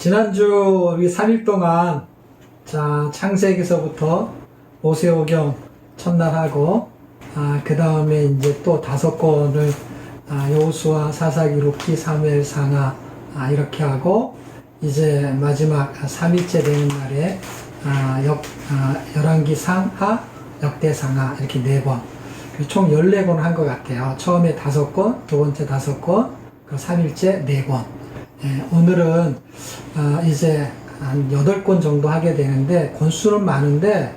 지난주 우리 3일 동안 자 창세기서부터 모세오경 첫날하고 그 다음에 이제 또 5권을 여호수아, 사사기, 룻기, 사무엘, 상하 이렇게 하고 이제 마지막 3일째 되는 날에 열왕기, 상하, 역대, 상하 이렇게 4권 총 14권 한 것 같아요. 처음에 5권, 두 번째 5권, 그 3일째 4권. 오늘은 이제 한 8권 정도 하게 되는데 권수는 많은데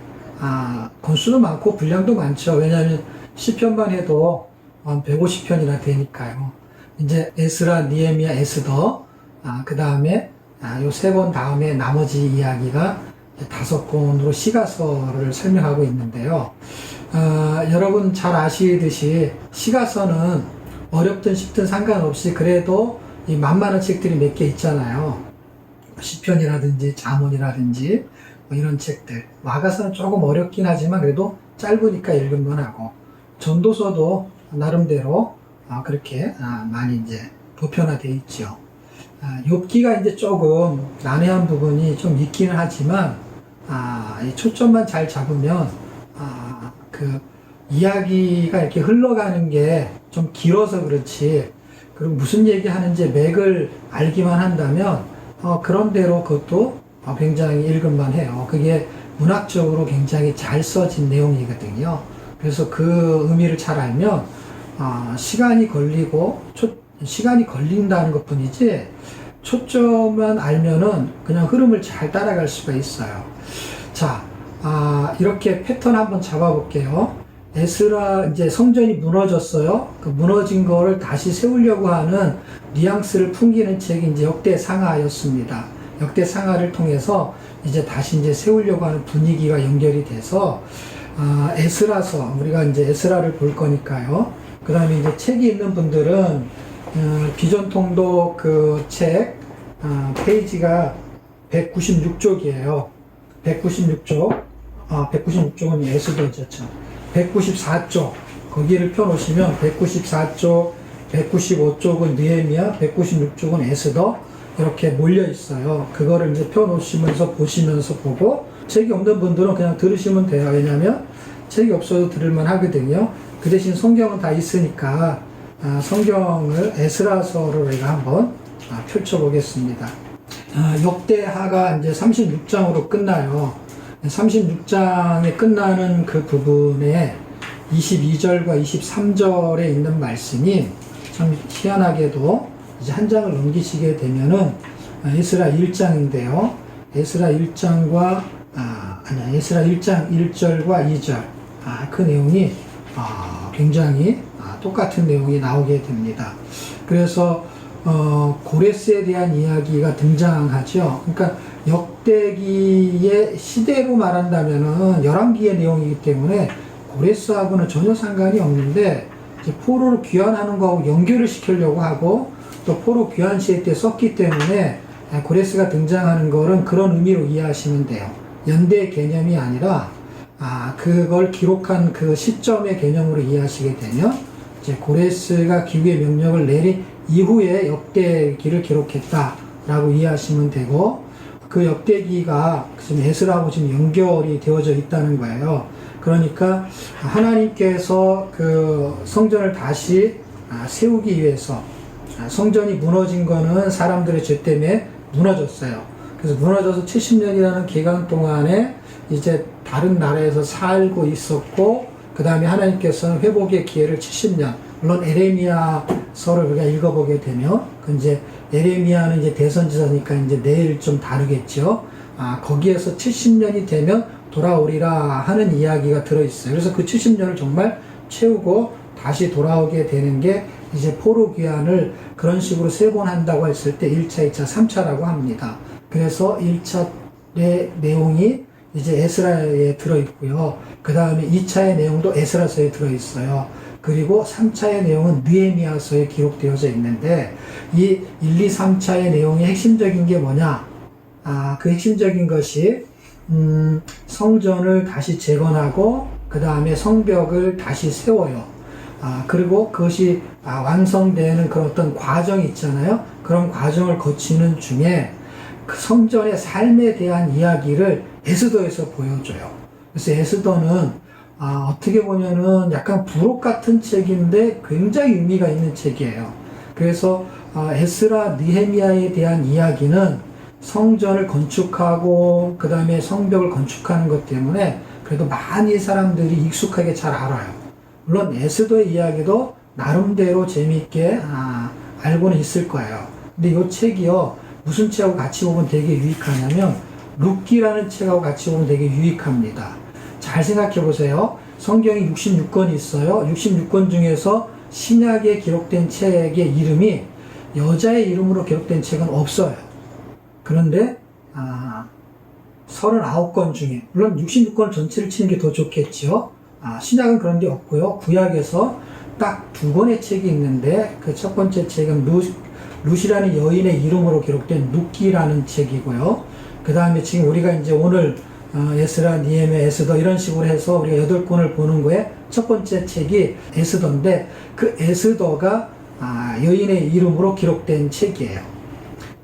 권수는 많고 분량도 많죠. 왜냐하면 시편만 해도 한 150편이나 되니까요. 이제 에스라, 니에미야, 에스더 그 다음에 요 3권 다음에 나머지 이야기가 5권으로 시가서를 설명하고 있는데요. 여러분 잘 아시듯이 시가서는 어렵든 쉽든 상관없이 그래도 이 만만한 책들이 몇 개 있잖아요. 시편이라든지 잠언이라든지 뭐 이런 책들. 아가서는 조금 어렵긴 하지만 그래도 짧으니까 읽을만 하고, 전도서도 나름대로 그렇게 많이 이제 보편화되어 있죠. 욥기가 이제 조금 난해한 부분이 좀 있기는 하지만 이 초점만 잘 잡으면 그 이야기가 이렇게 흘러가는 게 좀 길어서 그렇지, 그리고 무슨 얘기 하는지 맥을 알기만 한다면 그런대로 그것도 굉장히 읽을만 해요. 그게 문학적으로 굉장히 잘 써진 내용이거든요. 그래서 그 의미를 잘 알면 시간이 걸린다는 것 뿐이지 초점만 알면은 그냥 흐름을 잘 따라갈 수가 있어요. 자, 이렇게 패턴 한번 잡아볼게요. 에스라, 이제 성전이 무너졌어요. 그 무너진 거를 다시 세우려고 하는 뉘앙스를 풍기는 책이 이제 역대 상하였습니다. 역대 상하를 통해서 이제 다시 이제 세우려고 하는 분위기가 연결이 돼서 에스라서, 우리가 이제 에스라를 볼 거니까요. 그 다음에 이제 책이 있는 분들은 비전통독 그 책 페이지가 196쪽이에요. 196쪽. 196쪽은 에스더죠. 194쪽 거기를 펴놓으시면 194쪽, 195쪽은 느헤미야, 196쪽은 에스더 이렇게 몰려 있어요. 그거를 이제 펴놓으시면서 보시면서 보고, 책이 없는 분들은 그냥 들으시면 돼요. 왜냐하면 책이 없어도 들을만 하거든요. 그 대신 성경은 다 있으니까 성경을 에스라서로 우리가 한번 펼쳐보겠습니다. 역대하가 이제 36장으로 끝나요. 36장에 끝나는 그 부분에 22절과 23절에 있는 말씀이 참 희한하게도 이제 한 장을 넘기시게 되면은 에스라 1장인데요. 에스라 1장과 에스라 1장 1절과 2절 그 내용이 굉장히 똑같은 내용이 나오게 됩니다. 그래서 고레스에 대한 이야기가 등장하죠. 그러니까 역대기의 시대로 말한다면은 열왕기의 내용이기 때문에 고레스하고는 전혀 상관이 없는데, 이제 포로를 귀환하는 거하고 연결을 시키려고 하고 또 포로 귀환 시대 때 썼기 때문에 고레스가 등장하는 거는 그런 의미로 이해하시면 돼요. 연대 개념이 아니라 그걸 기록한 그 시점의 개념으로 이해하시게 되면 이제 고레스가 기후의 명령을 내린 이후에 역대기를 기록했다라고 이해하시면 되고, 그 역대기가 지금 에스라하고 지금 연결이 되어져 있다는 거예요. 그러니까 하나님께서 그 성전을 다시 세우기 위해서, 성전이 무너진 거는 사람들의 죄 때문에 무너졌어요. 그래서 무너져서 70년이라는 기간 동안에 이제 다른 나라에서 살고 있었고, 그 다음에 하나님께서는 회복의 기회를 70년, 물론 에레미야서를 우리가 읽어보게 되면, 그 이제 에레미야는 이제 대선지서니까 이제 내일 좀 다르겠죠. 거기에서 70년이 되면 돌아오리라 하는 이야기가 들어있어요. 그래서 그 70년을 정말 채우고 다시 돌아오게 되는 게 이제 포로 귀환을 그런 식으로 3번 한다고 했을 때 1차, 2차, 3차라고 합니다. 그래서 1차의 내용이 이제 에스라에 들어있고요. 그 다음에 2차의 내용도 에스라서에 들어있어요. 그리고 3차의 내용은 느헤미야서에 기록되어져 있는데, 이 1, 2, 3차의 내용의 핵심적인 게 뭐냐? 그 핵심적인 것이 성전을 다시 재건하고 그 다음에 성벽을 다시 세워요. 그리고 그것이 완성되는 그런 어떤 과정이 있잖아요. 그런 과정을 거치는 중에 그 성전의 삶에 대한 이야기를 에스더에서 보여줘요. 그래서 에스더는 어떻게 보면은 약간 부록 같은 책인데 굉장히 의미가 있는 책이에요. 그래서 에스라, 느헤미야에 대한 이야기는 성전을 건축하고 그 다음에 성벽을 건축하는 것 때문에 그래도 많이 사람들이 익숙하게 잘 알아요. 물론 에스더의 이야기도 나름대로 재미있게 알고는 있을 거예요. 근데 이 책이요, 무슨 책하고 같이 보면 되게 유익하냐면 룻기라는 책하고 같이 보면 되게 유익합니다. 잘 생각해 보세요. 성경이 66권이 있어요. 66권 중에서 신약에 기록된 책의 이름이 여자의 이름으로 기록된 책은 없어요. 그런데 39권 중에, 물론 66권 전체를 치는 게 더 좋겠죠. 신약은 그런 게 없고요. 구약에서 딱 2권의 책이 있는데 그 첫 번째 책은 룻이라는 여인의 이름으로 기록된 룻기라는 책이고요. 그 다음에 지금 우리가 이제 오늘 에스라, 느헤미야, 에스더 이런 식으로 해서 우리가 8권을 보는 거에 첫 번째 책이 에스더인데 그 에스더가 여인의 이름으로 기록된 책이에요.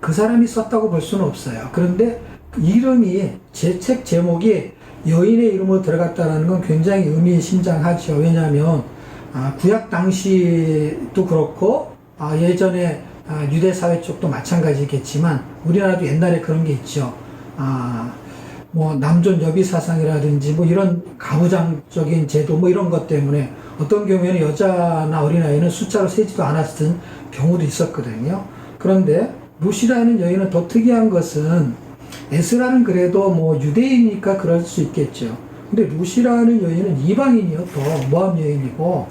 그 사람이 썼다고 볼 수는 없어요. 그런데 이름이, 제 책 제목이 여인의 이름으로 들어갔다는 건 굉장히 의미심장하죠. 왜냐하면 구약 당시도 그렇고 예전에 유대 사회 쪽도 마찬가지겠지만 우리나라도 옛날에 그런 게 있죠. 뭐 남존 여비 사상이라든지 뭐 이런 가부장적인 제도 뭐 이런 것 때문에 어떤 경우에는 여자나 어린아이는 숫자로 세지도 않았던 경우도 있었거든요. 그런데 룻이라는 여인은 더 특이한 것은 에스라는 그래도 뭐 유대인이니까 그럴 수 있겠죠. 근데 룻이라는 여인은 이방인이요. 또 모압 여인이고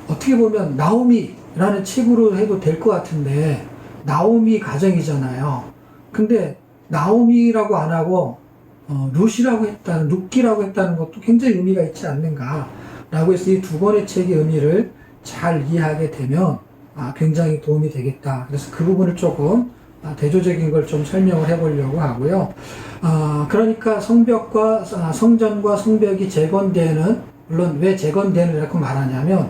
어떻게 보면 나오미라는 책으로 해도 될 것 같은데 나오미 가정이잖아요. 근데 나오미라고 안 하고 룻기라고 했다는 것도 굉장히 의미가 있지 않는가라고 해서 이 2권의 책의 의미를 잘 이해하게 되면 굉장히 도움이 되겠다. 그래서 그 부분을 조금 대조적인 걸 좀 설명을 해보려고 하고요. 그러니까 성전과 성벽이 재건되는, 물론 왜 재건되느라고 말하냐면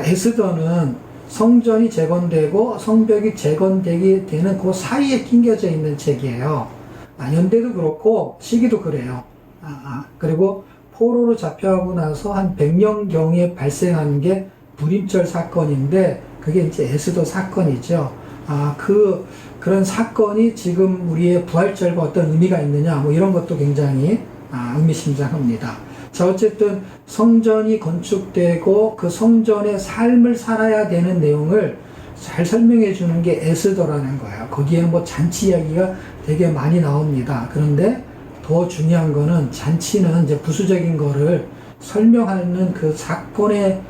에스더는 성전이 재건되고 성벽이 재건되게 되는 그 사이에 끼겨져 있는 책이에요. 연대도 그렇고 시기도 그래요. 그리고 포로로 잡혀가고 나서 한 100년경에 발생한 게 불임절 사건인데 그게 이제 에스더 사건이죠. 그런 사건이 지금 우리의 부활절과 어떤 의미가 있느냐 뭐 이런 것도 굉장히 의미심장합니다. 자, 어쨌든 성전이 건축되고 그 성전의 삶을 살아야 되는 내용을 잘 설명해 주는 게 에스더라는 거예요. 거기에는 뭐 잔치 이야기가 되게 많이 나옵니다. 그런데 더 중요한 거는 잔치는 이제 부수적인 거를 설명하는 그 사건의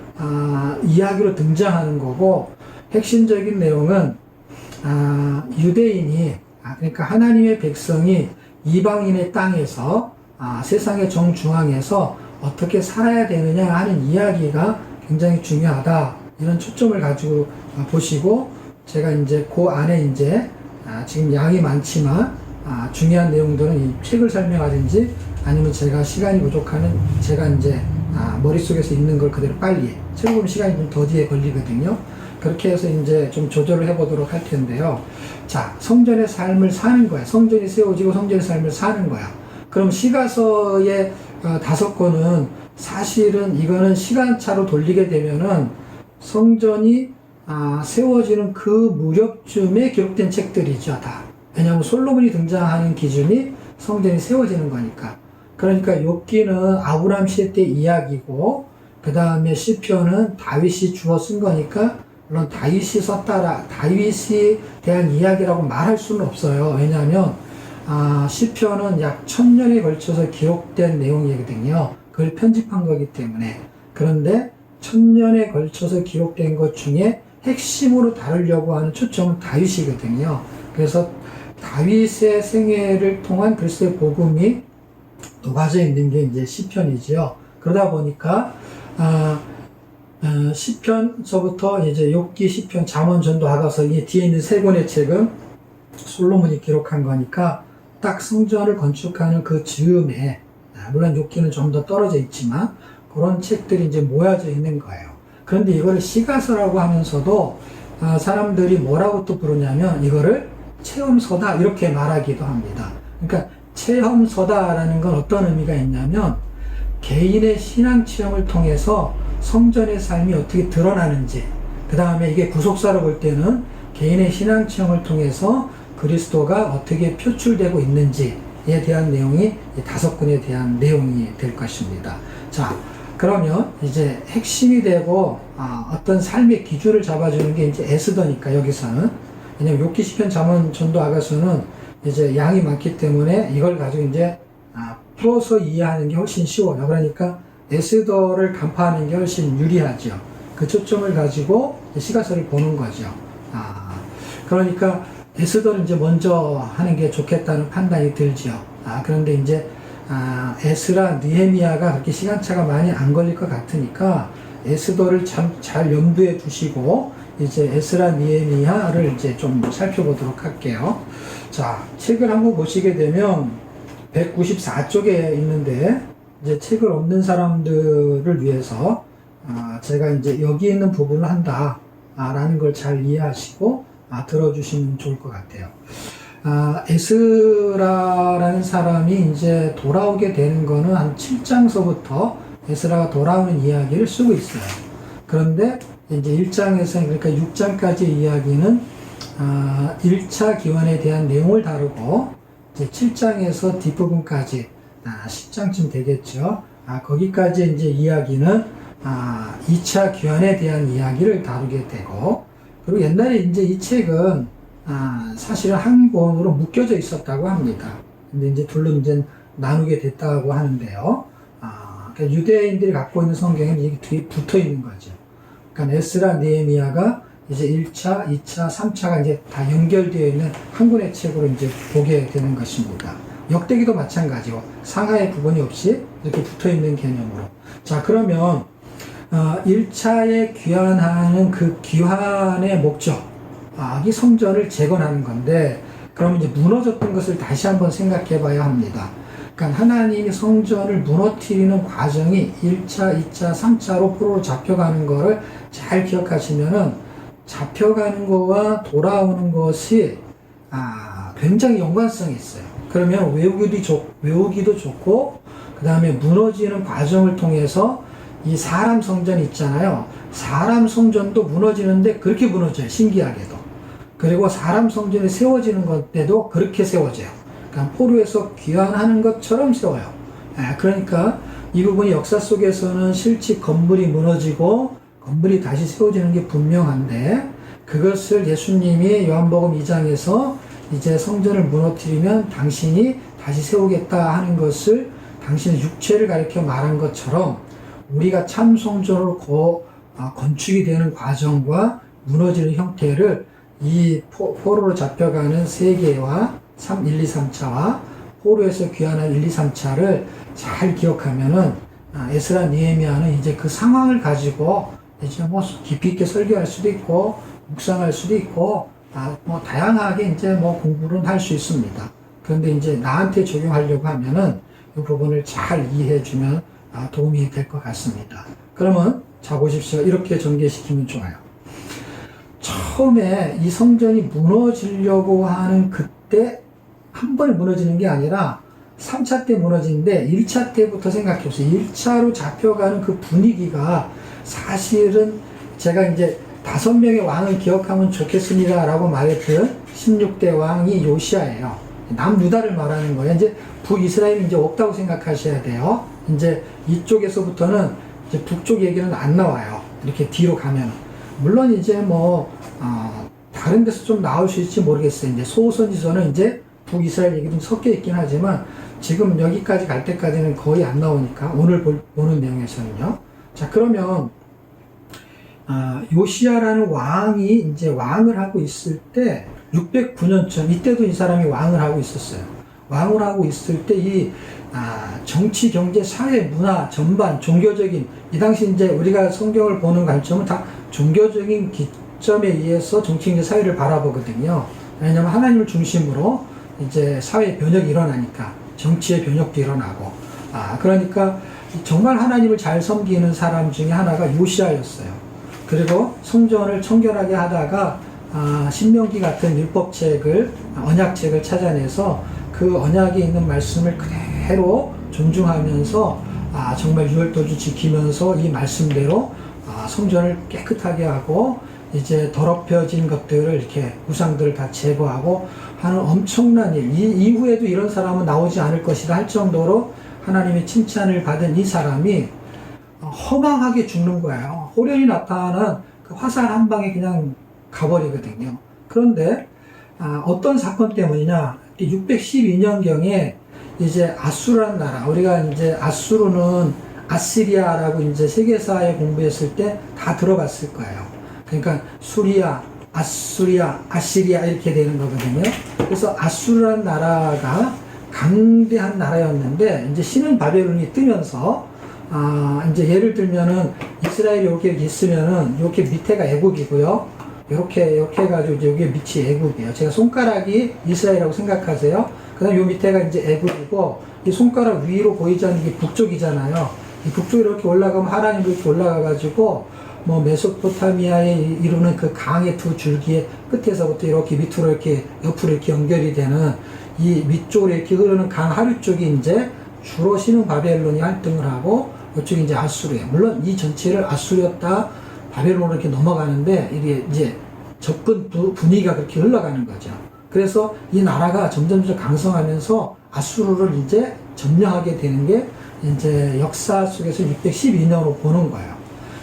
이야기로 등장하는 거고, 핵심적인 내용은 유대인이 그러니까 하나님의 백성이 이방인의 땅에서 세상의 정중앙에서 어떻게 살아야 되느냐 하는 이야기가 굉장히 중요하다. 이런 초점을 가지고 보시고, 제가 이제 그 안에 이제 지금 양이 많지만 중요한 내용들은 이 책을 설명하든지 아니면 제가 시간이 부족하면 제가 이제 머릿속에서 있는 걸 그대로 빨리, 책을 보면 시간이 좀 더 뒤에 걸리거든요. 그렇게 해서 이제 좀 조절을 해보도록 할 텐데요. 자, 성전의 삶을 사는 거야. 성전이 세워지고 성전의 삶을 사는 거야. 그럼 시가서의 5권은 사실은 이거는 시간차로 돌리게 되면은 성전이 세워지는 그 무렵쯤에 기록된 책들이죠, 다. 왜냐하면 솔로몬이 등장하는 기준이 성전이 세워지는 거니까. 그러니까 욥기는 아브람 시대 때 이야기고, 그 다음에 시편은 다윗이 주어 쓴 거니까, 물론 다윗이 다윗이 대한 이야기라고 말할 수는 없어요. 왜냐하면 시편은 약 1000년에 걸쳐서 기록된 내용이거든요. 그걸 편집한 거기 때문에. 그런데 1000년에 걸쳐서 기록된 것 중에 핵심으로 다루려고 하는 초점은 다윗이거든요. 그래서 다윗의 생애를 통한 그리스도의 복음이 녹아져 있는 게 이제 시편이지요. 그러다 보니까 시편서부터 이제 욥기, 시편, 잠언, 전도, 아가서 이 뒤에 있는 3권의 책은 솔로몬이 기록한 거니까 딱 성전을 건축하는 그 즈음에, 물론 욥기는 좀 더 떨어져 있지만 그런 책들이 이제 모여져 있는 거예요. 그런데 이거를 시가서라고 하면서도 사람들이 뭐라고 또 부르냐면 이거를 체험서다 이렇게 말하기도 합니다. 그러니까 체험서다라는 건 어떤 의미가 있냐면 개인의 신앙 체험을 통해서 성전의 삶이 어떻게 드러나는지, 그 다음에 이게 구속사로 볼 때는 개인의 신앙 체험을 통해서 그리스도가 어떻게 표출되고 있는지에 대한 내용이 5군에 대한 내용이 될 것입니다. 자, 그러면 이제 핵심이 되고 어떤 삶의 기준을 잡아주는 게 이제 에스더니까 여기서는, 왜냐면 욥기 시편 잠언 전도 아가서는 이제 양이 많기 때문에 이걸 가지고 이제 풀어서 이해하는 게 훨씬 쉬워요. 그러니까 에스더를 간파하는 게 훨씬 유리하죠. 그 초점을 가지고 시가서를 보는 거죠. 그러니까 에스더를 이제 먼저 하는 게 좋겠다는 판단이 들죠. 그런데 이제 에스라, 느헤미야가 그렇게 시간차가 많이 안 걸릴 것 같으니까 에스더를 참 잘 염두에 두시고 이제 에스라, 느헤미야를 이제 좀 살펴보도록 할게요. 자, 책을 한번 보시게 되면 194쪽에 있는데, 이제 책을 없는 사람들을 위해서 제가 이제 여기 있는 부분을 한다 라는 걸 잘 이해하시고 들어주시면 좋을 것 같아요. 에스라라는 사람이 이제 돌아오게 되는 거는 한 7장서부터 에스라가 돌아오는 이야기를 쓰고 있어요. 그런데 이제 1장에서 그러니까 6장까지의 이야기는 1차 기원에 대한 내용을 다루고, 이제 7장에서 뒷부분까지 10장쯤 되겠죠. 거기까지 이제 이야기는 2차 기원에 대한 이야기를 다루게 되고, 그리고 옛날에 이제 이 책은 사실은 한 권으로 묶여져 있었다고 합니다. 근데 이제 둘로 이제 나누게 됐다고 하는데요. 그러니까 유대인들이 갖고 있는 성경에는 이게 뒤에 붙어 있는 거죠. 그러니까 에스라, 느헤미야가 이제 1차, 2차, 3차가 이제 다 연결되어 있는 한 권의 책으로 이제 보게 되는 것입니다. 역대기도 마찬가지고 상하의 부분이 없이 이렇게 붙어 있는 개념으로. 자, 그러면 1차에 귀환하는 그 귀환의 목적이 성전을 재건하는 건데, 그러면 이제 무너졌던 것을 다시 한번 생각해 봐야 합니다. 그러니까 하나님이 성전을 무너뜨리는 과정이 1차, 2차, 3차로 포로로 잡혀가는 거를 잘 기억하시면은, 잡혀가는 거와 돌아오는 것이 굉장히 연관성이 있어요. 그러면 외우기도 좋고, 그 다음에 무너지는 과정을 통해서 이 사람 성전 있잖아요. 사람 성전도 무너지는데 그렇게 무너져요. 신기하게도. 그리고 사람 성전이 세워지는 것 때도 그렇게 세워져요. 그러니까 포로에서 귀환하는 것처럼 세워요. 그러니까 이 부분이 역사 속에서는 실제 건물이 무너지고 건물이 다시 세워지는 게 분명한데, 그것을 예수님이 요한복음 2장에서 이제 성전을 무너뜨리면 당신이 다시 세우겠다 하는 것을 당신의 육체를 가리켜 말한 것처럼, 우리가 참 성전으로 건축이 되는 과정과 무너지는 형태를 이 포로로 잡혀가는 세계와 1, 2, 3차와 포로에서 귀환한 1, 2, 3차를 잘 기억하면은 에스라, 느헤미야는 이제 그 상황을 가지고 이제 뭐 깊이 있게 설교할 수도 있고 묵상할 수도 있고 뭐 다양하게 이제 뭐 공부를 할 수 있습니다. 그런데 이제 나한테 적용하려고 하면은 이 부분을 잘 이해해 주면 도움이 될 것 같습니다. 그러면 자 보십시오. 이렇게 전개시키면 좋아요. 처음에 이 성전이 무너지려고 하는 그때 한 번에 무너지는 게 아니라 3차 때 무너지는데 1차 때부터 생각해 보세요. 1차로 잡혀가는 그 분위기가 사실은 제가 이제 5명의 왕을 기억하면 좋겠습니다 라고 말했던 16대 왕이 요시야예요. 남유다를 말하는 거예요. 이제 북이스라엘이 이제 없다고 생각하셔야 돼요. 이제 이쪽에서부터는 이제 북쪽 얘기는 안 나와요. 이렇게 뒤로 가면. 물론 이제 뭐, 다른 데서 좀 나올 수 있을지 모르겠어요. 이제 소선지서는 이제 북이스라엘 얘기 좀 섞여 있긴 하지만 지금 여기까지 갈 때까지는 거의 안 나오니까 오늘 보는 내용에서는요. 자, 그러면, 요시야라는 왕이 이제 왕을 하고 있을 때 609년 전, 이때도 이 사람이 왕을 하고 있었어요. 왕을 하고 있을 때 이 정치, 경제, 사회, 문화 전반, 종교적인, 이 당시 이제 우리가 성경을 보는 관점은 다 종교적인 기점에 의해서 정치, 경제, 사회를 바라보거든요. 왜냐하면 하나님을 중심으로 이제 사회 변혁이 일어나니까 정치의 변혁도 일어나고, 그러니까 정말 하나님을 잘 섬기는 사람 중에 하나가 요시야였어요. 그리고 성전을 청결하게 하다가 신명기 같은 율법책을, 언약책을 찾아내서 그 언약에 있는 말씀을 그대로 존중하면서 정말 유월절도 지키면서 이 말씀대로 성전을 깨끗하게 하고 이제 더럽혀진 것들을 이렇게 우상들을 다 제거하고 하는 엄청난 일. 이후에도 이런 사람은 나오지 않을 것이다 할 정도로 하나님의 칭찬을 받은 이 사람이 허망하게 죽는 거예요. 호련히 나타나는 그 화살 한 방에 그냥 가버리거든요. 그런데 어떤 사건 때문이냐? 612년경에 이제 아수르라는 나라, 우리가 이제 아수르는 아시리아라고 이제 세계사에 공부했을 때 다 들어봤을 거예요. 그러니까 수리아, 아수리아, 아시리아 이렇게 되는 거거든요. 그래서 아수르라는 나라가 강대한 나라였는데 이제 신은 바벨론이 뜨면서 이제 예를 들면은 이스라엘이 이렇게 있으면은 이렇게 밑에가 애국이고요. 이렇게 해가지고 이제 여기 밑이 애국이에요. 제가 손가락이 이스라엘이라고 생각하세요. 그 다음에 요 밑에가 이제 애국이고 이 손가락 위로 보이지 않는 게 북쪽이잖아요. 이 북쪽으로 이렇게 올라가면 하란이 이렇게 올라가가지고 뭐 메소포타미아에 이루는 그 강의 두 줄기의 끝에서부터 이렇게 밑으로 이렇게 옆으로 이렇게 연결이 되는 이 위쪽으로 이렇게 흐르는 강 하류 쪽이 이제 주로 신흥 바벨론이 활동을 하고 이쪽이 이제 아수르예요. 물론 이 전체를 아수르였다 바벨론으로 이렇게 넘어가는데 이게 이제 접근 분위기가 그렇게 흘러가는 거죠. 그래서 이 나라가 점점 강성하면서 아수르를 이제 점령하게 되는 게 이제 역사 속에서 612년으로 보는 거예요.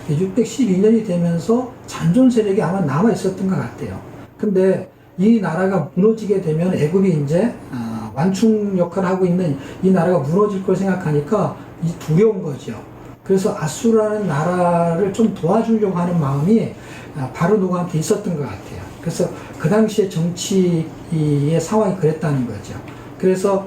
612년이 되면서 잔존 세력이 아마 남아 있었던 것 같아요. 근데 이 나라가 무너지게 되면 애굽이 이제 완충 역할을 하고 있는 이 나라가 무너질 걸 생각하니까 두려운 거죠. 그래서 아수르라는 나라를 좀 도와주려고 하는 마음이 바로 누구한테 있었던 것 같아요. 그래서 그 당시에 정치의 상황이 그랬다는 거죠. 그래서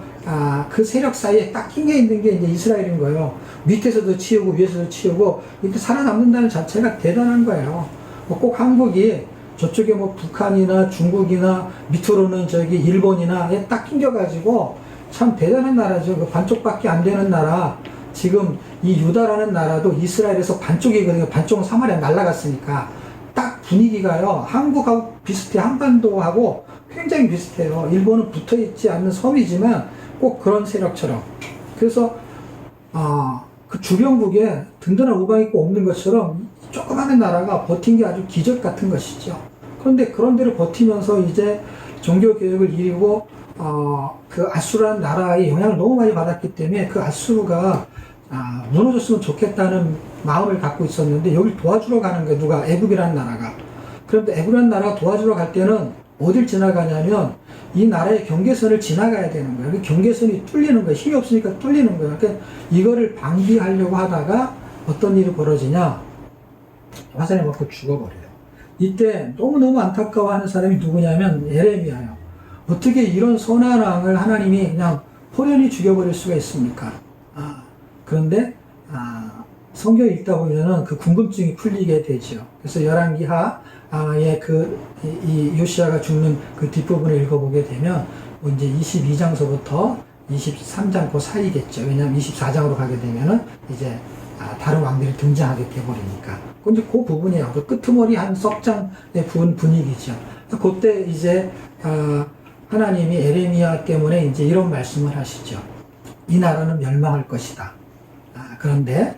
그 세력 사이에 딱 낀 게 있는 게 이제 이스라엘인 거예요. 밑에서도 치우고 위에서도 치우고 이렇게 살아남는다는 자체가 대단한 거예요. 꼭 한국이 저쪽에 뭐 북한이나 중국이나 밑으로는 저기 일본이나 딱 낑겨가지고 참 대단한 나라죠. 그 반쪽밖에 안 되는 나라. 지금 이 유다라는 나라도 이스라엘에서 반쪽이거든요. 반쪽은 사마리아 날라갔으니까. 딱 분위기가요. 한국하고 비슷해. 한반도하고 굉장히 비슷해요. 일본은 붙어있지 않는 섬이지만 꼭 그런 세력처럼. 그래서 그 주변국에 든든한 우방이 꼭 없는 것처럼 조그마한 나라가 버틴 게 아주 기적 같은 것이죠. 그런데 그런 데를 버티면서 이제 종교개혁을 이루고 그 아수르라는 나라의 영향을 너무 많이 받았기 때문에 그 아수르가 무너졌으면 좋겠다는 마음을 갖고 있었는데 여길 도와주러 가는 거예요. 누가? 애굽이라는 나라가. 그런데 애굽이라는 나라가 도와주러 갈 때는 어딜 지나가냐면 이 나라의 경계선을 지나가야 되는 거예요. 그 경계선이 뚫리는 거예요. 힘이 없으니까 뚫리는 거예요. 그러니까 이거를 방비하려고 하다가 어떤 일이 벌어지냐? 화살에 맞고 죽어버려요. 이때 너무너무 안타까워하는 사람이 누구냐면 예레미야예요. 어떻게 이런 선한 왕을 하나님이 그냥 호련히 죽여버릴 수가 있습니까? 그런데 성경 읽다 보면은 그 궁금증이 풀리게 되죠. 그래서 열왕기하의 이 요시야가 죽는 그 뒷부분을 읽어보게 되면 뭐 이제 22장서부터 23장 그 사이겠죠. 왜냐하면 24장으로 가게 되면은 이제 다른 왕들이 등장하게 돼버리니까. 근데 그 부분이에요. 그 끄트머리 한 석 장의 분위기죠. 그때 이제 하나님이 에레미야 때문에 이제 이런 말씀을 하시죠. 이 나라는 멸망할 것이다. 그런데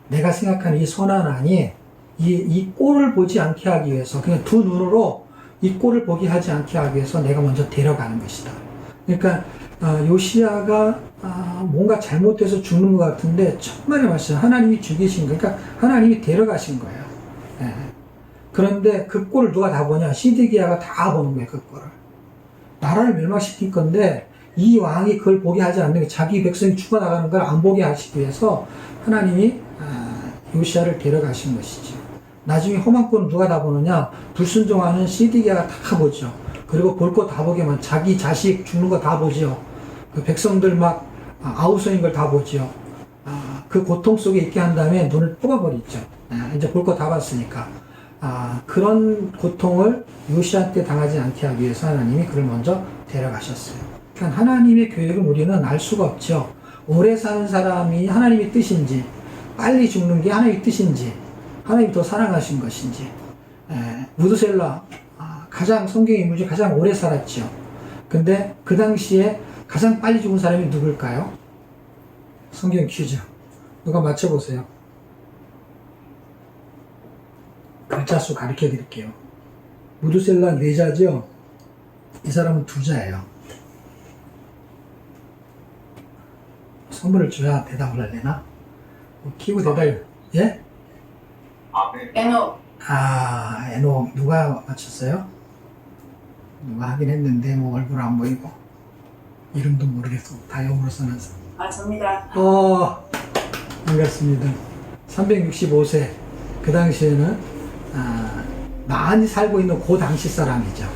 내가 생각하는 이 선한 왕이 이 꼴을 보지 않게 하기 위해서 그냥 두 눈으로 이 꼴을 보게 하지 않게 하기 위해서 내가 먼저 데려가는 것이다. 그러니까 요시야가 뭔가 잘못돼서 죽는 것 같은데 천만의 말씀 하나님이 죽이신 거예요. 그러니까 하나님이 데려가신 거예요. 예. 그런데 그 꼴을 누가 다 보냐? 시드기야가 다 보는 거예요. 그 꼴을. 나라를 멸망시킬 건데 이 왕이 그걸 보게 하지 않는 게 자기 백성이 죽어나가는 걸 안 보게 하시기 위해서 하나님이 요시야를 데려가신 것이죠. 나중에 험한 꼴은 누가 다 보느냐? 불순종하는 시드기야가 다 보죠. 그리고 볼 거 다 보게만 자기 자식 죽는 거 다 보죠. 그 백성들 막 아우성인 걸 다 보죠. 그 고통 속에 있게 한 다음에 눈을 뽑아버리죠. 이제 볼 거 다 봤으니까. 그런 고통을 요시야한테 당하지 않게 하기 위해서 하나님이 그를 먼저 데려가셨어요. 그러니까 하나님의 계획은 우리는 알 수가 없죠. 오래 사는 사람이 하나님의 뜻인지, 빨리 죽는 게 하나님의 뜻인지, 하나님이 더 사랑하신 것인지, 무드셀라 가장 성경 인물 중 가장 오래 살았죠. 근데 그 당시에 가장 빨리 죽은 사람이 누굴까요? 성경 퀴즈. 누가 맞춰보세요. 글자 수 가르쳐 드릴게요. 무드셀라 4자죠? 이 사람은 2자예요. 선물을 줘야 대답을 하려나? 키고 대답, 예? 에녹. 에녹. 누가 맞췄어요? 누가 하긴 했는데, 뭐, 얼굴 안 보이고, 이름도 모르겠고, 다 영어로 써놔서. 접니다. 반갑습니다. 365세. 그 당시에는, 많이 살고 있는 그 당시 사람이죠.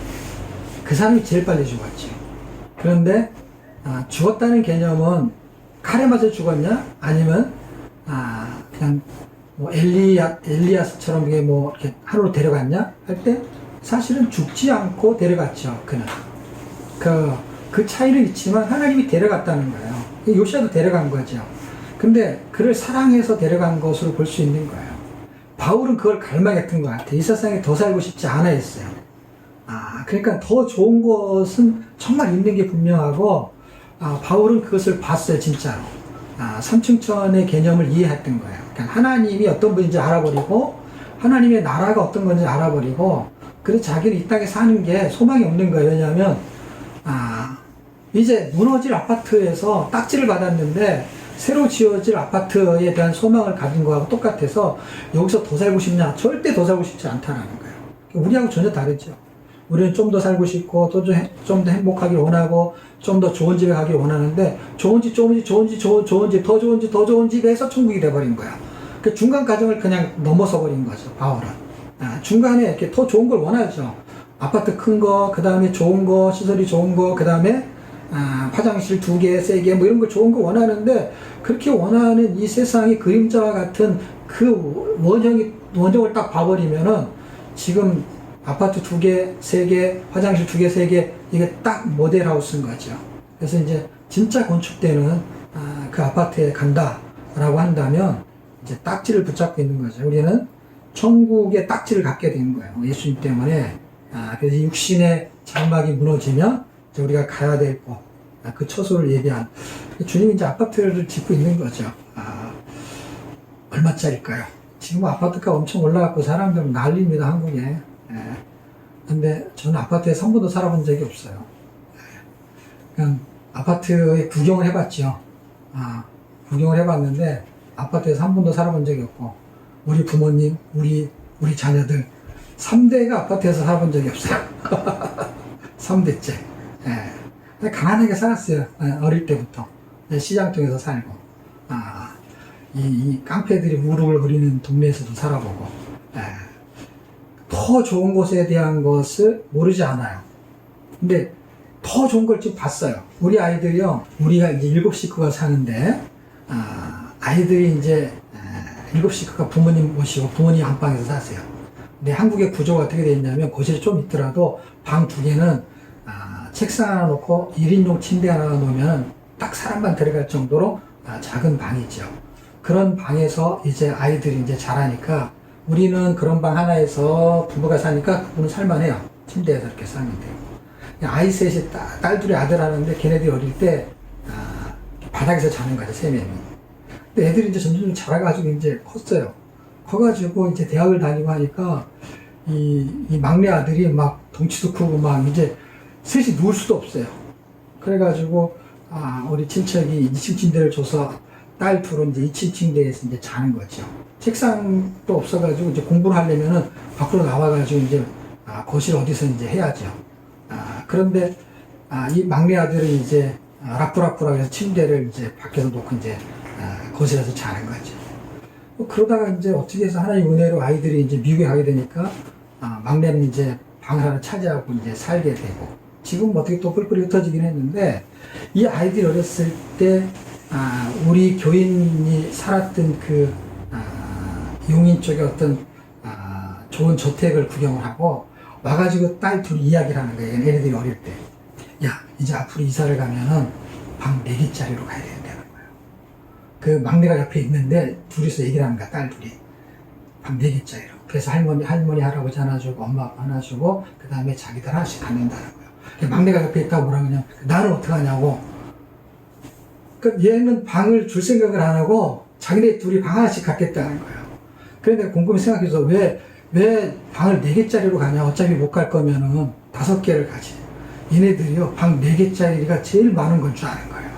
그 사람이 제일 빨리 죽었죠. 그런데, 죽었다는 개념은 칼에 맞아 죽었냐? 아니면, 그냥, 뭐, 엘리야스처럼 이게 뭐, 이렇게 하루로 데려갔냐? 할 때, 사실은 죽지 않고 데려갔죠, 그는. 그 차이는 있지만 하나님이 데려갔다는 거예요. 요시아도 데려간 거죠. 근데 그를 사랑해서 데려간 것으로 볼 수 있는 거예요. 바울은 그걸 갈망했던 것 같아요. 이 세상에 더 살고 싶지 않아 했어요. 그러니까 더 좋은 것은 정말 있는 게 분명하고, 바울은 그것을 봤어요, 진짜로. 삼층천의 개념을 이해했던 거예요. 그러니까 하나님이 어떤 분인지 알아버리고, 하나님의 나라가 어떤 건지 알아버리고, 그래서 자기는 이 땅에 사는 게 소망이 없는 거예요. 왜냐하면, 이제 무너질 아파트에서 딱지를 받았는데, 새로 지어질 아파트에 대한 소망을 가진 거하고 똑같아서, 여기서 더 살고 싶냐? 절대 더 살고 싶지 않다는 거예요. 우리하고 전혀 다르죠. 우리는 좀 더 살고 싶고, 좀 더 행복하길 원하고, 좀 더 좋은 집에 가길 원하는데, 좋은 집, 더 좋은 집에서 천국이 돼버린 거야. 그 중간 과정을 그냥 넘어서 버린 거죠, 바울은. 중간에 이렇게 더 좋은 걸 원하죠. 아파트 큰 거, 그 다음에 좋은 거, 시설이 좋은 거, 그 다음에 화장실 2개, 3개, 뭐 이런 거 좋은 거 원하는데, 그렇게 원하는 이 세상의 그림자와 같은 그 원형을 딱 봐버리면은, 지금 아파트 2개, 3개, 화장실 2개, 3개, 이게 딱 모델하우스인 거죠. 그래서 이제 진짜 건축대는 그 아파트에 간다라고 한다면, 이제 딱지를 붙잡고 있는 거죠. 우리는 천국의 딱지를 갖게 된 거예요. 예수님 때문에. 그래서 육신의 장막이 무너지면 이제 우리가 가야 될 곳, 그 처소를 얘기한. 주님이 이제 아파트를 짓고 있는 거죠. 얼마짜리일까요? 지금 아파트가 엄청 올라갔고 사람들 난립니다, 한국에. 근데 저는 아파트에 한 번도 살아본 적이 없어요. 그냥 아파트에 구경을 해봤죠. 구경을 해봤는데 아파트에서 한 번도 살아본 적이 없고, 우리 부모님, 우리 자녀들 3대가 아파트에서 살아본 적이 없어요. 3대째. 가난하게 살았어요. 어릴 때부터. 시장통에서 살고, 이 깡패들이 무릎을 부리는 동네에서도 살아보고, 더 좋은 곳에 대한 것을 모르지 않아요. 근데 더 좋은 걸 좀 봤어요. 우리 아이들이요, 우리가 이제 7 식구가 사는데, 아이들이 이제 7 식구가 부모님 모시고 부모님 안방에서 사세요. 근데 한국의 구조가 어떻게 되어 있냐면, 거실이 좀 있더라도 방 2개는 책상 하나 놓고 1인용 침대 하나 놓으면 딱 사람만 들어갈 정도로 작은 방이죠. 그런 방에서 이제 아이들이 이제 자라니까, 우리는 그런 방 하나에서 부부가 사니까 그분은 살만해요. 침대에서 이렇게 사면 돼요. 아이 셋이 딸 2이 아들 하는데, 걔네들이 어릴 때 바닥에서 자는 거죠, 3명이. 근데 애들이 이제 점점 자라가지고 이제 컸어요. 커가지고 이제 대학을 다니고 하니까 이 막내 아들이 막 덩치도 크고 막 이제 셋이 누울 수도 없어요. 그래가지고 우리 친척이 2층 침대를 줘서 딸 2은 이제 2층 침대에서 이제 자는 거죠. 책상도 없어가지고 이제 공부를 하려면은 밖으로 나와가지고 이제 거실 어디서 이제 해야죠. 그런데 이 막내 아들은 이제 라프라프라고 해서 침대를 이제 밖에서 놓고 이제 거실에서 자는 거죠. 그러다가 이제 어떻게 해서 하나님 은혜로 아이들이 이제 미국에 가게 되니까, 막내는 이제 방을 하나 차지하고 이제 살게 되고, 지금 어떻게 또 뿔뿔이 흩어지긴 했는데, 이 아이들이 어렸을 때, 우리 교인이 살았던 그, 용인 쪽에 어떤, 좋은 저택을 구경을 하고, 와가지고 딸 2이 이야기를 하는 거예요. 얘네들이 어릴 때. 야, 이제 앞으로 이사를 가면은 방 4개짜리로 가야 된다는 거예요. 그 막내가 옆에 있는데 둘이서 얘기를 하는 거야, 딸 2이. 방 4개짜리로. 그래서 할머니, 할아버지 하나 주고, 엄마, 아빠 하나 주고, 그 다음에 자기들 하나씩 갖는다는 거예요. 막내가 옆에 있다고 뭐라 그러냐. 나는 어떡하냐고. 그러니까 얘는 방을 줄 생각을 안 하고, 자기네 둘이 방 하나씩 갖겠다는 거예요. 그런데 내가 곰곰이 생각해서 왜 방을 4개짜리로 가냐. 어차피 못 갈 거면은 5개를 가지. 얘네들이요, 방 4개짜리가 제일 많은 건 줄 아는 거예요.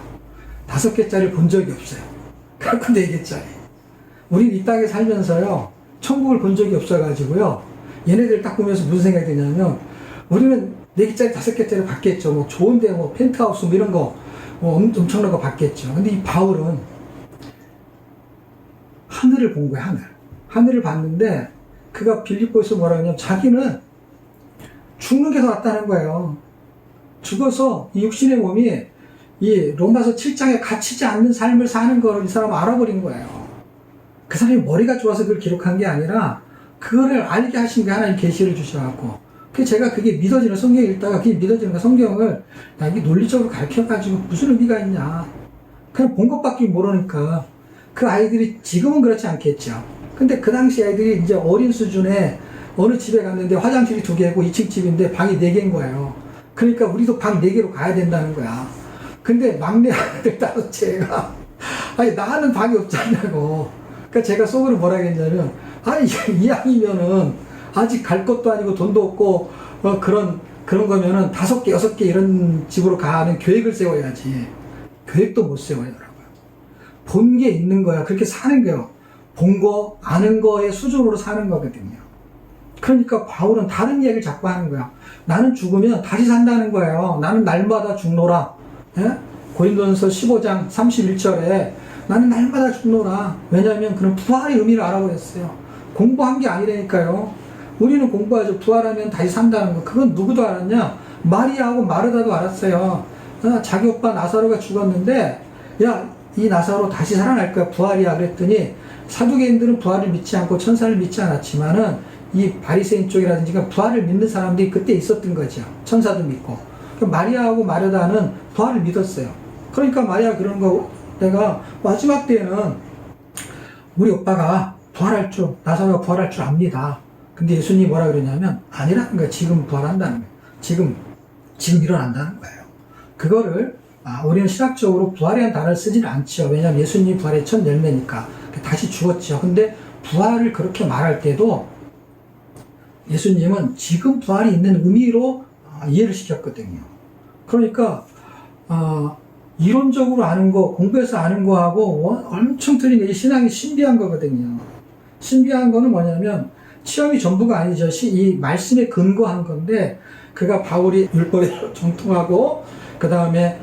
5개짜리 본 적이 없어요. 그래갖고 4개짜리. 우린 이 땅에 살면서요, 천국을 본 적이 없어가지고요, 얘네들 딱 보면서 무슨 생각이 드냐면, 우리는 4개짜리, 5개짜리 받겠죠. 뭐, 좋은데, 뭐, 펜트하우스, 뭐, 이런 거, 뭐, 엄청난 거 받겠죠. 근데 이 바울은 하늘을 본 거야, 하늘. 하늘을 봤는데, 그가 빌립보에서 뭐라 그러냐면, 자기는 죽는 게 더 낫다는 거예요. 죽어서 이 육신의 몸이 이 로마서 7장에 갇히지 않는 삶을 사는 걸 이 사람은 알아버린 거예요. 그 사람이 머리가 좋아서 그걸 기록한 게 아니라 그거를 알게 하신 게 하나님 계시를 주셔갖고, 그 제가 그게 믿어지는, 성경 읽다가 그게 믿어지는 거, 성경을 야, 이게 논리적으로 가르쳐가지고 무슨 의미가 있냐, 그냥 본 것밖에 모르니까. 그 아이들이 지금은 그렇지 않겠죠. 근데 그 당시 아이들이 이제 어린 수준에 어느 집에 갔는데 화장실이 2개고 2층 집인데 방이 4개인 거예요. 그러니까 우리도 방 4개로 가야 된다는 거야. 근데 막내 아들 5째가 아니 나는 방이 없잖냐고. 그러니까 제가 속으로 뭐라 했냐면, 아니 이왕이면은 아직 갈 것도 아니고 돈도 없고 그런 거면은 5개 6개 이런 집으로 가는 계획을 세워야지. 계획도 못 세워요. 본 게 있는 거야. 그렇게 사는 거예요. 본 거, 아는 거의 수준으로 사는 거거든요. 그러니까 바울은 다른 이야기를 자꾸 하는 거야. 나는 죽으면 다시 산다는 거예요. 나는 날마다 죽노라. 예? 고린도전서 15장 31절에 나는 날마다 죽노라. 왜냐하면 그는 부활의 의미를 알아버렸어요. 공부한 게 아니라니까요. 우리는 공부하죠. 부활하면 다시 산다는 거. 그건 누구도 알았냐? 마리아하고 마르다도 알았어요. 자기 오빠 나사로가 죽었는데, 야, 이 나사로 다시 살아날 거야. 부활이야. 그랬더니 사두개인들은 부활을 믿지 않고 천사를 믿지 않았지만은 이 바리새인 쪽이라든지 부활을 믿는 사람들이 그때 있었던 거죠. 천사도 믿고. 마리아하고 마르다는 부활을 믿었어요. 그러니까 마리아 그런 거, 내가 마지막 때에는 우리 오빠가 부활할 줄, 나사로가 부활할 줄 압니다. 근데 예수님이 뭐라 그러냐면 아니라는 거예요. 지금 부활한다는 거예요. 지금 일어난다는 거예요. 그거를 우리는 신학적으로 부활이라는 단어를 쓰지는 않죠. 왜냐하면 예수님이 부활의 첫 열매니까. 다시 죽었죠. 근데 부활을 그렇게 말할 때도 예수님은 지금 부활이 있는 의미로 이해를 시켰거든요. 그러니까 이론적으로 아는 거, 공부해서 아는 거하고 엄청 틀린 게 신앙이 신비한 거거든요. 신비한 거는 뭐냐면 체험이 전부가 아니죠. 이 말씀에 근거한 건데, 그가 바울이 율법에 정통하고 그 다음에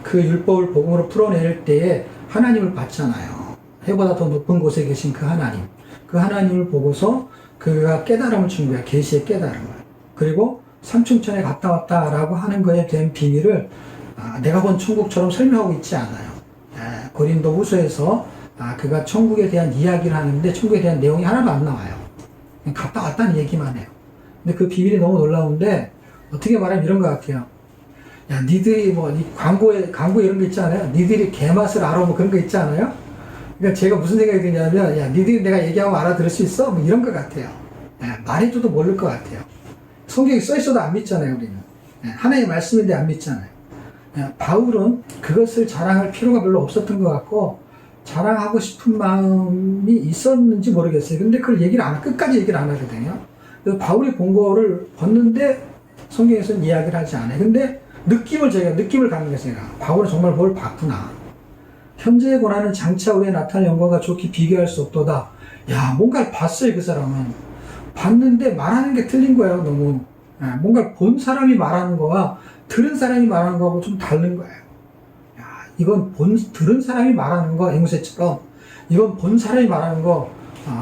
그 율법을 복음으로 풀어낼 때에 하나님을 봤잖아요. 해보다 더 높은 곳에 계신 그 하나님을 보고서 그가 깨달음을 준 거야. 계시의 깨달음을. 그리고 삼층천에 갔다 왔다라고 하는 거에 대한 비밀을 내가 본 천국처럼 설명하고 있지 않아요. 고린도 후서에서 그가 천국에 대한 이야기를 하는데 천국에 대한 내용이 하나도 안 나와요. 그냥 갔다 왔다는 얘기만 해요. 근데 그 비밀이 너무 놀라운데, 어떻게 말하면 이런 것 같아요. 야, 니들이 뭐, 광고 이런 거 있잖아요. 니들이 개맛을 알아, 뭐 그런 거 있잖아요. 그러니까 제가 무슨 생각이 드냐면, 야, 니들이 내가 얘기하면 알아들을 수 있어? 뭐 이런 것 같아요. 말해줘도 모를 것 같아요. 성경에 써있어도 안 믿잖아요, 우리는. 하나님의 말씀인데 안 믿잖아요. 바울은 그것을 자랑할 필요가 별로 없었던 것 같고, 자랑하고 싶은 마음이 있었는지 모르겠어요. 근데 그걸 끝까지 얘기를 안 하거든요. 그래서 바울이 본 거를 봤는데 성경에서는 이야기를 하지 않아요. 근데 느낌을 갖는 거예요. 제가 바울은 정말 뭘 봤구나. 현재의 고난은 장차 후에 나타날 영광과 좋게 비교할 수 없도다. 야, 뭔가를 봤어요. 그 사람은 봤는데 말하는 게 틀린 거예요. 너무 뭔가를 본 사람이 말하는 거와 들은 사람이 말하는 거하고 좀 다른 거예요. 야, 이건 들은 사람이 말하는 거, 앵무새처럼 이건 본 사람이 말하는 거,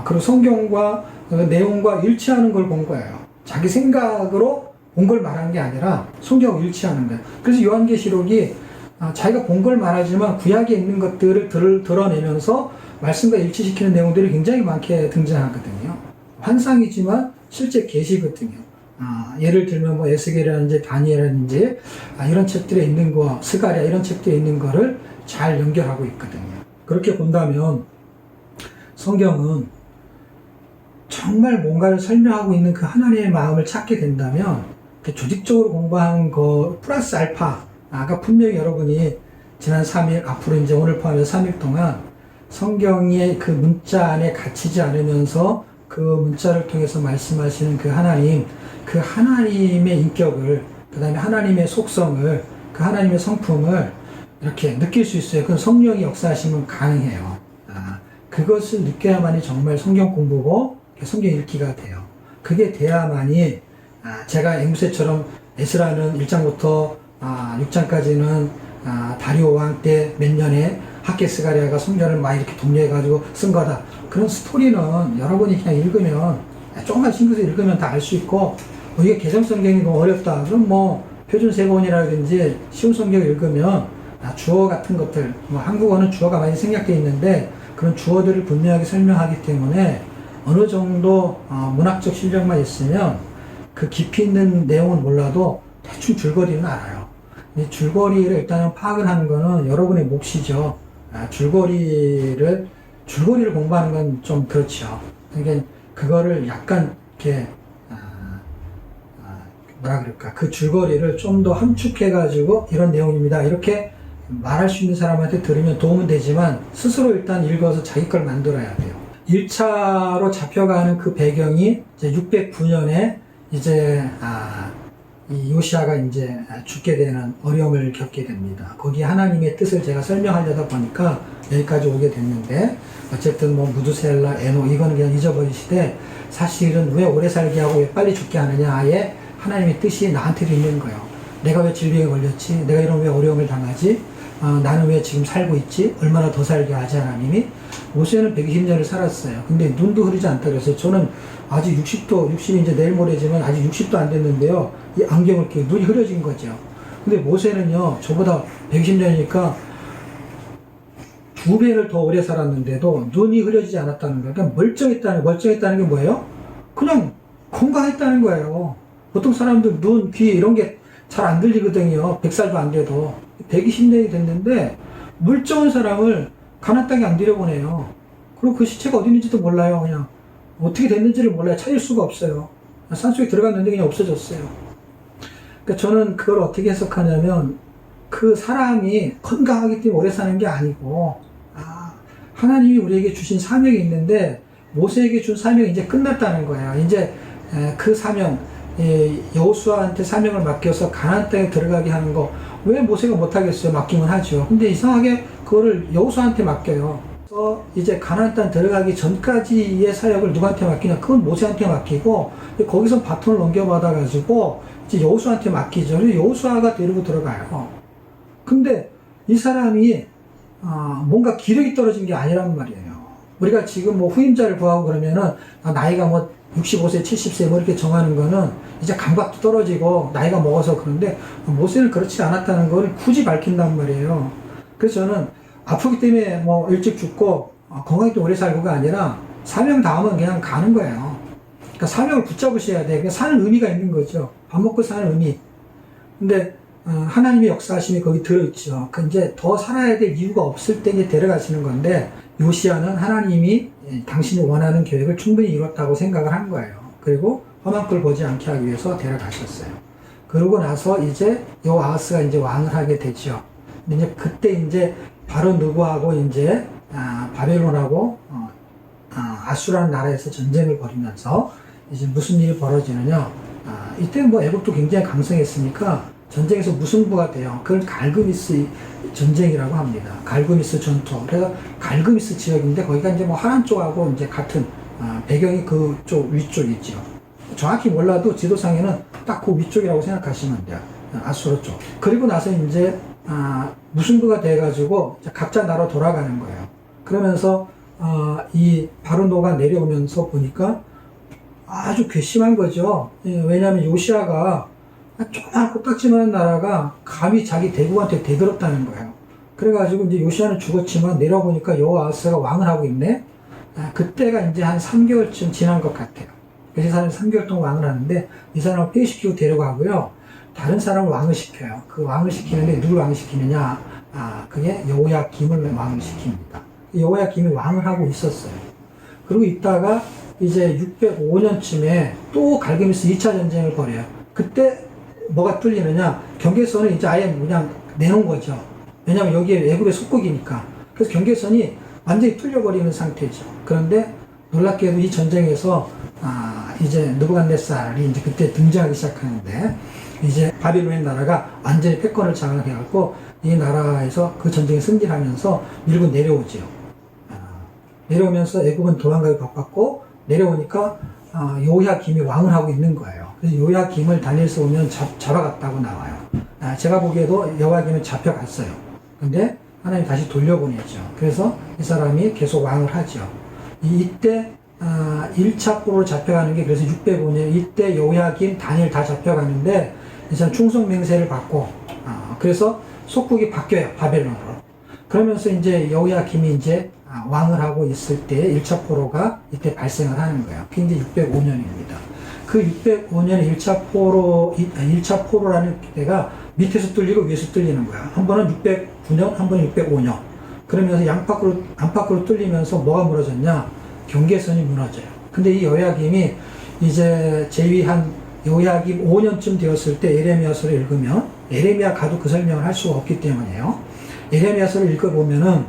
그리고 성경과 내용과 일치하는 걸 본 거예요. 자기 생각으로 본 걸 말하는 게 아니라 성경과 일치하는 거예요. 그래서 요한계시록이 자기가 본 걸 말하지만 구약에 있는 것들을 드러내면서 말씀과 일치시키는 내용들이 굉장히 많게 등장하거든요. 환상이지만 실제 계시거든요. 예를 들면 뭐 에스겔이라든지 다니엘이라든지 이런 책들에 있는 거, 스가랴 이런 책들에 있는 거를 잘 연결하고 있거든요. 그렇게 본다면 성경은 정말 뭔가를 설명하고 있는 그 하나님의 마음을 찾게 된다면 그 조직적으로 공부한 거 플러스 알파, 아까 분명히 여러분이 지난 3일, 앞으로 이제 오늘 포함해서 3일 동안 성경의 그 문자 안에 갇히지 않으면서 그 문자를 통해서 말씀하시는 그 하나님의 인격을, 그 다음에 하나님의 속성을, 그 하나님의 성품을 이렇게 느낄 수 있어요. 그건 성령이 역사하시면 가능해요. 그것을 느껴야만이 정말 성경 공부고 성경 읽기가 돼요. 그게 돼야만이 제가 앵무새처럼 에스라는 1장부터 6장까지는 다리오 왕 때 몇 년에 학개스가랴가 성전을 막 이렇게 독려해가지고 쓴 거다. 그런 스토리는 여러분이 그냥 읽으면, 조금만 신경 써서 읽으면 다 알 수 있고, 이게 개정성경이 너무 어렵다. 그럼 뭐 표준세번이라든지 쉬운 성경을 읽으면 주어 같은 것들, 뭐 한국어는 주어가 많이 생략되어 있는데 그런 주어들을 분명하게 설명하기 때문에 어느 정도 문학적 실력만 있으면 그 깊이 있는 내용은 몰라도 대충 줄거리는 알아요. 이 줄거리를 일단은 파악을 하는 거는 여러분의 몫이죠. 줄거리를 공부하는 건 좀 그렇죠. 그러니까 그거를 약간 이렇게 뭐라 그럴까, 그 줄거리를 좀 더 함축해가지고 이런 내용입니다, 이렇게 말할 수 있는 사람한테 들으면 도움은 되지만 스스로 일단 읽어서 자기 걸 만들어야 돼요. 1차로 잡혀가는 그 배경이 이제 609년에 이제 이 요시아가 이제 죽게 되는 어려움을 겪게 됩니다. 거기 하나님의 뜻을 제가 설명하려다 보니까 여기까지 오게 됐는데, 어쨌든 뭐 무드셀라, 에노 이거는 그냥 잊어버리시되, 사실은 왜 오래 살게 하고 왜 빨리 죽게 하느냐, 아예 하나님의 뜻이 나한테도 있는 거예요. 내가 왜 질병에 걸렸지? 내가 이런 왜 어려움을 당하지? 나는 왜 지금 살고 있지? 얼마나 더 살게 하지, 하나님이? 모세는 120년을 살았어요. 근데 눈도 흐리지 않다 그랬어요. 저는 아직 60이 이제 내일 모레지만 아직 60도 안 됐는데요. 이 안경을 끼고 눈이 흐려진 거죠. 근데 모세는요, 저보다 120년이니까 2배를 더 오래 살았는데도 눈이 흐려지지 않았다는 거예요. 그러니까 멀쩡했다는 게 뭐예요? 그냥 건강했다는 거예요. 보통 사람들 눈, 귀 이런 게 잘 안 들리거든요. 100살도 안 돼도. 120년이 됐는데 멀쩡한 사람을 가나안 땅에 안 들여보내요. 그리고 그 시체가 어디 있는지도 몰라요. 그냥 어떻게 됐는지를 몰라요. 찾을 수가 없어요. 산속에 들어갔는데 그냥 없어졌어요. 그러니까 저는 그걸 어떻게 해석하냐면, 그 사람이 건강하기 때문에 오래 사는 게 아니고, 하나님이 우리에게 주신 사명이 있는데 모세에게 준 사명이 이제 끝났다는 거예요. 이제 그 사명, 여호수아한테 사명을 맡겨서 가나안 땅에 들어가게 하는 거 왜 모세가 못하겠어요? 맡기면 하죠. 근데 이상하게 그거를 여호수아한테 맡겨요. 그래서 이제 가나안 땅 들어가기 전까지의 사역을 누구한테 맡기냐? 그건 모세한테 맡기고, 거기서 바톤을 넘겨받아 가지고 이제 여호수아한테 맡기죠. 그래서 여호수아가 데리고 들어가요. 근데 이 사람이 뭔가 기력이 떨어진 게 아니란 말이에요. 우리가 지금 뭐 후임자를 구하고 그러면은 나이가 뭐 65세, 70세 뭐 이렇게 정하는 거는 이제 감각도 떨어지고 나이가 먹어서 그런데, 모세는 그렇지 않았다는 걸 굳이 밝힌단 말이에요. 그래서 저는 아프기 때문에 뭐 일찍 죽고 건강하게 오래 살고가 아니라 사명 다음은 그냥 가는 거예요. 그러니까 사명을 붙잡으셔야 돼. 그냥 사는 의미가 있는 거죠. 밥 먹고 사는 의미. 근데 하나님의 역사하심이 거기 들어있죠. 그 이제 더 살아야 될 이유가 없을 때 이제 데려가시는 건데, 요시아는 하나님이 당신이 원하는 계획을 충분히 이뤘다고 생각을 한 거예요. 그리고 험한 꼴 보지 않게 하기 위해서 데려가셨어요. 그러고 나서 이제 여호아하스가 이제 왕을 하게 되죠. 이제 그때 이제 바로 누구하고 이제 바벨론하고 아수라는 나라에서 전쟁을 벌이면서 이제 무슨 일이 벌어지느냐? 이때 뭐 애국도 굉장히 강성했으니까 전쟁에서 무승부가 돼요. 그걸 갈그미스 전쟁이라고 합니다. 갈그미스 전투. 그래서 갈그미스 지역인데 거기가 이제 뭐 하란 쪽하고 이제 같은 배경이 그쪽 위쪽이죠. 정확히 몰라도 지도상에는 딱 그 위쪽이라고 생각하시면 돼요. 아수라 쪽. 그리고 나서 이제 무승부가 돼가지고 각자 나라로 돌아가는 거예요. 그러면서 이 바로노가 내려오면서 보니까 아주 괘씸한 거죠. 왜냐하면 요시아가 조그만 코딱지만한 나라가 감히 자기 대국한테 대들었다는 거예요. 그래가지고 이제 요시아는 죽었지만 내려보니까 여호아하스가 왕을 하고 있네. 그때가 이제 한 3개월쯤 지난 것 같아요. 그래서 이 사람이 3개월 동안 왕을 하는데, 이 사람을 폐시키고 데려가고요, 다른 사람을 왕을 시켜요. 그 왕을 시키는데 누굴 왕을 시키느냐? 그게 여호야김을 왕을 시킵니다. 여호야김이 왕을 하고 있었어요. 그리고 있다가 이제 605년쯤에 또 갈그미스 2차 전쟁을 벌여요. 그때 뭐가 뚫리느냐? 경계선을 이제 아예 그냥 내놓은 거죠. 왜냐면 여기에 애굽의 속국이니까. 그래서 경계선이 완전히 뚫려버리는 상태죠. 그런데 놀랍게도 이 전쟁에서 이제 느부갓네살이 이제 그때 등장하기 시작하는데 이제 바빌론의 나라가 완전히 패권을 장악해갖고 이 나라에서 그 전쟁에 승리하면서 밀고 내려오지요. 내려오면서 애굽은 도망가기 바빴고 내려오니까 요야김이 왕을 하고 있는 거예요. 그래서 요야김을 다니엘서 보면 잡아갔다고 나와요. 제가 보기에도 요야김은 잡혀갔어요. 근데 하나님 다시 돌려보내죠. 그래서 이 사람이 계속 왕을 하죠. 이때 1차 포로로 잡혀가는 게 그래서 605년 이때 요야김, 다니엘 다 잡혀가는데 이 사람 충성 맹세를 받고 그래서 속국이 바뀌어요. 바벨론으로. 그러면서 이제 요야김이 이제 왕을 하고 있을 때 1차 포로가 이때 발생을 하는 거예요. 그게 이제 605년입니다. 그 605년 1차 포로라는 때가 밑에서 뚫리고 위에서 뚫리는 거야. 한 번은 609년, 한 번은 605년. 그러면서 안팎으로 뚫리면서 뭐가 무너졌냐? 경계선이 무너져요. 근데 이 요야김이 이제 제위한 요야김 5년쯤 되었을 때 에레미야서를 읽으면 에레미야 가도 그 설명을 할 수가 없기 때문에요. 에레미야서를 읽어보면은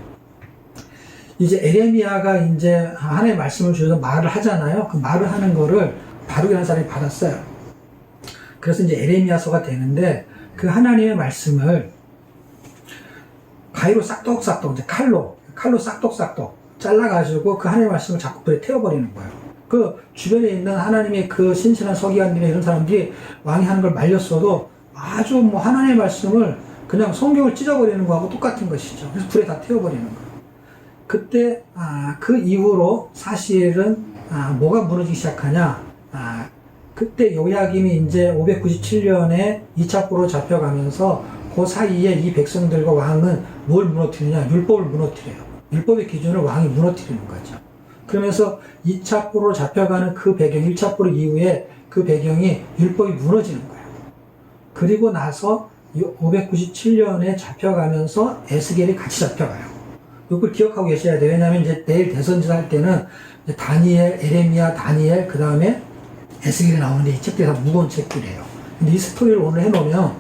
이제 에레미야가 이제 하나님의 말씀을 주셔서 말을 하잖아요. 그 말을 하는 거를 바룩이라는 사람이 받았어요. 그래서 이제 에레미야서가 되는데 그 하나님의 말씀을 가위로 싹둑싹둑 이제 칼로 싹둑싹둑 잘라가지고 그 하나님의 말씀을 자꾸 불에 태워버리는 거예요. 그 주변에 있는 하나님의 그 신실한 서기관들이 이런 사람들이 왕이 하는 걸 말렸어도 아주 뭐 하나님의 말씀을 그냥 성경을 찢어버리는 거하고 똑같은 것이죠. 그래서 불에 다 태워버리는 거예요. 그때 그 이후로 사실은 뭐가 무너지기 시작하냐? 그때 요야김이 이제 597년에 2차 포로 잡혀가면서 그 사이에 이 백성들과 왕은 뭘 무너뜨리냐? 율법을 무너뜨려요. 율법의 기준을 왕이 무너뜨리는 거죠. 그러면서 2차 포로 잡혀가는 그 배경, 1차 포로 이후에 그 배경이 율법이 무너지는 거예요. 그리고 나서 597년에 잡혀가면서 에스겔이 같이 잡혀가요. 이걸 기억하고 계셔야 돼요. 왜냐하면 이제 내일 대선지사 할 때는 다니엘, 에레미야, 다니엘, 그 다음에 에스겔이 나오는데 이 책들이 다 무거운 책들이에요. 근데 이 스토리를 오늘 해놓으면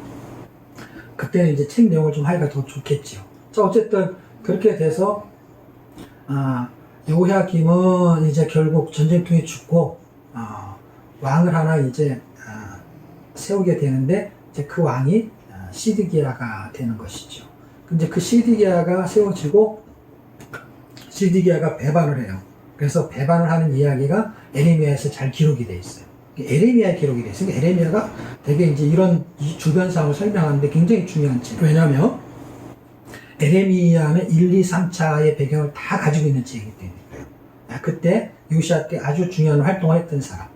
그때는 이제 책 내용을 좀 하기가 더 좋겠지요. 자, 어쨌든 그렇게 돼서 요야김은 이제 결국 전쟁통에 죽고 왕을 하나 이제 세우게 되는데 이제 그 왕이 시드기야가 되는 것이죠. 근데 그 시드기야가 세워지고 시드기야가 배반을 해요. 그래서 배반을 하는 이야기가 에레미야에서 잘 기록이 돼 있어요. 에레미야에 기록이 돼 있어요. 에레미야가 되게 이제 이런 주변 상황을 설명하는데 굉장히 중요한 책. 왜냐하면 에레미야는 1, 2, 3차의 배경을 다 가지고 있는 책이기 때문에 그때 요시아 때 아주 중요한 활동을 했던 사람.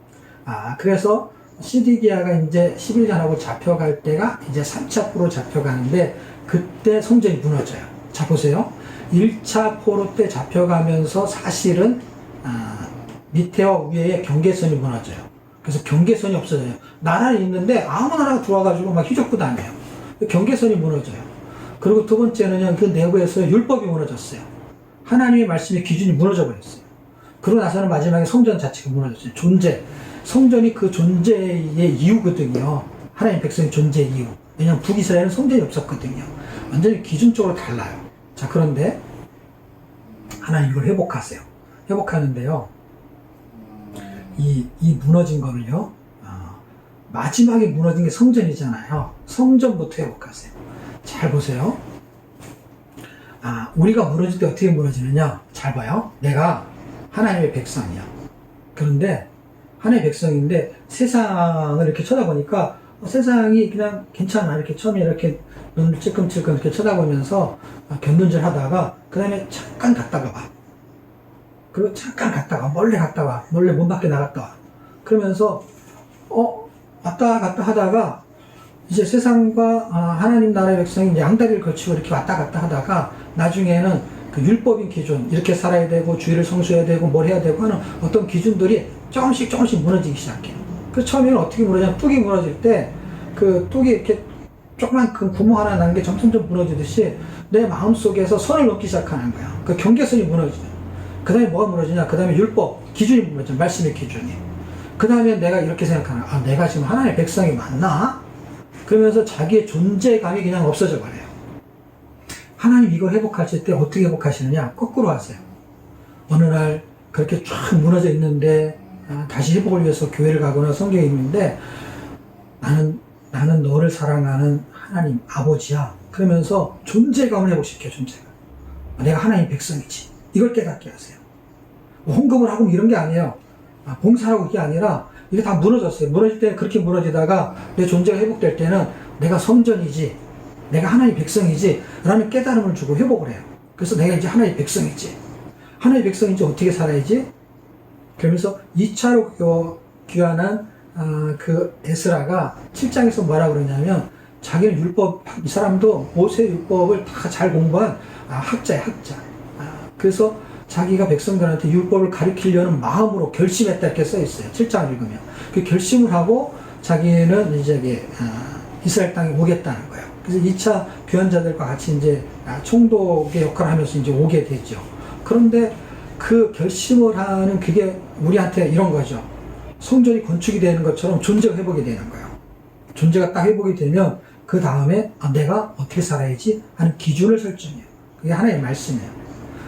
그래서 시드기야가 이제 11년하고 잡혀갈 때가 이제 3차 포로 잡혀가는데 그때 성전이 무너져요. 자, 보세요. 1차 포로 때 잡혀가면서 사실은 밑에와 위에 경계선이 무너져요. 그래서 경계선이 없어져요. 나라는 있는데 아무 나라가 들어와가지고 막 휘젓고 다녀요. 경계선이 무너져요. 그리고 두 번째는 그 내부에서 율법이 무너졌어요. 하나님의 말씀의 기준이 무너져 버렸어요. 그러고 나서는 마지막에 성전 자체가 무너졌어요. 성전이 그 존재의 이유거든요. 하나님 백성의 존재의 이유. 왜냐하면 북이스라엘은 성전이 없었거든요. 완전히 기준적으로 달라요. 자, 그런데 하나님 이걸 회복하세요. 회복하는데요. 이 무너진 거를요. 마지막에 무너진 게 성전이잖아요. 성전부터 회복하세요. 잘 보세요. 우리가 무너질 때 어떻게 무너지느냐? 잘 봐요. 내가 하나님의 백성이야. 그런데 하나님의 백성인데 세상을 이렇게 쳐다보니까 세상이 그냥 괜찮아. 이렇게 처음에 이렇게 눈을 찔끔찔끔 이렇게 쳐다보면서 견눈질 하다가 그 다음에 잠깐 갔다가 봐. 그리고 잠깐 갔다가 몰래 갔다 와. 몰래 문 밖에 나갔다 와. 그러면서 왔다 갔다 하다가 이제 세상과 하나님 나라의 백성이 이제 양다리를 거치고 이렇게 왔다 갔다 하다가 나중에는 그 율법인 기준, 이렇게 살아야 되고 주의를 성수해야 되고 뭘 해야 되고 하는 어떤 기준들이 조금씩 무너지기 시작해요. 그 처음에는 어떻게 무너지냐? 뚝이 무너질 때 그 뚝이 이렇게 조그만큼 구멍 하나 난 게 점점 무너지듯이 내 마음속에서 선을 넘기 시작하는 거야. 그 경계선이 무너지죠. 그 다음에 뭐가 무너지냐? 그 다음에 율법, 기준이 무너져. 말씀의 기준이. 그 다음에 내가 이렇게 생각하는, 내가 지금 하나님의 백성이 맞나? 그러면서 자기의 존재감이 그냥 없어져 버려요. 하나님 이걸 회복하실 때 어떻게 회복하시느냐? 거꾸로 하세요. 어느 날 그렇게 쫙 무너져 있는데, 다시 회복을 위해서 교회를 가거나 성경에 있는데, 나는 너를 사랑하는 하나님 아버지야. 그러면서 존재감을 회복시켜, 존재감. 내가 하나님 백성이지. 이걸 깨닫게 하세요. 헌금을 하고 이런 게 아니에요. 봉사하고 이게 아니라 이게 다 무너졌어요. 무너질 때는 그렇게 무너지다가 내 존재가 회복될 때는 내가 성전이지, 내가 하나님 백성이지 라는 깨달음을 주고 회복을 해요. 그래서 내가 이제 하나님 백성이지. 하나님 백성이지 어떻게 살아야지? 그러면서 2차로 귀환한 그 에스라가 7장에서 뭐라 그러냐면 자기는 율법, 이 사람도 모세 율법을 다 잘 공부한 학자야, 학자. 그래서 자기가 백성들한테 율법을 가르치려는 마음으로 결심했다 이렇게 써 있어요. 7장을 읽으면. 그 결심을 하고 자기는 이제 이스라엘 땅에 오겠다는 거예요. 그래서 2차 귀환자들과 같이 이제 총독의 역할을 하면서 이제 오게 되죠. 그런데 그 결심을 하는 그게 우리한테 이런 거죠. 성전이 건축이 되는 것처럼 존재가 회복이 되는 거예요. 존재가 딱 회복이 되면 그 다음에 내가 어떻게 살아야지 하는 기준을 설정해요. 그게 하나의 말씀이에요.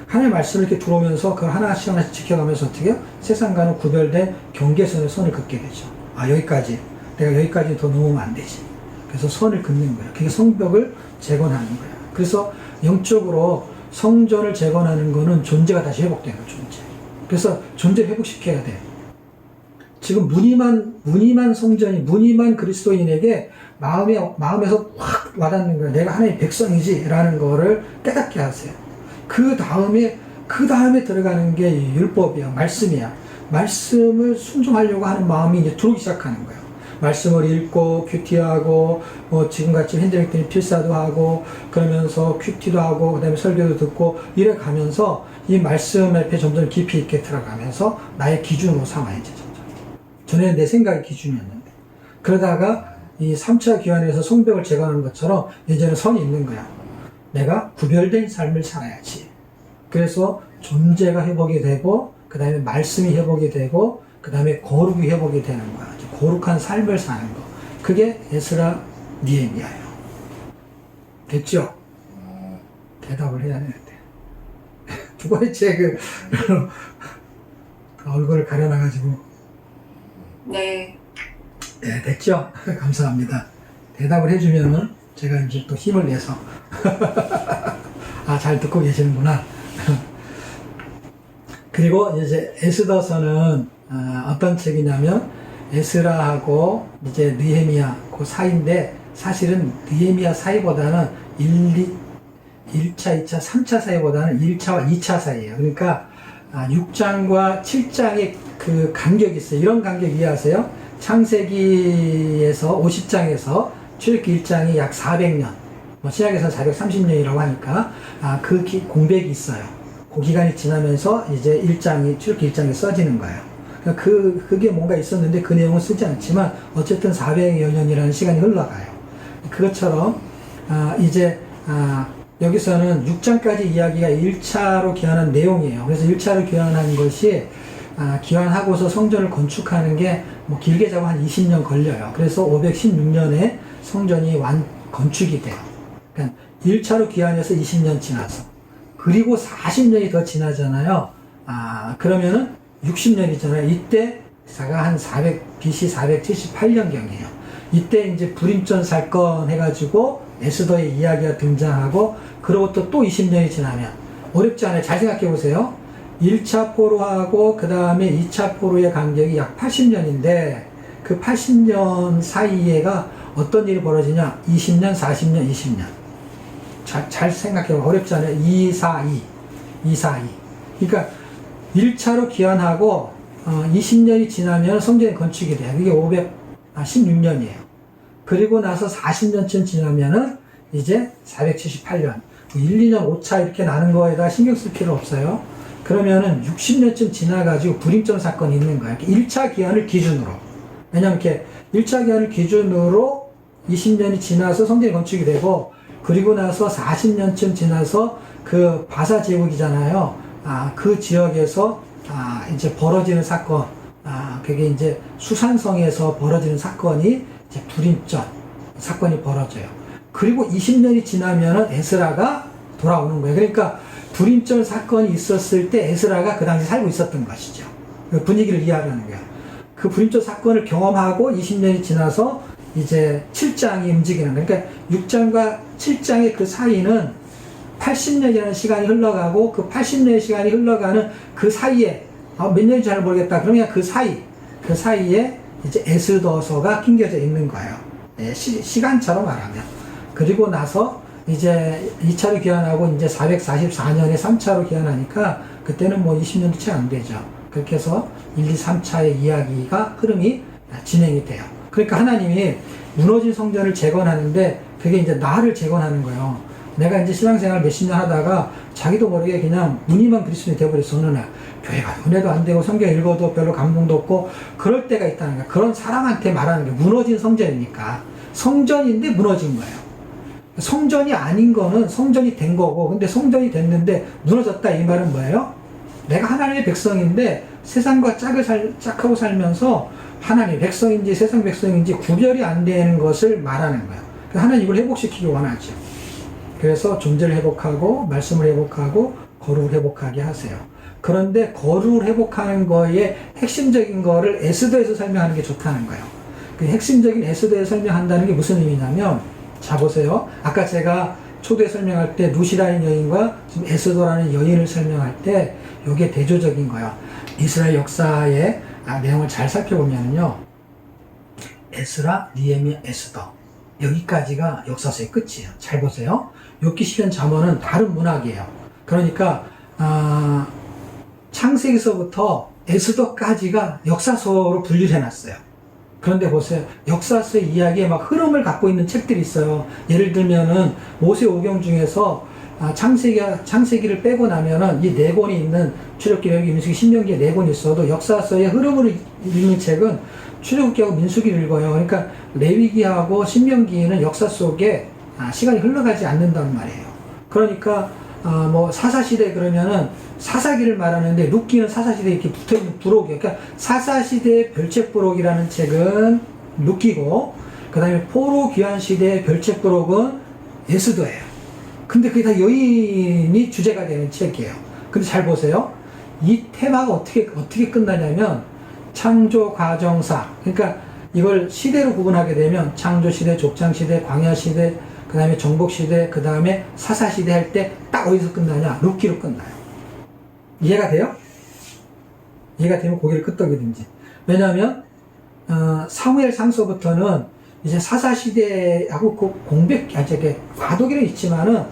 하나의 말씀을 이렇게 들어오면서 그걸 하나씩 하나씩 지켜가면서 어떻게 해요? 세상과는 구별된 경계선에 선을 긋게 되죠. 여기까지. 내가 여기까지 더 넘으면 안 되지. 그래서 선을 긋는 거예요. 그게 성벽을 재건하는 거예요. 그래서 영적으로 성전을 재건하는 거는 존재가 다시 회복되는 거예요, 존재. 그래서 존재 회복시켜야 돼. 지금 무늬만 성전이, 무늬만 그리스도인에게 마음에서 확 와닿는 거예요. 내가 하나님의 백성이지 라는 거를 깨닫게 하세요. 그 다음에 들어가는 게 율법이야, 말씀이야. 말씀을 순종하려고 하는 마음이 이제 들어오기 시작하는 거예요. 말씀을 읽고 큐티하고 지금같이 핸드릭들이 필사도 하고 그러면서 큐티도 하고 그 다음에 설교도 듣고 이래 가면서 이 말씀 앞에 점점 깊이 있게 들어가면서 나의 기준으로 삼아야지. 전에는 내 생각이 기준이었는데 그러다가 이 3차 귀환에서 성벽을 제거하는 것처럼 이제는 선이 있는 거야. 내가 구별된 삶을 살아야지. 그래서 존재가 회복이 되고 그 다음에 말씀이 회복이 되고 그 다음에 거룩이 회복이 되는 거야. 거룩한 삶을 사는 거. 그게 에스라 느헤미야예요. 됐죠? 대답을 해야 되는데. 두 번째 얼굴을 가려놔가지고. 네. 네, 됐죠? 감사합니다. 대답을 해주면은 제가 이제 또 힘을 내서. 잘 듣고 계시는구나. 그리고 이제 에스더서는 어떤 책이냐면 에스라하고 이제 느헤미야 그 사이인데 사실은 느헤미야 사이보다는 1차, 2차, 3차 사이보다는 1차와 2차 사이예요. 그러니까 6장과 7장의 그 간격이 있어요. 이런 간격 이해하세요? 창세기에서 50장에서 출애굽기 1장이 약 400년, 신약에서는 430년이라고 하니까 그 공백이 있어요. 그 기간이 지나면서 이제 1장이 출애굽기 1장이 써지는 거예요. 그러니까 그게 뭔가 있었는데 그 내용은 쓰지 않지만 어쨌든 400여 년이라는 시간이 흘러가요. 그것처럼 이제 여기서는 6장까지 이야기가 1차로 귀환한 내용이에요. 그래서 1차로 귀환한 것이 귀환하고서 성전을 건축하는 게 뭐 길게 잡으면 한 20년 걸려요. 그래서 516년에 성전이 건축이 돼요. 그러니까 1차로 귀환해서 20년 지나서 그리고 40년이 더 지나잖아요. 그러면은 60년이잖아요. 이때 사가 한 BC 478년경이에요. 이때 이제 불임전 사건 해가지고 에스더의 이야기가 등장하고 그리고 또 20년이 지나면 어렵지 않아요. 잘 생각해 보세요. 1차 포로하고 그 다음에 2차 포로의 간격이 약 80년인데 그 80년 사이에가 어떤 일이 벌어지냐? 20년, 40년, 20년. 잘 생각해 보면 어렵지 않아요. 242. 그러니까 1차로 귀환하고 20년이 지나면 성전이 건축이 돼요. 그게 516년이에요. 그리고 나서 40년쯤 지나면은 이제 478년. 1, 2년 5차 이렇게 나는 거에다 신경 쓸 필요 없어요. 그러면은 60년쯤 지나가지고 불임점 사건이 있는 거예요. 1차 기한을 기준으로. 왜냐면 이렇게 1차 기한을 기준으로 20년이 지나서 성전이 건축이 되고, 그리고 나서 40년쯤 지나서 그 바사 제국이잖아요. 그 지역에서 이제 벌어지는 사건, 그게 이제 수산성에서 벌어지는 사건이 이제 불임절 사건이 벌어져요. 그리고 20년이 지나면은 에스라가 돌아오는 거예요. 그러니까 불임절 사건이 있었을 때 에스라가 그 당시 살고 있었던 것이죠. 그 분위기를 이해하려는 거예요. 그 불임절 사건을 경험하고 20년이 지나서 이제 7장이 움직이는 거예요. 그러니까 6장과 7장의 그 사이는 80년이라는 시간이 흘러가고 그 80년의 시간이 흘러가는 그 사이에 몇 년인지 잘 모르겠다. 그러면 그 사이에 이제 에스더서가 낑겨져 있는 거예요. 시간차로 말하면. 그리고 나서 이제 2차로 귀환하고 이제 444년에 3차로 귀환하니까 그때는 뭐 20년도 채 안 되죠. 그렇게 해서 1, 2, 3차의 이야기가 흐름이 진행이 돼요. 그러니까 하나님이 무너진 성전을 재건하는데 그게 이제 나를 재건하는 거예요. 내가 이제 신앙생활 몇십 년 하다가 자기도 모르게 그냥 무늬만 그리스도인이 되어버렸어. 어느 날 교회가 은혜도 안 되고 성경 읽어도 별로 감동도 없고 그럴 때가 있다는 거야. 그런 사람한테 말하는 게 무너진 성전이니까. 성전인데 무너진 거예요. 성전이 아닌 거는 성전이 된 거고, 근데 성전이 됐는데 무너졌다 이 말은 뭐예요? 내가 하나님의 백성인데 세상과 짝하고 살면서 하나님의 백성인지 세상 백성인지 구별이 안 되는 것을 말하는 거예요. 하나님 이걸 회복시키기 원하죠. 그래서 존재를 회복하고 말씀을 회복하고 거룩을 회복하게 하세요. 그런데 거룩을 회복하는 거에 핵심적인 거를 에스더에서 설명하는 게 좋다는 거예요. 그 핵심적인 에스더에서 설명한다는 게 무슨 의미냐면, 자 보세요. 아까 제가 초두에 설명할 때 루시라는 여인과 지금 에스더라는 여인을 설명할 때 이게 대조적인 거예요. 이스라엘 역사의 내용을 잘 살펴보면요, 에스라, 니에미야, 에스더 여기까지가 역사서의 끝이에요. 잘 보세요. 욥기, 시편, 잠언은 다른 문학이에요. 그러니까 창세기서부터 에스더까지가 역사서로 분리를 해놨어요. 그런데 보세요. 역사서의 이야기에 막 흐름을 갖고 있는 책들이 있어요. 예를 들면은 모세오경 중에서 창세기를 빼고 나면은 이 네 권이 있는 출애굽기, 레위기, 민수기, 신명기에 네 권이 있어도 역사서의 흐름을 읽는 책은 출애굽기하고 민수기를 읽어요. 그러니까 레위기하고 신명기는 역사 속에 시간이 흘러가지 않는단 말이에요. 그러니까 뭐 사사시대 그러면은 사사기를 말하는데 룻기는 사사시대에 이렇게 붙어있는 부록이에요. 그러니까 사사시대의 별책부록이라는 책은 룻기고, 그 다음에 포로 귀환시대의 별책부록은 에스더예요. 근데 그게 다 여인이 주제가 되는 책이에요. 근데 잘 보세요. 이 테마가 어떻게 끝나냐면 창조 과정사. 그러니까 이걸 시대로 구분하게 되면 창조시대, 족장시대, 광야시대, 그 다음에 정복시대, 그 다음에 사사시대 할 때 딱 어디서 끝나냐? 룻기로 끝나요. 이해가 돼요? 이해가 되면 고개를 끄덕이든지. 왜냐하면 사무엘 상서부터는 이제 사사시대하고 그 과도기는 있지만은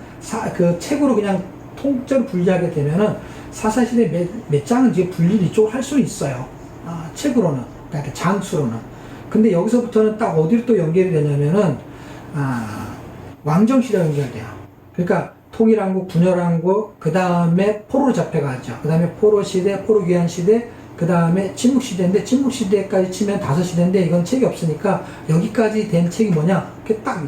그 책으로 그냥 통째로 분리하게 되면은 사사시대 몇 장은 이제 분리를 이쪽으로 할 수는 있어요. 책으로는, 그러니까 장수로는. 근데 여기서부터는 딱 어디로 또 연결이 되냐면은 왕정시대가 연결돼요. 그러니까 통일왕국, 분열왕국, 그 다음에 포로로 잡혀가죠. 그 다음에 포로시대, 포로귀환시대, 그 다음에 침묵시대인데, 침묵시대까지 치면 5시대인데 이건 책이 없으니까 여기까지 된 책이 뭐냐? 그게 딱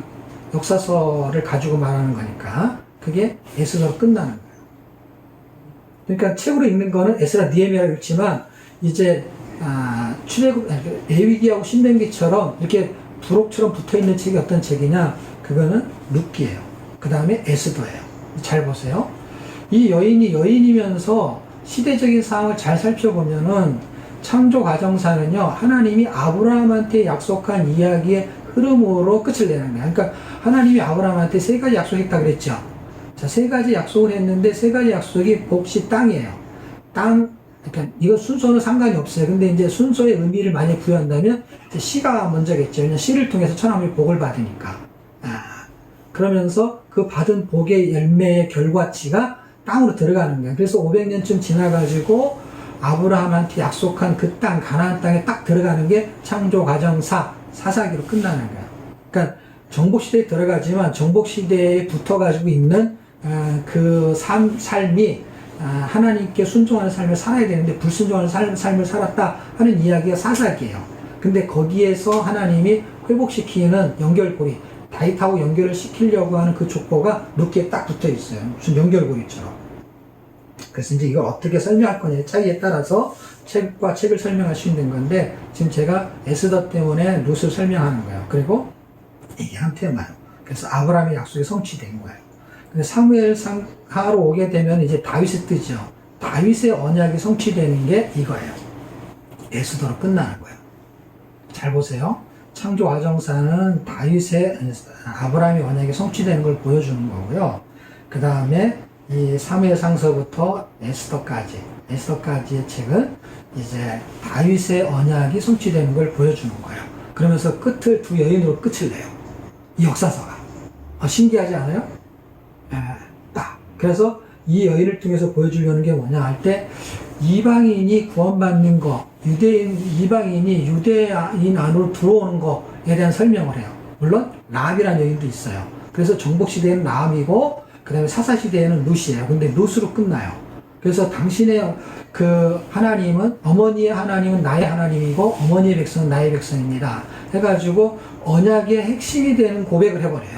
역사서를 가지고 말하는 거니까 그게 에스더로 끝나는 거예요. 그러니까 책으로 읽는 거는 에스라, 니에미야를 읽지만 이제 출애굽, 레위기하고 신명기처럼 이렇게 부록처럼 붙어있는 책이 어떤 책이냐? 그거는 룻기예요. 그 다음에 에스더예요. 잘 보세요. 이 여인이 여인이면서 시대적인 상황을 잘 살펴보면은 창조 과정사는요, 하나님이 아브라함한테 약속한 이야기의 흐름으로 끝을 내는 거예요. 그러니까 하나님이 아브라함한테 3가지 약속했다 그랬죠. 자, 3가지 약속을 했는데 3가지 약속이 복시 땅이에요. 땅, 그러니까 이거 순서는 상관이 없어요. 근데 이제 순서의 의미를 많이 부여한다면 씨가 먼저겠죠. 왜냐면 씨를 통해서 천하만민이 복을 받으니까. 그러면서 그 받은 복의 열매의 결과치가 땅으로 들어가는 거예요. 그래서 500년쯤 지나가지고 아브라함한테 약속한 그 땅, 가나안 땅에 딱 들어가는 게 창조 과정사, 사사기로 끝나는 거예요. 그러니까 정복시대에 들어가지만 정복시대에 붙어가지고 있는 그 삶이 하나님께 순종하는 삶을 살아야 되는데 불순종하는 삶을 살았다 하는 이야기가 사사기예요. 근데 거기에서 하나님이 회복시키는 연결고리, 다윗하고 연결을 시키려고 하는 그 족보가 룻기에 딱 붙어 있어요. 무슨 연결고리처럼. 그래서 이제 이걸 어떻게 설명할 거냐의 차이에 따라서 책과 책을 설명할 수 있는 건데, 지금 제가 에스더 때문에 룻을 설명하는 거예요. 그리고 이게 한 테마예요. 그래서 아브라함의 약속이 성취된 거예요. 근데 사무엘상하로 오게 되면 이제 다윗의 뜻이죠. 다윗의 언약이 성취되는 게 이거예요. 에스더로 끝나는 거예요. 잘 보세요. 창조화정사는 다윗의 아브라함의 언약이 성취되는 걸 보여주는 거고요. 그 다음에 이 사무엘상서부터 에스더까지의 책은 이제 다윗의 언약이 성취되는 걸 보여주는 거예요. 그러면서 끝을 두 여인으로 끝을 내요. 이 역사서가. 신기하지 않아요? 딱. 그래서 이 여인을 통해서 보여주려는 게 뭐냐 할 때, 이방인이 구원받는 거, 이방인이 유대인 안으로 들어오는 거에 대한 설명을 해요. 물론 라합이라는 여인도 있어요. 그래서 정복시대에는 라합이고, 그 다음에 사사시대에는 룻이에요. 근데 룻으로 끝나요. 그래서 당신의 그 하나님은, 어머니의 하나님은 나의 하나님이고, 어머니의 백성은 나의 백성입니다. 해가지고 언약의 핵심이 되는 고백을 해버려요.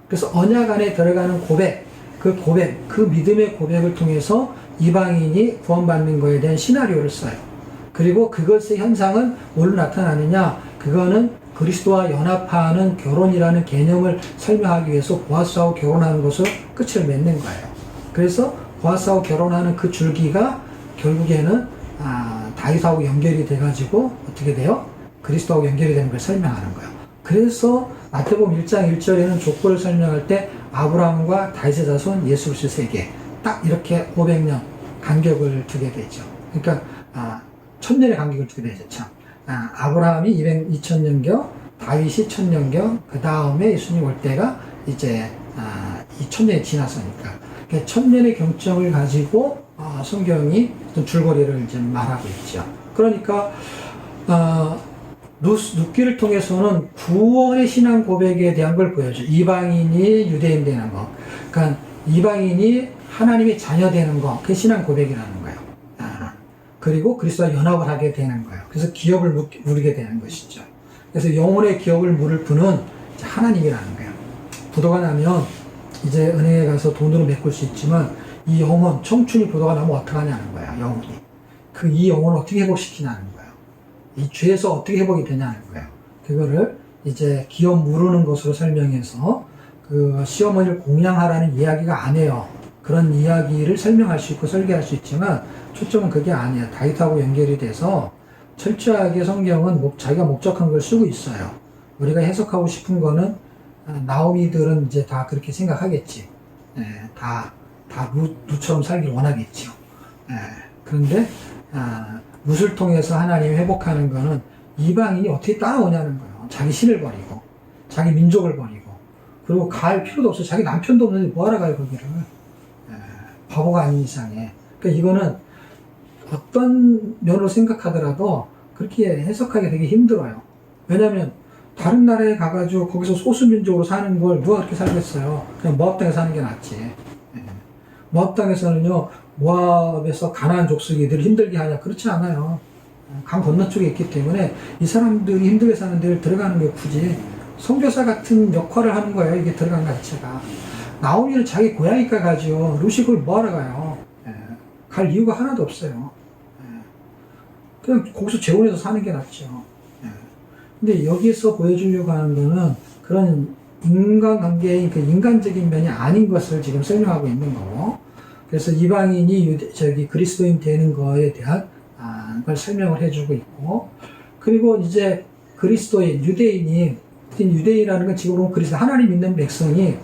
그래서 언약 안에 들어가는 고백, 그 믿음의 고백을 통해서 이방인이 구원받는 것에 대한 시나리오를 써요. 그리고 그것의 현상은 뭘로 나타나느냐? 그거는 그리스도와 연합하는 결혼이라는 개념을 설명하기 위해서 보아스하고 결혼하는 것으로 끝을 맺는 거예요. 그래서 보아스하고 결혼하는 그 줄기가 결국에는 다윗하고 연결이 돼가지고 어떻게 돼요? 그리스도하고 연결이 되는 걸 설명하는 거예요. 그래서 마태복음 1장 1절에는 족보를 설명할 때 아브라함과 다윗의 자손 예수 그리스도 세계, 딱 이렇게 500년 간격을 두게 되죠. 그러니까 1000년의 간격을 두게 되죠. 참. 아브라함이 2000년경, 다윗이 1000년경, 그 다음에 예수님 올 때가 이제 2000년이 지나서니까. 그러니까 1000년의 경점을 가지고 성경이 어떤 줄거리를 이제 말하고 있죠. 그러니까 룻기를 통해서는 구원의 신앙 고백에 대한 걸 보여줘. 이방인이 유대인 되는 거. 그러니까 이방인이 하나님의 자녀 되는 거. 그게 신앙 고백이라는 거예요. 그리고 그리스도와 연합을 하게 되는 거예요. 그래서 기업을 누리게 되는 것이죠. 그래서 영혼의 기업을 물을 분은 하나님이라는 거예요. 부도가 나면 이제 은행에 가서 돈으로 메꿀 수 있지만, 이 영혼, 청춘이 부도가 나면 어떡하냐는 거야, 영혼이. 이 영혼을 어떻게 회복시키냐는 거예요. 이 죄에서 어떻게 회복이 되냐는 거예요. 그거를 이제 기업 무르는 것으로 설명해서 그 시어머니를 공양하라는 이야기가 아니에요. 그런 이야기를 설명할 수 있고 설계할 수 있지만 초점은 그게 아니에요. 다윗하고 연결이 돼서 철저하게 성경은 자기가 목적한 걸 쓰고 있어요. 우리가 해석하고 싶은 거는 나오미들은 이제 다 그렇게 생각하겠지. 다 룻처럼 살길 원하겠죠. 그런데 룻을 통해서 하나님이 회복하는 거는 이방인이 어떻게 따라오냐는 거예요. 자기 신을 버리고, 자기 민족을 버리고, 그리고 갈 필요도 없어. 자기 남편도 없는데 뭐하러 가요, 거기를. 바보가 아닌 이상에. 그러니까 이거는 어떤 면으로 생각하더라도 그렇게 해석하기 되게 힘들어요. 왜냐면 다른 나라에 가가지고 거기서 소수민족으로 사는 걸 누가 그렇게 살겠어요. 그냥 모압 땅에 사는 게 낫지. 모압 땅에서는요, 모압에서 가나안 족속이들 힘들게 하냐? 그렇지 않아요. 강 건너쪽에 있기 때문에 이 사람들이 힘들게 사는 데를 들어가는 게 굳이 선교사 같은 역할을 하는 거예요. 이게 들어간 것 자체가. 나오미는 자기 고향이니까 가죠. 룻이 그걸 뭐하러 가요? 갈 이유가 하나도 없어요. 그냥 거기서 재혼해서 사는 게 낫죠. 근데 여기에서 보여주려고 하는 거는 그런 인간관계의 그 인간적인 면이 아닌 것을 지금 설명하고 있는 거고, 그래서 이방인이 그리스도인 되는 거에 대한 걸 설명을 해주고 있고, 그리고 이제 그리스도인 유대인이라는 건 지금 보면 그리스도 하나님 믿는 백성이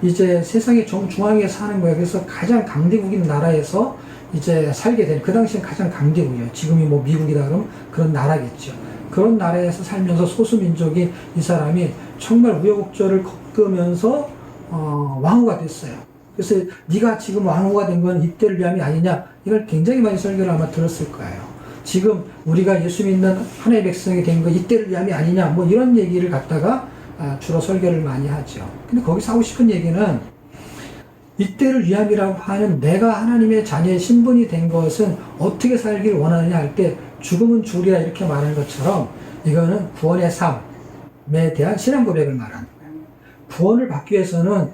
이제 세상의 정중앙에 사는 거예요. 그래서 가장 강대국인 나라에서 이제 살게 된, 그 당시엔 가장 강대국이에요. 지금이 뭐 미국이다 그러면 그런 나라겠죠. 그런 나라에서 살면서 소수민족인 이 사람이 정말 우여곡절을 겪으면서 왕후가 됐어요. 그래서 네가 지금 왕후가 된 건 이때를 위함이 아니냐, 이걸 굉장히 많이 설교를 아마 들었을 거예요. 지금 우리가 예수 믿는 하나님의 백성이 된 건 이때를 위함이 아니냐, 뭐 이런 얘기를 갖다가 주로 설교를 많이 하죠. 근데 거기서 하고 싶은 얘기는, 이때를 위함이라고 하는 내가 하나님의 자녀의 신분이 된 것은 어떻게 살기를 원하느냐 할 때, 죽음은 주리라 이렇게 말하는 것처럼 이거는 구원의 삶에 대한 신앙 고백을 말하는 거예요. 구원을 받기 위해서는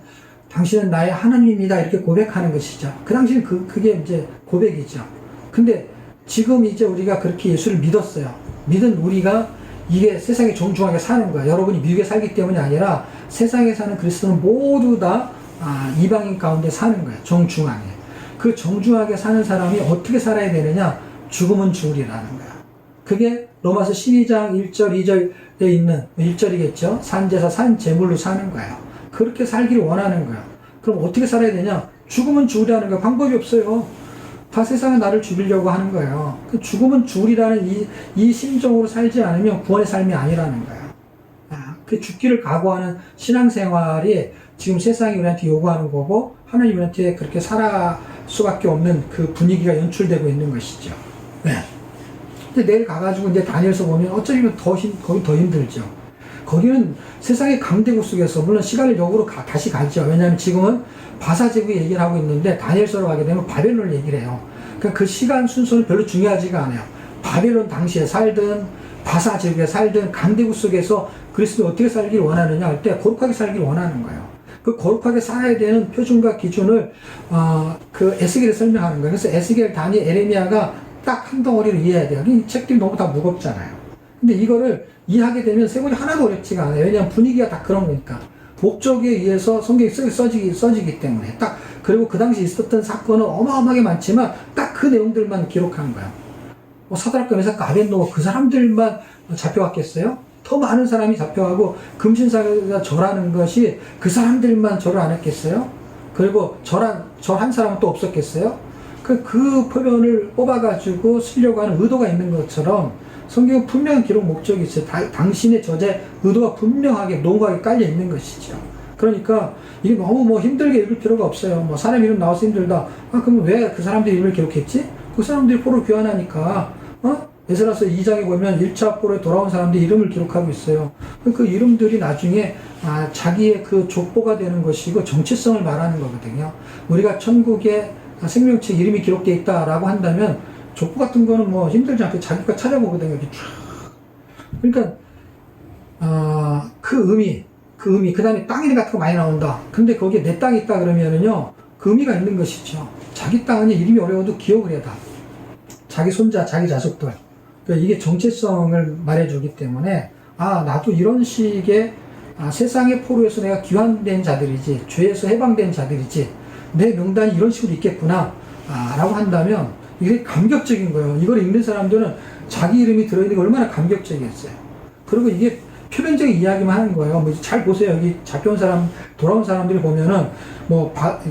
당신은 나의 하나님입니다 이렇게 고백하는 것이죠. 그 당시는 그게 이제 고백이죠. 근데 지금 이제 우리가 그렇게 예수를 믿었어요. 믿은 우리가 이게 세상에 정중하게 사는 거야. 여러분이 미국에 살기 때문이 아니라 세상에 사는 그리스도는 모두 다 이방인 가운데 사는 거야. 정중하게. 그 정중하게 사는 사람이 어떻게 살아야 되느냐? 죽으면 죽으리라는 거야. 그게 로마서 12장 1절 2절에 있는 1절이겠죠. 산제사 산제물로 사는 거예요. 그렇게 살기를 원하는 거야. 그럼 어떻게 살아야 되냐? 죽으면 죽으라는 거야. 방법이 없어요. 다 세상은 나를 죽이려고 하는 거예요. 그 죽으면 죽으리라는 이 심정으로 살지 않으면 구원의 삶이 아니라는 거예요. 그 죽기를 각오하는 신앙생활이 지금 세상이 우리한테 요구하는 거고 하나님 우리한테 그렇게 살아 수밖에 없는 그 분위기가 연출되고 있는 것이죠. 네. 근데 내일 가가지고 이제 다니엘서 보면 어쩌면 거기 더 힘들죠. 거기는 세상의 강대국 속에서 물론 시간을 역으로 다시 가죠. 왜냐하면 지금은 바사제국 얘기를 하고 있는데 다니엘서로 가게 되면 바벨론을 얘기를 해요. 그러니까 그 시간 순서는 별로 중요하지가 않아요. 바벨론 당시에 살든 바사제국에 살든 강대국 속에서 그리스도 어떻게 살기를 원하느냐 할 때 거룩하게 살기를 원하는 거예요. 그 거룩하게 살아야 되는 표준과 기준을 그 에스겔에 설명하는 거예요. 그래서 에스겔, 다니엘, 에레미야가 딱 한 덩어리로 이해해야 돼요. 이 책들이 너무 다 무겁잖아요. 근데 이거를 이해하게 되면 세번이 하나도 어렵지가 않아요. 왜냐하면 분위기가 다 그런 거니까. 목적에 의해서 성경이 써지기 때문에. 딱, 그리고 그 당시 있었던 사건은 어마어마하게 많지만 딱 그 내용들만 기록한 거야. 사드락과 메삭과 아벳노고 그 사람들만 잡혀왔겠어요? 더 많은 사람이 잡혀가고 금신사가 절하는 것이 그 사람들만 절을 안 했겠어요? 그리고 절 한 사람은 또 없었겠어요? 그 표현을 뽑아가지고 쓰려고 하는 의도가 있는 것처럼 성경은 분명한 기록 목적이 있어요. 당신의 저자의 의도가 분명하게 농후하게 깔려 있는 것이죠. 그러니까 이게 너무 힘들게 읽을 필요가 없어요. 사람 이름 나와서 힘들다. 그럼 왜 그 사람들 이름을 기록했지? 그 사람들이 포로 귀환하니까 에스라서 2장에 보면 1차 포로에 돌아온 사람들 이름을 기록하고 있어요. 그 이름들이 나중에 자기의 그 족보가 되는 것이고 정체성을 말하는 거거든요. 우리가 천국에 생명책 이름이 기록되어 있다라고 한다면 족보 같은 거는 힘들지 않게 자기가 찾아보거든요. 이렇게 쫙. 그러니까 그 의미, 그 다음에 땅 이름 같은 거 많이 나온다. 근데 거기에 내 땅이 있다 그러면은요, 그 의미가 있는 것이죠. 자기 땅은 이름이 어려워도 기억을 해야 다. 자기 손자, 자기 자식들. 그러니까 이게 정체성을 말해주기 때문에, 나도 이런 식의, 세상의 포로에서 내가 귀환된 자들이지, 죄에서 해방된 자들이지, 내 명단이 이런 식으로 있겠구나, 라고 한다면, 이게 감격적인 거예요. 이걸 읽는 사람들은 자기 이름이 들어있는 게 얼마나 감격적이었어요. 그리고 이게 표면적인 이야기만 하는 거예요. 잘 보세요. 여기 잡혀온 사람, 돌아온 사람들이 보면은,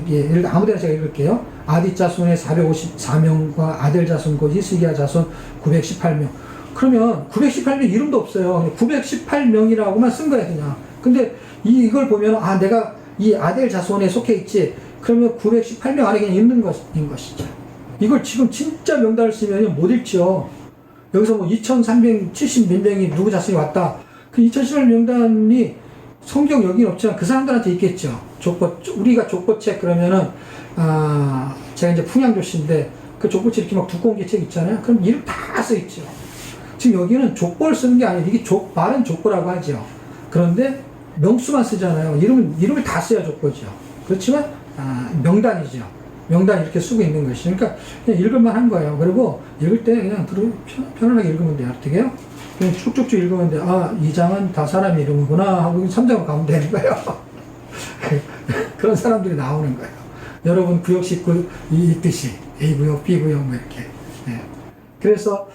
예를 들어 아무데나 제가 읽을게요. 아디 자손의 454명과 아델 자손, 곧 히스기야 자손 918명. 그러면 918명 이름도 없어요. 918명이라고만 쓴 거야, 그냥. 근데 이걸 보면, 내가 이 아델 자손에 속해 있지. 그러면 918명 안에 그냥 있는 것인 것이죠. 이걸 지금 진짜 명단을 쓰면 못 읽죠. 여기서 2370 몇 명이 누구 자손이 왔다. 그 2018 명단이 성경 여기는 없지만 그 사람들한테 있겠죠. 우리가 족보책 그러면은, 제가 이제 풍양교시인데 그 족보책 이렇게 막 두꺼운 게 책 있잖아요. 그럼 이름 다 써있죠. 지금 여기는 족보를 쓰는 게 아니에요. 이게 말은 족보라고 하죠. 그런데 명수만 쓰잖아요. 이름을 다 써야 족보죠. 그렇지만, 명단이죠. 명단 이렇게 쓰고 있는 것이. 그러니까 그냥 읽을만 한 거예요. 그리고 읽을 때 그냥 편안하게 읽으면 돼요. 어떻게 해요? 그냥 쭉쭉쭉 읽으면 돼요. 이 장은 다 사람 이름이구나 하고 3장으로 가면 되는 거예요. 그런 사람들이 나오는 거예요. 여러분 구역식 읽듯이 A구역, B구역 이렇게. 네. 그래서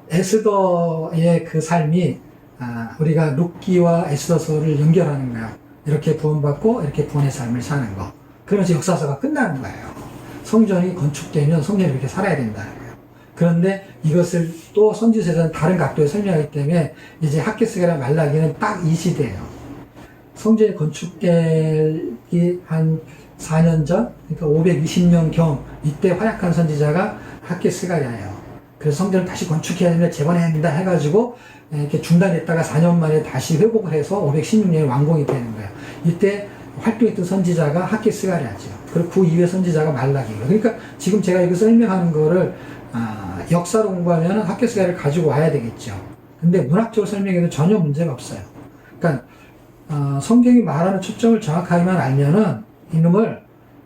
에스더의 그 삶이 우리가 룻기와 에스더서를 연결하는 거예요. 이렇게 구원받고 이렇게 구원의 삶을 사는 거. 그러면서 역사서가 끝나는 거예요. 성전이 건축되면 성전이 이렇게 살아야 된다는 거예요. 그런데 이것을 또 선지서에서는 다른 각도에 설명하기 때문에 이제 학개스가라 말라기는 딱 이 시대예요. 성전이 건축되기 한 4년 전, 그러니까 520년 경 이때 활약한 선지자가 학개스가랴예요. 그래서 성전을 다시 건축해야 된다, 재건해야 된다 해가지고 이렇게 중단했다가 4년 만에 다시 회복을 해서 516년에 완공이 되는 거예요. 이때 활동했던 선지자가 학개스가랴죠. 그리고 그 이후의 선지자가 말라기예요. 그러니까 지금 제가 이거 설명하는 거를 역사로 공부하면 학개스가랴를 가지고 와야 되겠죠. 근데 문학적으로 설명해도 전혀 문제가 없어요. 그러니까 성경이 말하는 초점을 정확하게만 알면은 이놈을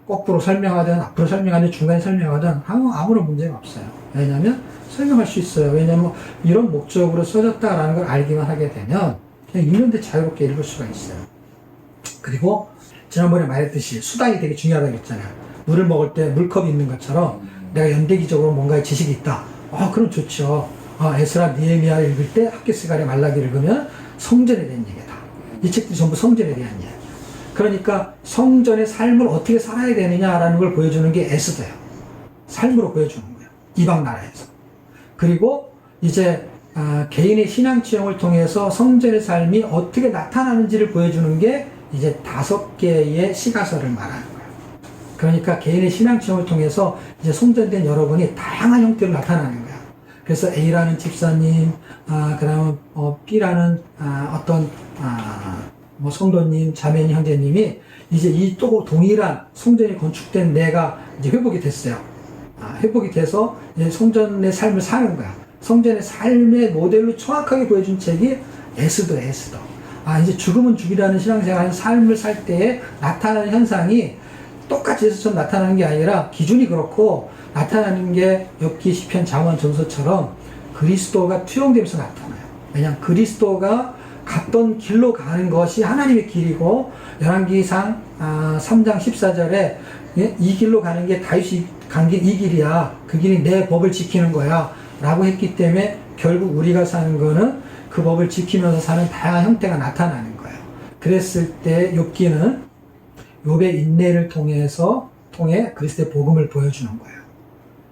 거꾸로 설명하든 앞으로 설명하든 중간에 설명하든 아무런 문제가 없어요. 왜냐하면 설명할 수 있어요. 왜냐하면 이런 목적으로 써졌다라는 걸 알기만 하게 되면 그냥 읽는데 자유롭게 읽을 수가 있어요. 그리고 지난번에 말했듯이 수단이 되게 중요하다고 했잖아요. 물을 먹을 때 물컵이 있는 것처럼 내가 연대기적으로 뭔가의 지식이 있다. 그럼 좋죠. 에스라, 느헤미야를 읽을 때 학개스갈의 말라기를 읽으면 성전에 대한 얘기다. 이 책들이 전부 성전에 대한 얘기. 그러니까 성전의 삶을 어떻게 살아야 되느냐라는 걸 보여주는 게 에스더예요. 삶으로 보여주는 거예요. 이방 나라에서. 그리고 이제 개인의 신앙 지형을 통해서 성전의 삶이 어떻게 나타나는지를 보여주는 게 이제 5개의 시가서를 말하는 거예요. 그러니까 개인의 신앙 지형을 통해서 이제 성전된 여러분이 다양한 형태로 나타나는 거예요. 그래서 A라는 집사님, 그다음 B라는 뭐 성도님, 자매님, 형제님이 이제 이 또 동일한 성전이 건축된 내가 이제 회복이 됐어요. 회복이 돼서 이제 성전의 삶을 사는 거야. 성전의 삶의 모델로 정확하게 보여준 책이 에스더. 이제 죽음은 죽이라는 신앙생활 삶을 살 때에 나타나는 현상이 똑같이 예수처럼 나타나는 게 아니라 기준이 그렇고 나타나는 게 욥기, 시편, 잠언, 전서처럼 그리스도가 투영되면서 나타나요. 왜냐하면 그리스도가 갔던 길로 가는 것이 하나님의 길이고 열왕기상 3장 14절에 이 길로 가는 게 다윗이 간 길 이 길이야. 그 길이 내 법을 지키는 거야 라고 했기 때문에 결국 우리가 사는 거는 그 법을 지키면서 사는 다양한 형태가 나타나는 거예요. 그랬을 때 욥기는 욥의 인내를 통해 그리스도의 복음을 보여주는 거예요.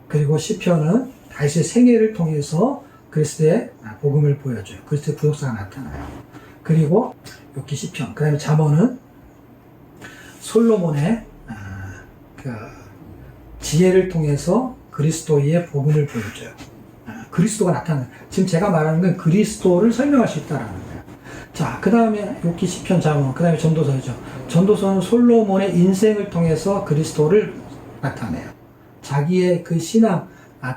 그리고 시편은 다윗의 생애를 통해서 그리스도의 복음을 보여줘요. 그리스도의 구속사가 나타나요. 그리고 욥기, 시편, 그 다음에 잠언은 솔로몬의 그 지혜를 통해서 그리스도의 복음을 보여줘요. 그리스도가 나타나요. 지금 제가 말하는 건 그리스도를 설명할 수 있다라는 거예요. 자, 그 다음에 욥기, 시편, 잠언, 그 다음에 전도서죠. 전도서는 솔로몬의 인생을 통해서 그리스도를 나타내요. 자기의 그 신앙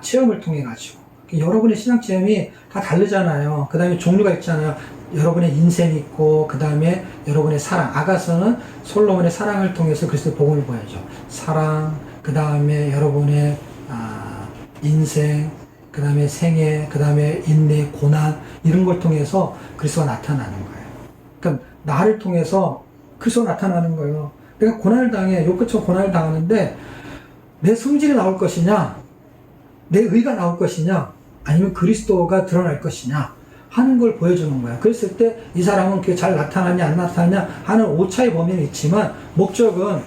체험을 통해 가지고 여러분의 신앙 체험이 다 다르잖아요. 그 다음에 종류가 있잖아요. 여러분의 인생이 있고 그 다음에 여러분의 사랑. 아가서는 솔로몬의 사랑을 통해서 그리스도의 복음을 보여줘. 사랑, 그 다음에 여러분의 인생, 그 다음에 생애, 그 다음에 인내, 고난 이런 걸 통해서 그리스도가 나타나는 거예요. 그러니까 나를 통해서 그리스도가 나타나는 거예요. 내가 고난을 당해, 욥처럼 고난을 당하는데 내 성질이 나올 것이냐, 내 의가 나올 것이냐, 아니면 그리스도가 드러날 것이냐 하는 걸 보여주는 거야. 그랬을 때 이 사람은 그게 잘 나타나냐 안 나타나냐 하는 오차의 범위는 있지만 목적은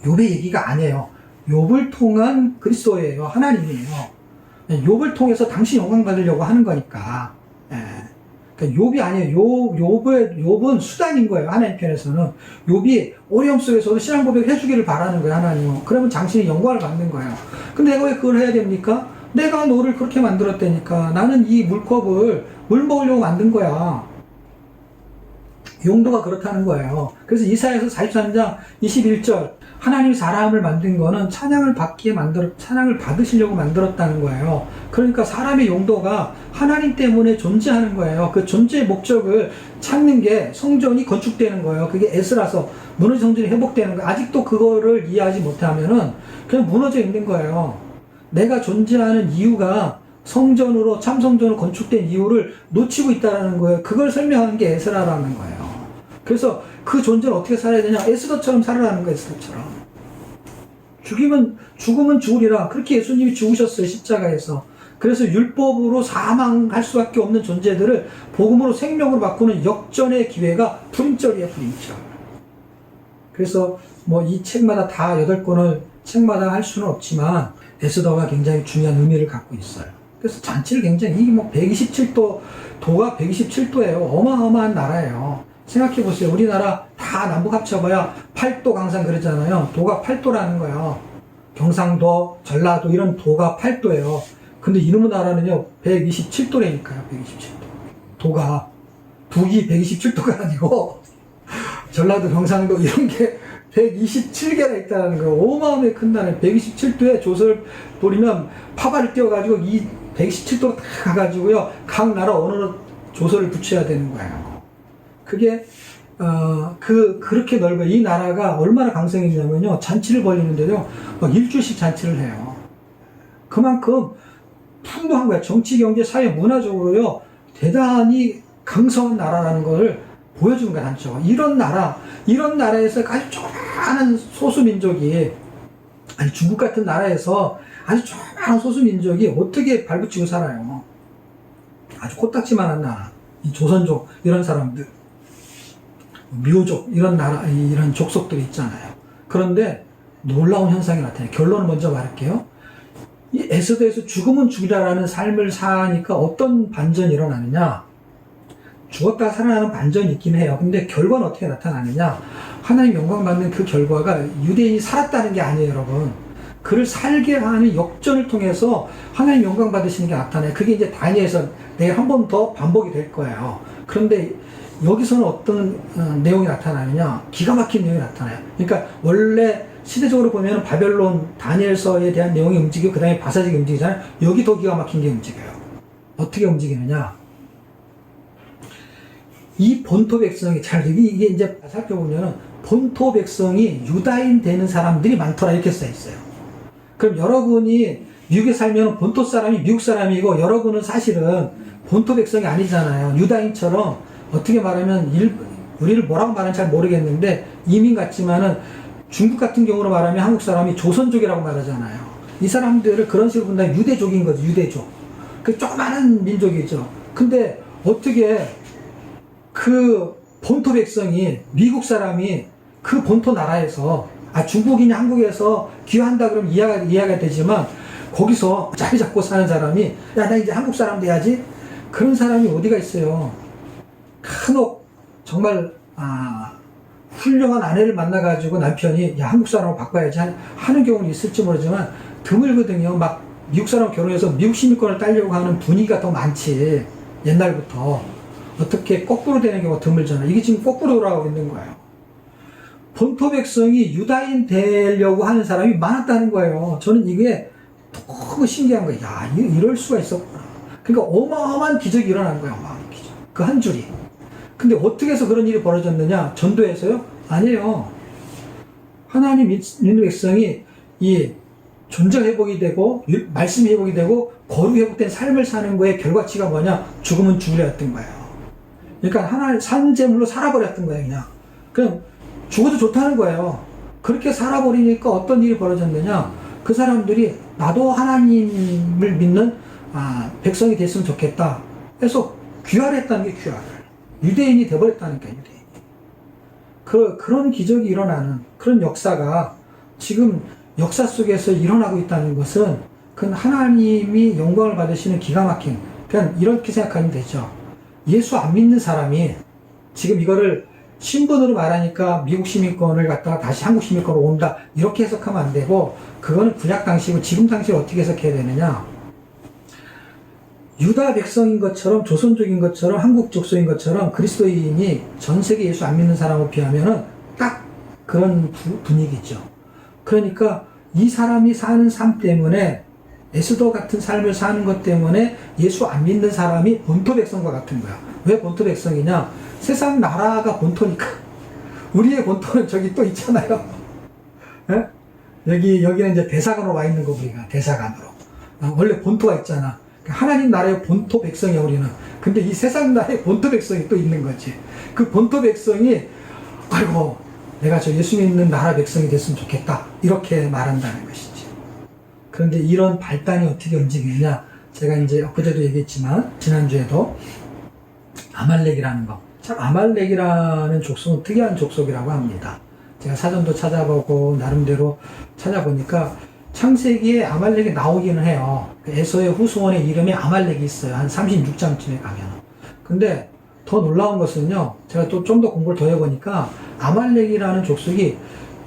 욥의 얘기가 아니에요. 욥을 통한 그리스도예요. 하나님이에요. 욥을 통해서 당신 영광 받으려고 하는 거니까. 그러니까 욥이 아니에요. 욥은 수단인 거예요. 하나님 편에서는. 욥이 어려움 속에서도 신앙 고백을 해주기를 바라는 거예요. 하나님은. 그러면 당신이 영광을 받는 거예요. 근데 내가 왜 그걸 해야 됩니까? 내가 너를 그렇게 만들었다니까. 나는 이 물컵을 물 먹으려고 만든 거야. 용도가 그렇다는 거예요. 그래서 이사야서 43장 21절 하나님이 사람을 만든 거는 찬양을 받으시려고 만들었다는 거예요. 그러니까 사람의 용도가 하나님 때문에 존재하는 거예요. 그 존재의 목적을 찾는 게 성전이 건축되는 거예요. 그게 에스라서 무너진 성전이 회복되는 거예요. 아직도 그거를 이해하지 못하면은 그냥 무너져 있는 거예요. 내가 존재하는 이유가 성전으로 참성전으로 건축된 이유를 놓치고 있다는 거예요. 그걸 설명하는 게 에스라라는 거예요. 그래서 그 존재를 어떻게 살아야 되냐? 에스더처럼 살아라는 거예요. 에스더처럼. 죽으면 죽으리라. 그렇게 예수님이 죽으셨어요. 십자가에서. 그래서 율법으로 사망할 수밖에 없는 존재들을 복음으로 생명으로 바꾸는 역전의 기회가 불임절이에요. 불임절. 그래서 뭐 이 책마다 다 8권을 책마다 할 수는 없지만 에스더가 굉장히 중요한 의미를 갖고 있어요. 그래서 잔치를 굉장히 이게 뭐 127도 도가 127도예요. 어마어마한 나라예요. 생각해 보세요. 우리나라 다 남북 합쳐봐야 8도 강산 그러잖아요. 도가 8도라는 거예요. 경상도, 전라도 이런 도가 8도예요. 근데 이놈의 나라는요 127도라니까요. 127도. 도가 북이 127도가 아니고 전라도, 경상도 이런 게 127개나 있다는 거예요. 어마어마하게 큰 나라에 127도에 조설 부리면 파발을 띄워가지고 이 127도로 다 가가지고요 각 나라 언어로 조설을 붙여야 되는 거예요. 그게 그렇게 넓어요. 이 나라가 얼마나 강성이냐면요. 잔치를 벌이는데요. 막 일주일씩 잔치를 해요. 그만큼 풍부한 거야. 정치, 경제, 사회, 문화적으로요. 대단히 강성한 나라라는 걸 보여주는 거야, 단적으로. 이런 나라에서 아주 조그마한 소수민족이, 아니, 중국 같은 나라에서 아주 조그마한 소수민족이 어떻게 발붙이고 살아요. 아주 코딱지만한 나라. 이 조선족, 이런 사람들. 묘족, 이런 족속들이 있잖아요. 그런데 놀라운 현상이 나타나요. 결론을 먼저 말할게요. 이 에스더에서 죽으면 죽이라라는 삶을 사니까 어떤 반전이 일어나느냐? 죽었다 살아나는 반전이 있긴 해요. 근데 결과는 어떻게 나타나느냐? 하나님 영광 받는 그 결과가 유대인이 살았다는 게 아니에요, 여러분. 그를 살게 하는 역전을 통해서 하나님 영광 받으시는 게 나타나요. 그게 이제 다니엘서 내일 한 번 더 반복이 될 거예요. 그런데 여기서는 어떤 내용이 나타나느냐? 기가 막힌 내용이 나타나요. 그러니까 원래 시대적으로 보면 바벨론 다니엘서에 대한 내용이 움직이고 그 다음에 바사직이 움직이잖아요. 여기 더 기가 막힌 게 움직여요. 어떻게 움직이느냐? 이 본토 백성이 이게 이제 살펴보면은 본토 백성이 유다인 되는 사람들이 많더라 이렇게 써 있어요. 그럼 여러분이 미국에 살면 본토 사람이 미국 사람이고 여러분은 사실은 본토 백성이 아니잖아요. 유다인처럼 어떻게 말하면 우리를 뭐라고 말하는지 잘 모르겠는데 이민 같지만은 중국 같은 경우로 말하면 한국 사람이 조선족이라고 말하잖아요. 이 사람들을 그런 식으로 본다면 유대족인 거죠. 유대족. 그 조그마한 민족이죠. 근데 어떻게 그 본토 백성이 미국 사람이 그 본토 나라에서 중국인이 한국에서 귀화한다 그러면 이해가 되지만 거기서 자리 잡고 사는 사람이 나 이제 한국 사람 돼야지 그런 사람이 어디가 있어요. 간혹 정말 훌륭한 아내를 만나가지고 남편이 한국 사람으로 바꿔야지 하는 경우는 있을지 모르지만 드물거든요. 막 미국 사람하고 결혼해서 미국 시민권을 따려고 하는 분위기가 더 많지. 옛날부터 어떻게 거꾸로 되는 경우가 드물잖아요. 이게 지금 거꾸로 돌아가고 있는 거예요. 본토 백성이 유다인 되려고 하는 사람이 많았다는 거예요. 저는 이게 너무 신기한 거예요. 야, 이럴 수가 있었구나. 그러니까 어마어마한 기적이 일어난 거예요. 어마어마한 기적. 그 한 줄이. 근데 어떻게 해서 그런 일이 벌어졌느냐? 전도해서요? 아니에요. 하나님 믿는 백성이 이 존재 회복이 되고 말씀 회복이 되고 거룩 회복된 삶을 사는 거의 결과치가 뭐냐? 죽으면 죽으려였던 거예요. 그러니까 하나님 산 제물로 살아버렸던 거예요. 그냥 죽어도 좋다는 거예요. 그렇게 살아버리니까 어떤 일이 벌어졌느냐? 그 사람들이 나도 하나님을 믿는 백성이 됐으면 좋겠다. 그래서 귀화를 했다는 게 귀화를. 유대인이 돼버렸다니까, 유대인이. 그런 기적이 일어나는 그런 역사가 지금 역사 속에서 일어나고 있다는 것은 그건 하나님이 영광을 받으시는 기가 막힌, 그냥 이렇게 생각하면 되죠. 예수 안 믿는 사람이 지금 이거를 신분으로 말하니까 미국 시민권을 갖다가 다시 한국 시민권으로 온다. 이렇게 해석하면 안 되고, 그거는 구약 당시고 지금 당시를 어떻게 해석해야 되느냐. 유다 백성인 것처럼 조선족인 것처럼 한국 족속인 것처럼 그리스도인이 전 세계 예수 안 믿는 사람을 비하면은 딱 그런 분위기죠. 그러니까 이 사람이 사는 삶 때문에 에스더 같은 삶을 사는 것 때문에 예수 안 믿는 사람이 본토 백성과 같은 거야. 왜 본토 백성이냐? 세상 나라가 본토니까. 우리의 본토는 저기 또 있잖아요. 예? 여기는 이제 대사관으로 와 있는 거 우리가 대사관으로. 원래 본토가 있잖아. 하나님 나라의 본토 백성이야 우리는. 근데 이 세상 나라의 본토 백성이 또 있는 거지. 그 본토 백성이 아이고 내가 저 예수 믿는 나라 백성이 됐으면 좋겠다 이렇게 말한다는 것이지. 그런데 이런 발단이 어떻게 움직이느냐, 제가 이제 엊그제도 얘기했지만 지난주에도 아말렉이라는 거, 참 아말렉이라는 족속은 특이한 족속이라고 합니다. 제가 사전도 찾아보고 나름대로 찾아보니까 창세기에 아말렉이 나오기는 해요. 에서의 후손의 이름에 아말렉이 있어요. 한 36장쯤에 가면. 근데 더 놀라운 것은요, 제가 또 좀 더 공부를 더 해보니까 아말렉이라는 족속이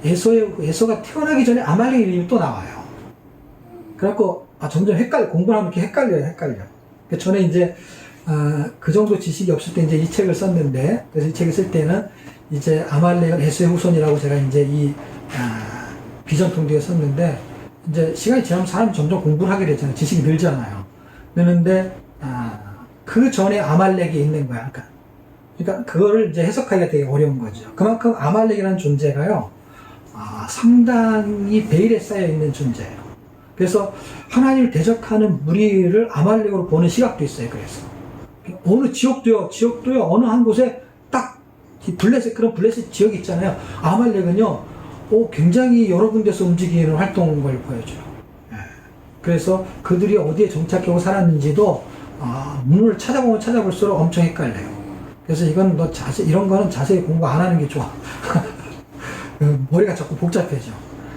에서가 태어나기 전에 아말렉 이름이 또 나와요. 그래갖고 점점 공부를 하면 이렇게 헷갈려. 전에 이제 그 정도 지식이 없을 때 이제 이 책을 썼는데, 그래서 이 책을 쓸 때는 이제 아말렉은 에서의 후손이라고 제가 이제 이 비전통지에 썼는데, 이제 시간이 지나면 사람이 점점 공부를 하게 되잖아요. 지식이 늘잖아요. 그런데 그 전에 아말렉이 있는 거야. 그러니까 그러니까 그거를 이제 해석하기가 되게 어려운 거죠. 그만큼 아말렉이라는 존재가요, 상당히 베일에 쌓여 있는 존재예요. 그래서 하나님을 대적하는 무리를 아말렉으로 보는 시각도 있어요. 그래서 어느 지역도요 어느 한 곳에 딱 그런 블레셋 지역이 있잖아요. 아말렉은요, 굉장히 여러 군데서 움직이는 활동을 보여줘요. 그래서 그들이 어디에 정착하고 살았는지도 문을 찾아보면 찾아볼수록 엄청 헷갈려요. 그래서 이건 이런 거는 자세히 공부 안 하는 게 좋아. 머리가 자꾸 복잡해져.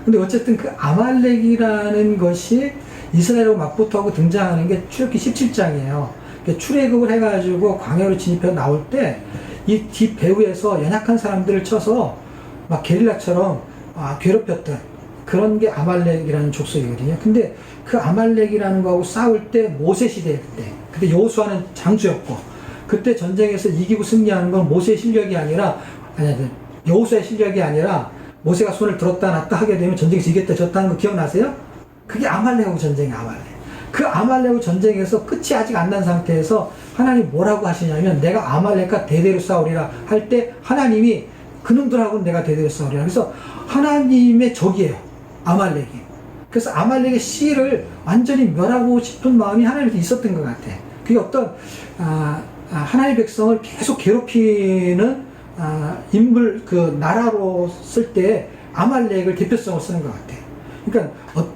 근데 어쨌든 그 아말렉이라는 것이 이스라엘하고 맞붙어하고 등장하는 게 출애굽기 17장이에요. 출애굽을 해가지고 광야로 진입해 나올 때 이 뒷배후에서 연약한 사람들을 쳐서 막 게릴라처럼 괴롭혔던 그런 게 아말렉이라는 족속이거든요. 근데 그 아말렉이라는 거하고 싸울 때 모세 시대 그때 여호수아는 장수였고, 그때 전쟁에서 이기고 승리하는 건 모세의 실력이 아니라, 여호수아의 실력이 아니라 모세가 손을 들었다 놨다 하게 되면 전쟁에서 이겼다 졌다는 거 기억나세요? 그게 아말렉하고 전쟁이에요. 아말렉. 그 아말렉하고 전쟁에서 끝이 아직 안 난 상태에서 하나님 뭐라고 하시냐면, 내가 아말렉과 대대로 싸우리라 할 때 하나님이 그놈들하고는 내가 대대로 싸우리라. 그래서 하나님의 적이에요, 아말렉이. 그래서 아말렉의 씨를 완전히 멸하고 싶은 마음이 하나님한테 있었던 것 같아. 그게 어떤 하나님의 백성을 계속 괴롭히는 인물, 나라로 쓸 때 아말렉을 대표성으로 쓰는 것 같아. 그러니까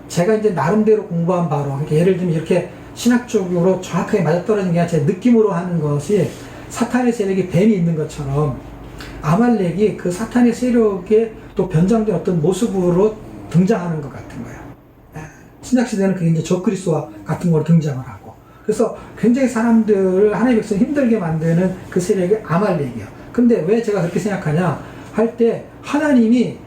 제가 이제 나름대로 공부한 바로, 그러니까 예를 들면 이렇게 신학적으로 정확하게 맞아떨어진 게 아니라 제 느낌으로 하는 것이, 사탄의 세력이 뱀이 있는 것처럼 아말렉이 그 사탄의 세력에 또 변장된 어떤 모습으로 등장하는 것 같은 거예요. 신약시대는 그게 이제 적그리스도와 같은 걸로 등장을 하고, 그래서 굉장히 사람들을, 하나님의 백성 힘들게 만드는 그 세력이 아말렉이에요. 근데 왜 제가 그렇게 생각하냐 할 때, 하나님이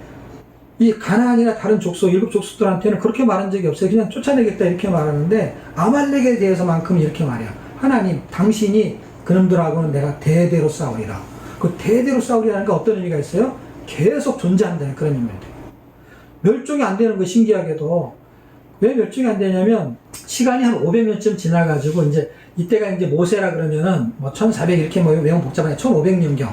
이 가나안이나 다른 족속, 7 족속들한테는 그렇게 말한 적이 없어요. 그냥 쫓아내겠다 이렇게 말하는데, 아말렉에 대해서만큼 이렇게 말해요. 하나님, 당신이 그놈들하고는 내가 대대로 싸우리라. 그 대대로 싸우리라는 게 어떤 의미가 있어요? 계속 존재한다는 그런 의미입니다. 멸종이 안 되는 거, 신기하게도. 왜 멸종이 안 되냐면, 시간이 한 500년쯤 지나가지고, 이제, 이때가 이제 모세라 그러면은, 1400 이렇게 외우면 복잡하게 1500년경.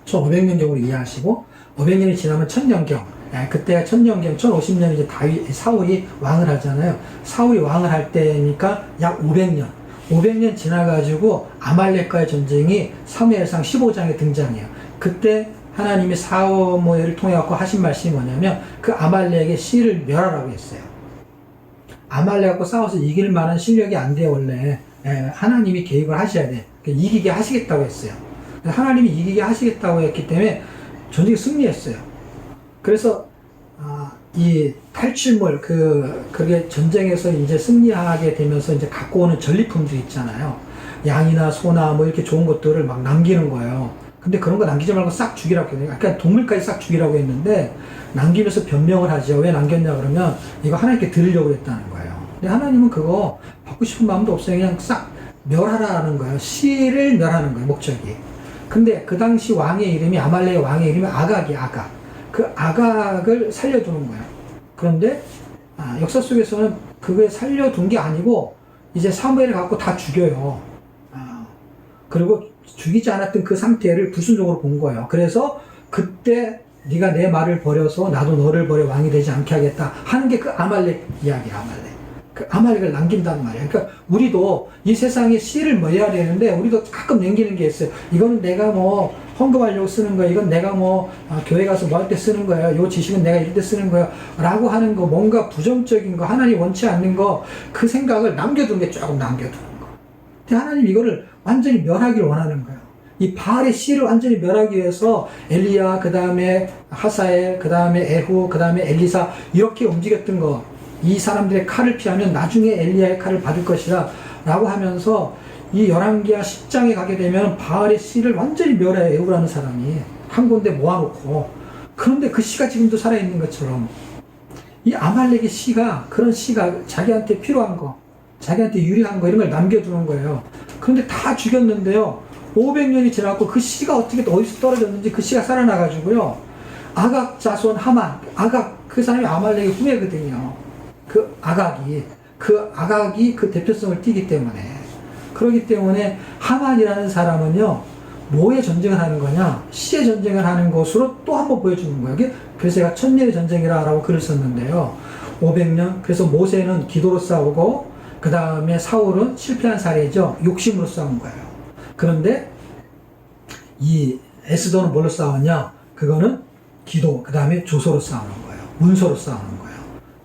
1500년경으로 이해하시고, 500년이 지나면 1000년경. 그때가 1000년경, 1050년 이제 사울이 왕을 하잖아요. 사울이 왕을 할 때니까 약 500년. 500년 지나가지고 아말렉과의 전쟁이 사무엘상 15장에 등장해요. 그때 하나님이 사무엘을 통해 갖고 하신 말씀이 뭐냐면, 그 아말렉의 씨를 멸하라고 했어요. 아말렉하고 싸워서 이길 만한 실력이 안 돼, 원래. 하나님이 계획을 하셔야 돼. 이기게 하시겠다고 했어요. 하나님이 이기게 하시겠다고 했기 때문에 전쟁에 승리했어요. 그래서 이 탈출물, 그게 전쟁에서 이제 승리하게 되면서 이제 갖고 오는 전리품들이 있잖아요. 양이나 소나 뭐 이렇게 좋은 것들을 막 남기는 거예요. 근데 그런 거 남기지 말고 싹 죽이라고 해요. 그러니까 동물까지 싹 죽이라고 했는데, 남기면서 변명을 하죠. 왜 남겼냐 그러면, 이거 하나님께 드리려고 했다는 거예요. 근데 하나님은 그거 받고 싶은 마음도 없어요. 그냥 싹 멸하라는 거예요. 씨를 멸하는 거예요, 목적이. 근데 그 당시 왕의 이름이, 아말렉의 왕의 이름이 아각이에요, 아각. 그 아각을 살려두는 거예요. 그런데 역사 속에서는 그걸 살려둔 게 아니고, 이제 사무엘을 갖고 다 죽여요. 그리고 죽이지 않았던 그 상태를 불순종으로 본 거예요. 그래서 그때 네가 내 말을 버려서 나도 너를 버려 왕이 되지 않게 하겠다 하는 게 그 아말렉 이야기야, 아말렉. 그 아말렉을 남긴단 말이에요. 그러니까 우리도 이 세상에 씨를 먹여야 되는데, 우리도 가끔 남기는 게 있어요. 이거는 내가 뭐 헌금하려고 쓰는 거야. 이건 내가 뭐 교회 가서 뭐 할 때 쓰는 거야. 요 지식은 내가 이럴 때 쓰는 거야. 라고 하는 거, 뭔가 부정적인 거, 하나님 원치 않는 거, 그 생각을 남겨두는 게 조금 남겨두는 거. 근데 하나님 이거를 완전히 멸하기를 원하는 거예요. 이 바알의 씨를 완전히 멸하기 위해서 엘리야, 그 다음에 하사엘, 그 다음에 에후, 그 다음에 엘리사, 이렇게 움직였던 거, 이 사람들의 칼을 피하면 나중에 엘리야의 칼을 받을 것이다 라고 하면서, 이 열왕기하 10장에 가게 되면 바알의 씨를 완전히 멸해요. 에후라는 사람이 한 군데 모아놓고. 그런데 그 씨가 지금도 살아있는 것처럼, 이 아말렉의 씨가, 그런 씨가 자기한테 필요한 거, 자기한테 유리한 거, 이런 걸 남겨두는 거예요. 그런데 다 죽였는데요, 500년이 지나고 그 씨가 어떻게 어디서 떨어졌는지 그 씨가 살아나가지고요, 아각 자손 하만, 아각, 그 사람이 아말렉의 후예거든요. 그 아각이 그 대표성을 띠기 때문에. 그렇기 때문에 하만이라는 사람은요, 뭐의 전쟁을 하는 거냐? 시의 전쟁을 하는 것으로 또 한 번 보여주는 거예요. 그래서 제가 천년의 전쟁이라고 글을 썼는데요. 500년. 그래서 모세는 기도로 싸우고, 그 다음에 사울은 실패한 사례죠. 욕심으로 싸운 거예요. 그런데 이 에스더는 뭘로 싸웠냐? 그거는 기도, 그 다음에 조서로 싸우는 거예요. 문서로 싸우는 거예요.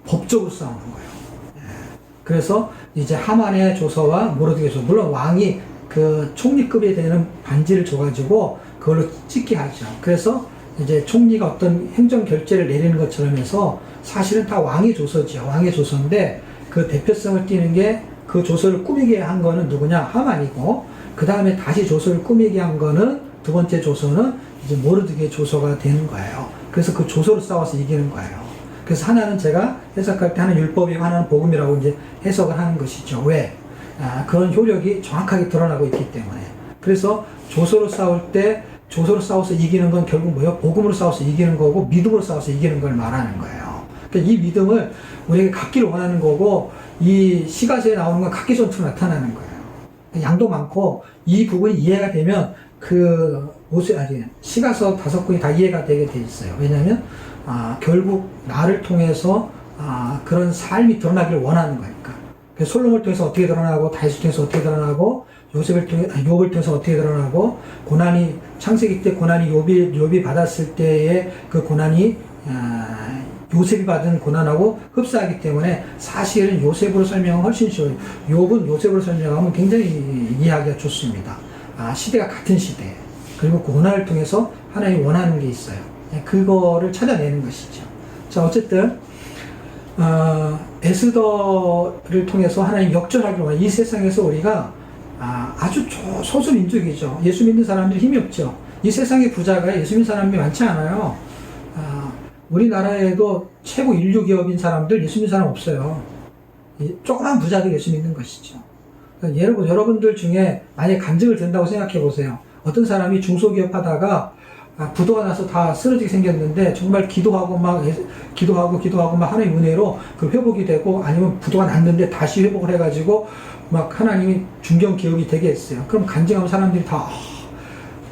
법적으로 싸우는 거예요. 예. 그래서 이제 하만의 조서와 모르드게 조서, 물론 왕이 그 총리급이 되는 반지를 줘가지고 그걸로 찍게 하죠. 그래서 이제 총리가 어떤 행정 결제를 내리는 것처럼 해서 사실은 다 왕의 조서죠. 왕의 조서인데 그 대표성을 띠는 게 그 조서를 꾸미게 한 거는 누구냐? 하만이고, 그 다음에 다시 조서를 꾸미게 한 거는 두 번째 조서는 이제 모르드게 조서가 되는 거예요. 그래서 그 조서로 싸워서 이기는 거예요. 그래서 하나는 제가 해석할 때 하나는 율법이고 하나는 복음이라고 이제 해석을 하는 것이죠. 왜? 그런 효력이 정확하게 드러나고 있기 때문에. 그래서 조서로 싸울 때 조서로 싸워서 이기는 건 결국 뭐예요? 복음으로 싸워서 이기는 거고 믿음으로 싸워서 이기는 걸 말하는 거예요. 그러니까 이 믿음을 우리에게 갖기를 원하는 거고, 이 시가서에 나오는 건 각기 전투로 나타나는 거예요. 양도 많고 이 부분이 이해가 되면 시가서 5권이 다 이해가 되게 돼 있어요. 왜냐하면 결국 나를 통해서 그런 삶이 드러나기를 원하는 거니까. 그래서 솔로몬을 통해서 어떻게 드러나고, 다윗을 통해서 어떻게 드러나고, 욥을 통해서 어떻게 드러나고, 고난이 창세기 때 고난이 욥이 받았을 때의 그 고난이 요셉이 받은 고난하고 흡사하기 때문에 사실은 요셉으로 설명하면 훨씬 쉬워요. 욥은 요셉으로 설명하면 굉장히 이해하기가 좋습니다. 시대가 같은 시대. 그리고 그 고난을 통해서 하나님이 원하는 게 있어요. 그거를 찾아내는 것이죠. 자, 어쨌든 에스더를 통해서 하나님 역전하기로 원해요. 이 세상에서 우리가 아주 소수 민족이죠. 예수 믿는 사람들이 힘이 없죠. 이 세상의 부자가 예수 믿는 사람이 많지 않아요. 우리나라에도 최고 인류 기업인 사람들 예수 믿는 사람 없어요. 조그만 부자들 예수 믿는 것이죠. 그러니까 여러분들 중에 만약에 간증을 든다고 생각해 보세요. 어떤 사람이 중소기업 하다가 부도가 나서 다 쓰러지게 생겼는데 정말 기도하고 막 하나님 은혜로 그 회복이 되고, 아니면 부도가 났는데 다시 회복을 해가지고 막 하나님이 중견 기업이 되게 했어요. 그럼 간증하면 사람들이 다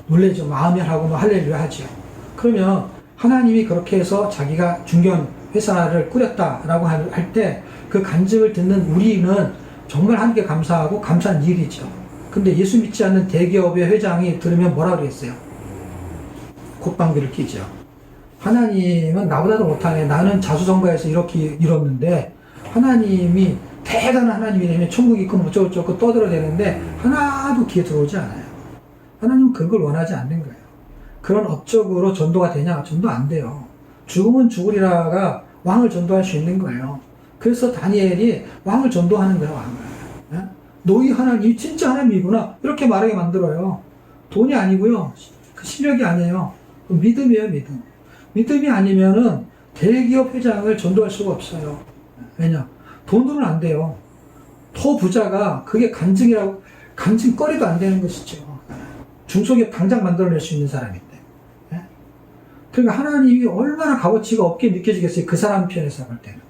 놀래죠. 마음열하고 막 할렐루야 하죠. 그러면 하나님이 그렇게 해서 자기가 중견 회사를 꾸렸다라고 할 때 그 간증을 듣는 우리는 정말 하나님께 감사하고 감사한 일이죠. 근데 예수 믿지 않는 대기업의 회장이 들으면 뭐라 그랬어요? 콧방귀를 끼죠. 하나님은 나보다도 못하네. 나는 자수성가해서 이렇게 이뤘는데 하나님이 대단한 하나님이라면 천국이 있고 어쩌고저쩌고 떠들어대는데 하나도 귀에 들어오지 않아요. 하나님은 그걸 원하지 않는 거예요. 그런 업적으로 전도가 되냐? 전도 안 돼요. 죽으면 죽으리라가 왕을 전도할 수 있는 거예요. 그래서 다니엘이 왕을 전도하는 거예요, 왕을. 너희 하나님이 진짜 하나님이구나. 이렇게 말하게 만들어요. 돈이 아니고요. 그 실력이 아니에요. 믿음이에요, 믿음. 믿음이 아니면은 대기업 회장을 전도할 수가 없어요. 왜냐? 돈으로는 안 돼요. 더 부자가 그게 간증거리도 안 되는 것이죠. 중소기업 당장 만들어낼 수 있는 사람인데. 그러니까 하나님이 얼마나 값어치가 없게 느껴지겠어요. 그 사람 편에서 볼 때는.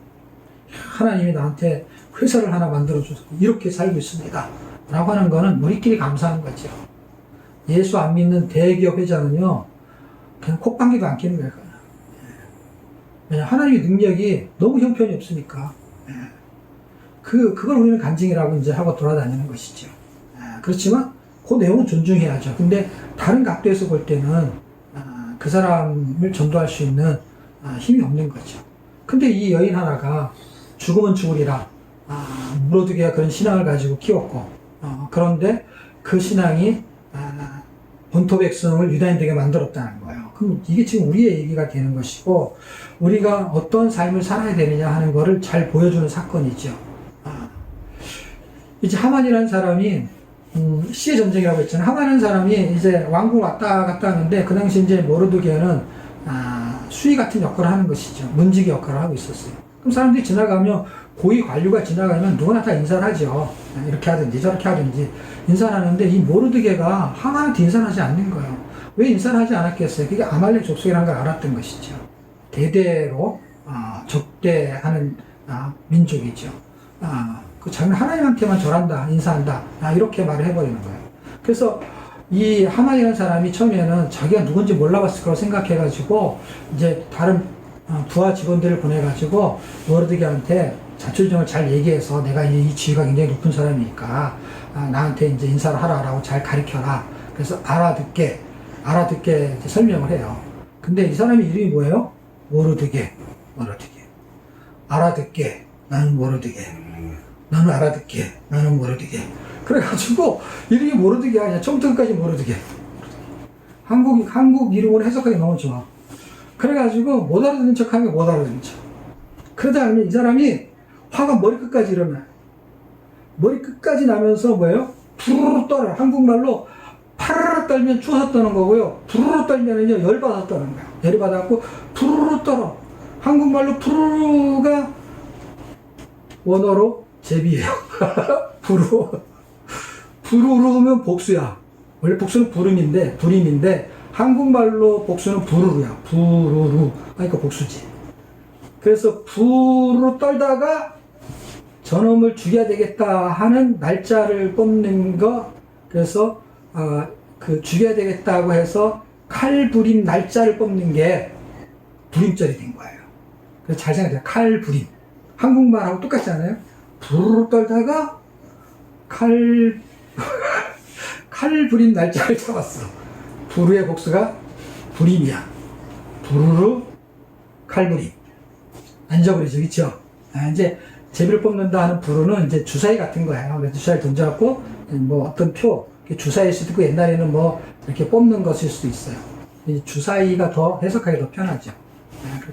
하나님이 나한테 회사를 하나 만들어줘서 이렇게 살고 있습니다. 라고 하는 거는 우리끼리 감사한 거죠. 예수 안 믿는 대기업 회장은요, 그냥 콧방귀도 안 끼는 거예요. 왜냐면 하나님의 능력이 너무 형편이 없으니까. 그걸 우리는 간증이라고 이제 하고 돌아다니는 것이죠. 그렇지만 그 내용은 존중해야죠. 근데 다른 각도에서 볼 때는 그 사람을 전도할 수 있는 힘이 없는 거죠. 근데 이 여인 하나가 죽으면 죽으리라, 물어두기가 그런 신앙을 가지고 키웠고, 그런데 그 신앙이 본토 백성을 유다인되게 만들었다는 거예요. 그럼 이게 지금 우리의 얘기가 되는 것이고, 우리가 어떤 삶을 살아야 되느냐 하는 거를 잘 보여주는 사건이죠. 이제 하만이라는 사람이 시의 전쟁이라고 했잖아요. 하만이라는 사람이 이제 왕국을 왔다 갔다 하는데, 그 당시 이제 모르드게는 수위 같은 역할을 하는 것이죠. 문지기 역할을 하고 있었어요. 그럼 사람들이 지나가면, 고위 관료가 지나가면 누구나 다 인사를 하죠. 이렇게 하든지 저렇게 하든지 인사를 하는데, 이 모르드게가 하만한테 인사를 하지 않는 거예요. 왜 인사를 하지 않았겠어요? 그게 아말렉 족속이라는 걸 알았던 것이죠. 대대로 적대하는 민족이죠. 그 자기는 하나님한테만 절한다, 인사한다, 이렇게 말을 해버리는 거예요. 그래서 이 하만이라는 사람이 처음에는 자기가 누군지 몰라봤을 거라고 생각해가지고 이제 다른 부하 직원들을 보내가지고 모르드게한테 자초지종을 잘 얘기해서 내가 이 지위가 굉장히 높은 사람이니까 나한테 이제 인사를 하라라고 잘 가르쳐라. 그래서 알아듣게 이제 설명을 해요. 근데 이 사람의 이름이 뭐예요? 모르드게. 알아듣게. 나는 모르드게. 나는 알아듣게. 나는 모르드게. 그래가지고 이름이 모르드게 아니야. 처음부터 끝까지 모르드게. 한국 이름으로 해석하기 너무 좋아. 그래가지고 못 알아듣는 척하면 못 알아듣는 척. 그러다 보면 이 사람이 화가 머리끝까지 일어나요. 머리끝까지 나면서 뭐예요? 부르르 떨어요. 한국말로 파르르 떨면 추워서 떠는 거고요. 부르르 떨면은요, 열받아서 떠는 거예요. 열이 받아갖고 부르르 떨어. 한국말로 부르르가 원어로 제비예요. 부르르면 복수야. 원래 복수는 불임인데 한국말로 복수는 부르르야. 부르르. 그러니까 복수지. 그래서 부르르 떨다가 저놈을 죽여야 되겠다 하는 날짜를 뽑는 거. 그래서 그 죽여야 되겠다고 해서 칼부림 날짜를 뽑는 게 불임절이 된 거예요. 그래서 잘 생각해요. 칼부림. 한국말하고 똑같지 않아요? 부르르 떨다가 칼부림 날짜를 잡았어. 부르의 복수가 부림이야. 부르르 칼부림. 안 잊어버리죠, 그쵸? 이제 제비를 뽑는다 하는 부르는 이제 주사위 같은 거예요. 그래서 주사위를 던져갖고 뭐 어떤 표, 주사위일 수도 있고 옛날에는 뭐 이렇게 뽑는 것일 수도 있어요. 이 주사위가 더 해석하기 더 편하죠.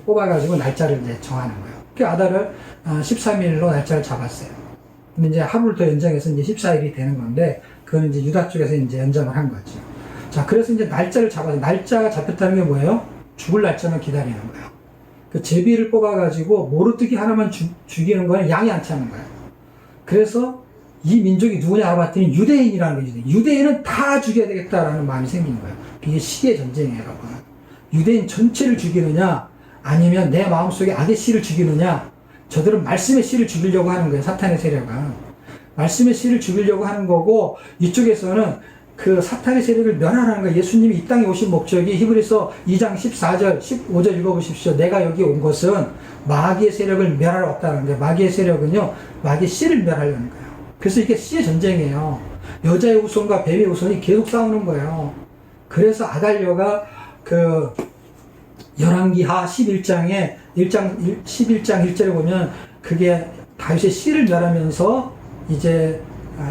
뽑아가지고 날짜를 이제 정하는 거예요. 그 아달을 13일로 날짜를 잡았어요. 근데 이제 하루를 더 연장해서 이제 14일이 되는 건데, 그건 이제 유다 쪽에서 이제 연장을 한 거죠. 자, 그래서 이제 날짜를 잡아서, 날짜가 잡혔다는 게 뭐예요? 죽을 날짜만 기다리는 거예요. 그 제비를 뽑아가지고 모르드게 하나만 죽이는 거는 양이 안 차는 거예요. 그래서 이 민족이 누구냐 알아봤더니 유대인이라는 거죠. 유대인은 다 죽여야 되겠다라는 마음이 생긴 거예요. 이게 씨의 전쟁이에요, 여러분. 유대인 전체를 죽이느냐, 아니면 내 마음속에 악의 씨를 죽이느냐, 저들은 말씀의 씨를 죽이려고 하는 거예요, 사탄의 세력은. 말씀의 씨를 죽이려고 하는 거고, 이쪽에서는 그 사탄의 세력을 멸하라는 거예요. 예수님이 이 땅에 오신 목적이 히브리서 2장 14절, 15절 읽어보십시오. 내가 여기 온 것은 마귀의 세력을 멸하러 왔다는 거예요. 마귀의 세력은요, 마귀의 씨를 멸하려는 거예요. 그래서 이게 씨의 전쟁이에요. 여자의 후손과 뱀의 후손이 계속 싸우는 거예요. 그래서 아달랴가 그 열왕기하 11장에 11장 1절에 보면 그게 다윗의 씨를 멸하면서 이제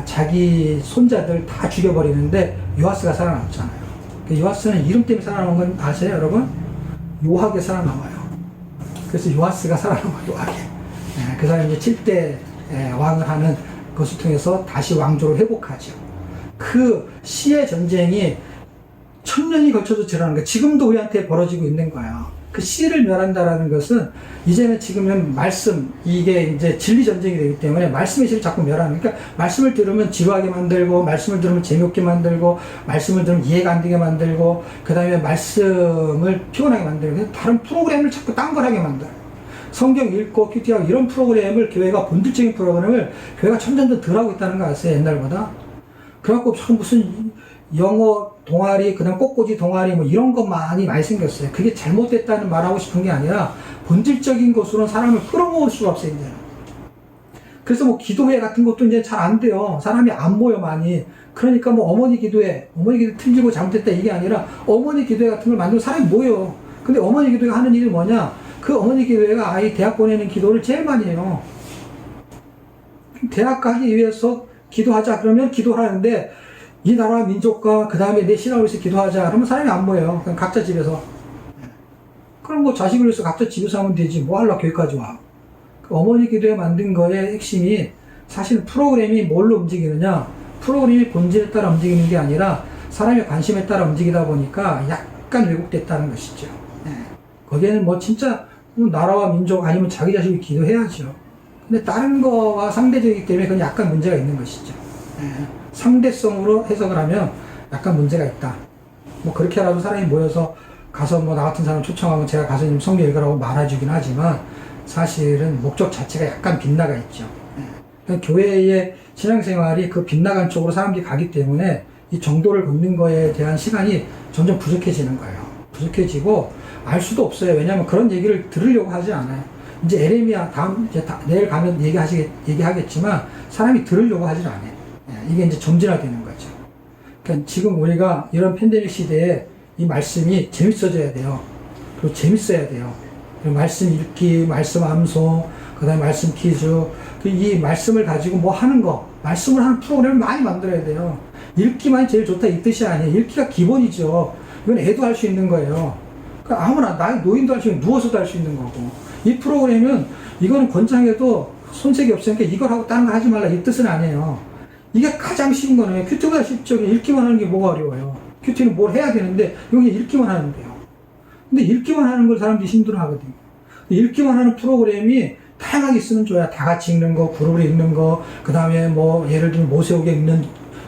자기 손자들 다 죽여버리는데 요아스가 살아남잖아요. 그 요아스는 이름 때문에 살아남은 건 아세요, 여러분? 요하게 살아남아요. 그래서 요아스가 살아남아요, 요하게. 그 사람이 이제 7대 왕을 하는 것을 통해서 다시 왕조를 회복하죠. 그 씨의 전쟁이 1000년이 걸쳐서 일어나는 거예요. 지금도 우리한테 벌어지고 있는 거예요. 그 씨를 멸한다라는 것은 이제는 지금은 말씀, 이게 이제 진리 전쟁이 되기 때문에 말씀의 씨를 자꾸 멸하는, 그러니까 말씀을 들으면 지루하게 만들고, 말씀을 들으면 재미없게 만들고, 말씀을 들으면 이해가 안 되게 만들고, 그 다음에 말씀을 피곤하게 만들고, 다른 프로그램을 자꾸 딴 걸 하게 만들어요. 성경 읽고 큐티하고 이런 프로그램을 교회가, 본질적인 프로그램을 교회가 점점 더 하고 있다는 거 아세요, 옛날보다? 그래갖고 무슨 영어 동아리, 그다음 꽃꽂이 동아리 뭐 이런 거 많이 생겼어요. 그게 잘못됐다는 말하고 싶은 게 아니라 본질적인 것으로는 사람을 끌어모을 수가 없어요, 이제는. 그래서 뭐 기도회 같은 것도 이제 잘 안 돼요. 사람이 안 모여, 많이. 그러니까 뭐 어머니 기도회 틀리고 잘못됐다 이게 아니라 어머니 기도회 같은 걸 만들면 사람이 모여. 근데 어머니 기도회가 하는 일이 뭐냐? 그 어머니 기도회가 아이 대학 보내는 기도를 제일 많이 해요. 대학 가기 위해서 기도하자 그러면 기도를 하는데, 이 나라 민족과 그 다음에 내 신앙을 위해서 기도하자 그러면 사람이 안 모여요. 그냥 각자 집에서. 그럼 뭐 자식을 위해서 각자 집에서 하면 되지, 뭐 하려고 교회까지 와. 그 어머니 기도회 만든 거의 핵심이 사실 프로그램이 뭘로 움직이느냐, 프로그램이 본질에 따라 움직이는 게 아니라 사람의 관심에 따라 움직이다 보니까 약간 왜곡됐다는 것이죠. 거기에는 뭐 진짜 나라와 민족 아니면 자기 자식이 기도해야죠. 근데 다른 거와 상대적이기 때문에 그건 약간 문제가 있는 것이죠. 상대성으로 해석을 하면 약간 문제가 있다. 뭐 그렇게라도 사람이 모여서 가서 뭐 나 같은 사람 초청하면 제가 가서 좀 성경 읽으라고 말해주긴 하지만 사실은 목적 자체가 약간 빗나가 있죠. 그러니까 교회의 신앙생활이 그 빗나간 쪽으로 사람들이 가기 때문에 이 정도를 걷는 거에 대한 시간이 점점 부족해지는 거예요. 부족해지고 알 수도 없어요. 왜냐하면 그런 얘기를 들으려고 하지 않아요. 이제 에레미야 내일 가면 얘기하겠지만 사람이 들으려고 하지 않아요. 이게 이제 점진화되는 거죠. 그러니까 지금 우리가 이런 팬데믹 시대에 이 말씀이 재밌어져야 돼요. 그리고 재밌어야 돼요. 그리고 말씀 읽기, 말씀 암송, 그 다음에 말씀 퀴즈, 이 말씀을 가지고 뭐 하는 거, 말씀을 하는 프로그램을 많이 만들어야 돼요. 읽기만 제일 좋다 이 뜻이 아니에요. 읽기가 기본이죠. 이건 애도 할 수 있는 거예요. 그러니까 아무나, 노인도 할 수 있는, 누워서도 할 수 있는 거고. 이 프로그램은, 이거는 권장해도 손색이 없으니까 이걸 하고 다른 거 하지 말라 이 뜻은 아니에요. 이게 가장 쉬운 거는 큐티보다 쉽죠. 읽기만 하는 게 뭐가 어려워요. 큐티는 뭘 해야 되는데, 여기 읽기만 하는데요. 근데 읽기만 하는 걸 사람들이 힘들어 하거든요. 읽기만 하는 프로그램이 다양하게 있으면 좋아요. 다 같이 읽는 거, 그룹으로 읽는 거, 그 다음에 뭐, 예를 들면 모세오게 읽는